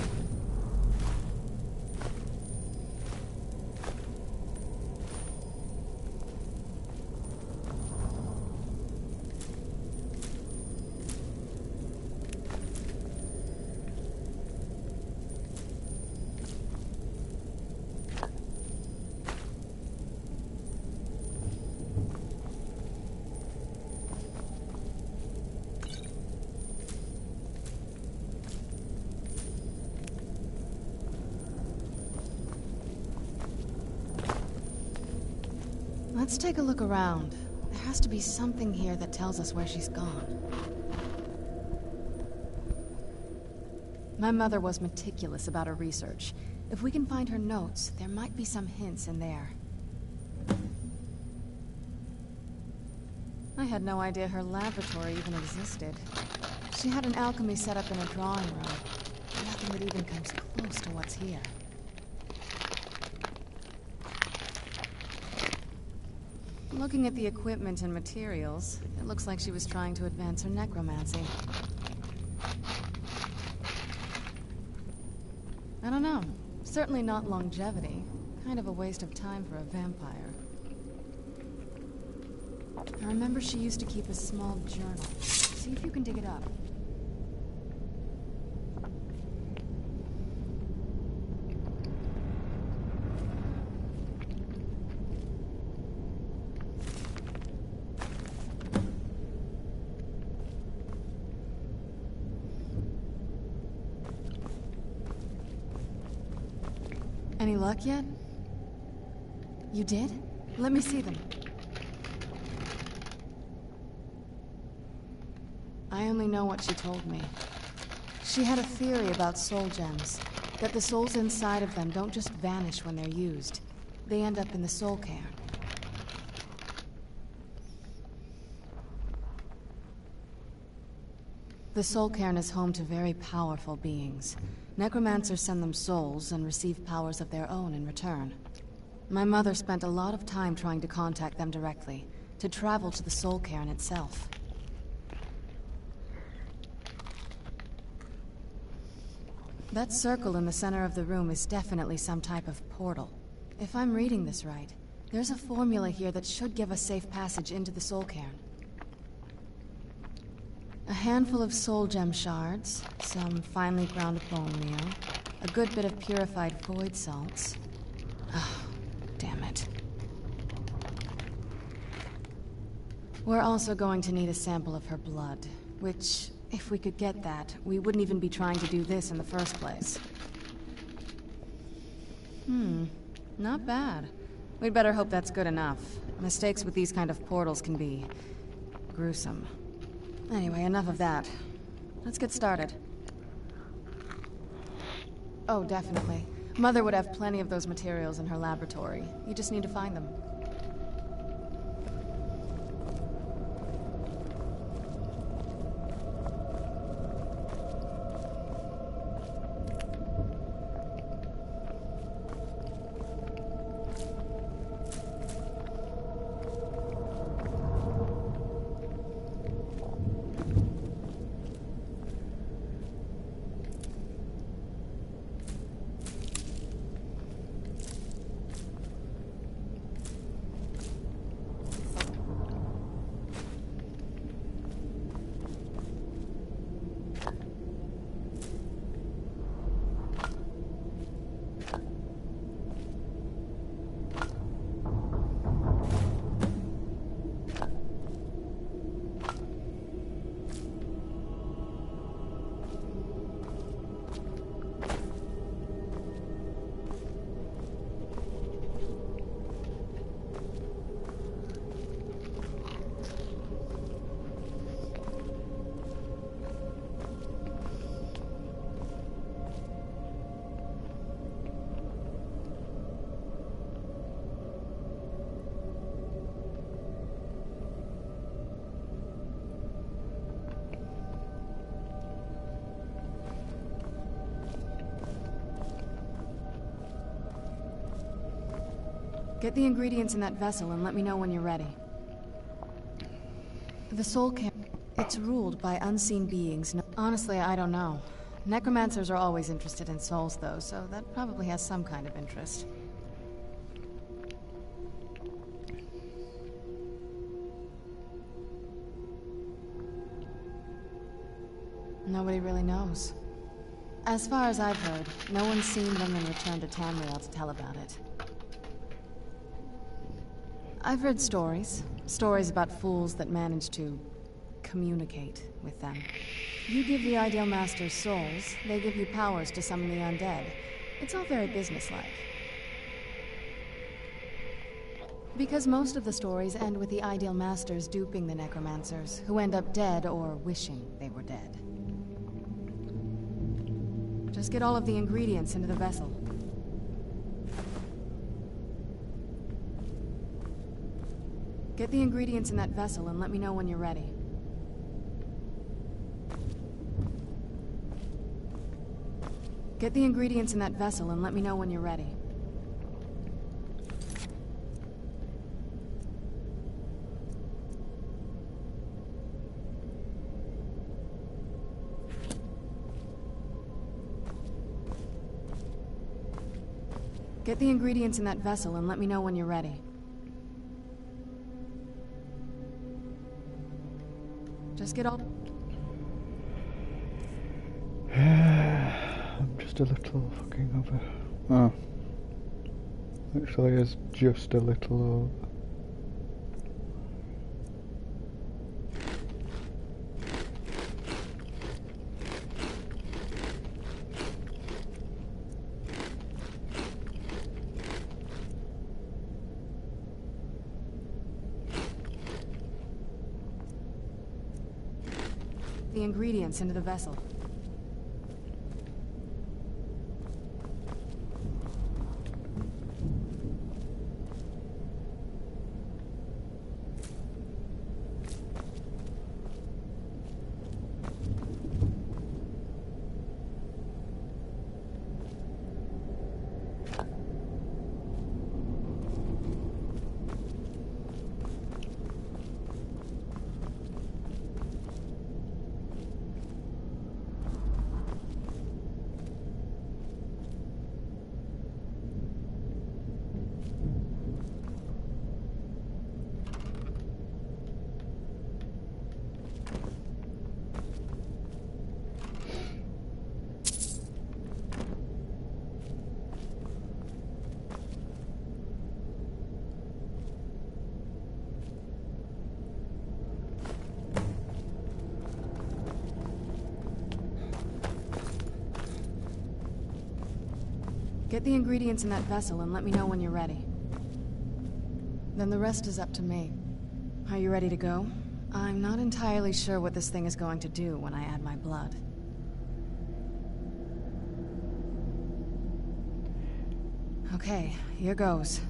Let's take a look around. There has to be something here that tells us where she's gone. My mother was meticulous about her research. If we can find her notes, there might be some hints in there. I had no idea her laboratory even existed. She had an alchemy set up in a drawing room. Nothing that even comes close to what's here. Looking at the equipment and materials, it looks like she was trying to advance her necromancy. I don't know. Certainly not longevity. Kind of a waste of time for a vampire. I remember she used to keep a small journal. See if you can dig it up. Any luck yet? You did? Let me see them. I only know what she told me. She had a theory about soul gems, that the souls inside of them don't just vanish when they're used. They end up in the soul cairn. The soul cairn is home to very powerful beings. Necromancers send them souls and receive powers of their own in return. My mother spent a lot of time trying to contact them directly, to travel to the soul cairn itself. That circle in the center of the room is definitely some type of portal. If I'm reading this right, there's a formula here that should give us safe passage into the soul cairn. A handful of soul gem shards, some finely ground bone meal, a good bit of purified void salts. Oh, damn it. We're also going to need a sample of her blood, which, if we could get that, we wouldn't even be trying to do this in the first place. Not bad. We'd better hope that's good enough. Mistakes with these kind of portals can be gruesome. Anyway, enough of that. Let's get started. Oh, definitely. Mother would have plenty of those materials in her laboratory. You just need to find them. Get the ingredients in that vessel and let me know when you're ready. The soul cairn, it's ruled by unseen beings. Honestly, I don't know. Necromancers are always interested in souls, though, so that probably has some kind of interest. Nobody really knows. As far as I've heard, no one's seen them and returned to Tamriel to tell about it. I've heard stories. Stories about fools that manage to communicate with them. You give the Ideal Masters souls, they give you powers to summon the undead. It's all very businesslike. Because most of the stories end with the Ideal Masters duping the necromancers, who end up dead or wishing they were dead. Just get all of the ingredients into the vessel. Get the ingredients in that vessel and let me know when you're ready. Get the ingredients in that vessel and let me know when you're ready. Get the ingredients in that vessel and let me know when you're ready. Just get all... I'm just a little fucking over. Oh. Actually, it's just a little over. The ingredients into the vessel. Get the ingredients in that vessel and let me know when you're ready. Then the rest is up to me. Are you ready to go? I'm not entirely sure what this thing is going to do when I add my blood. Okay, here goes.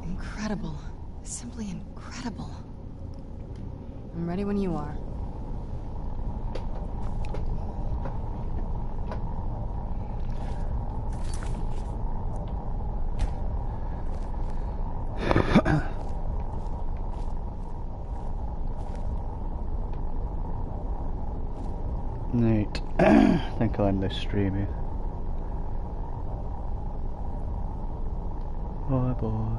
Incredible. Simply incredible. I'm ready when you are. Neat. I think I'll end this stream here. Bye bye.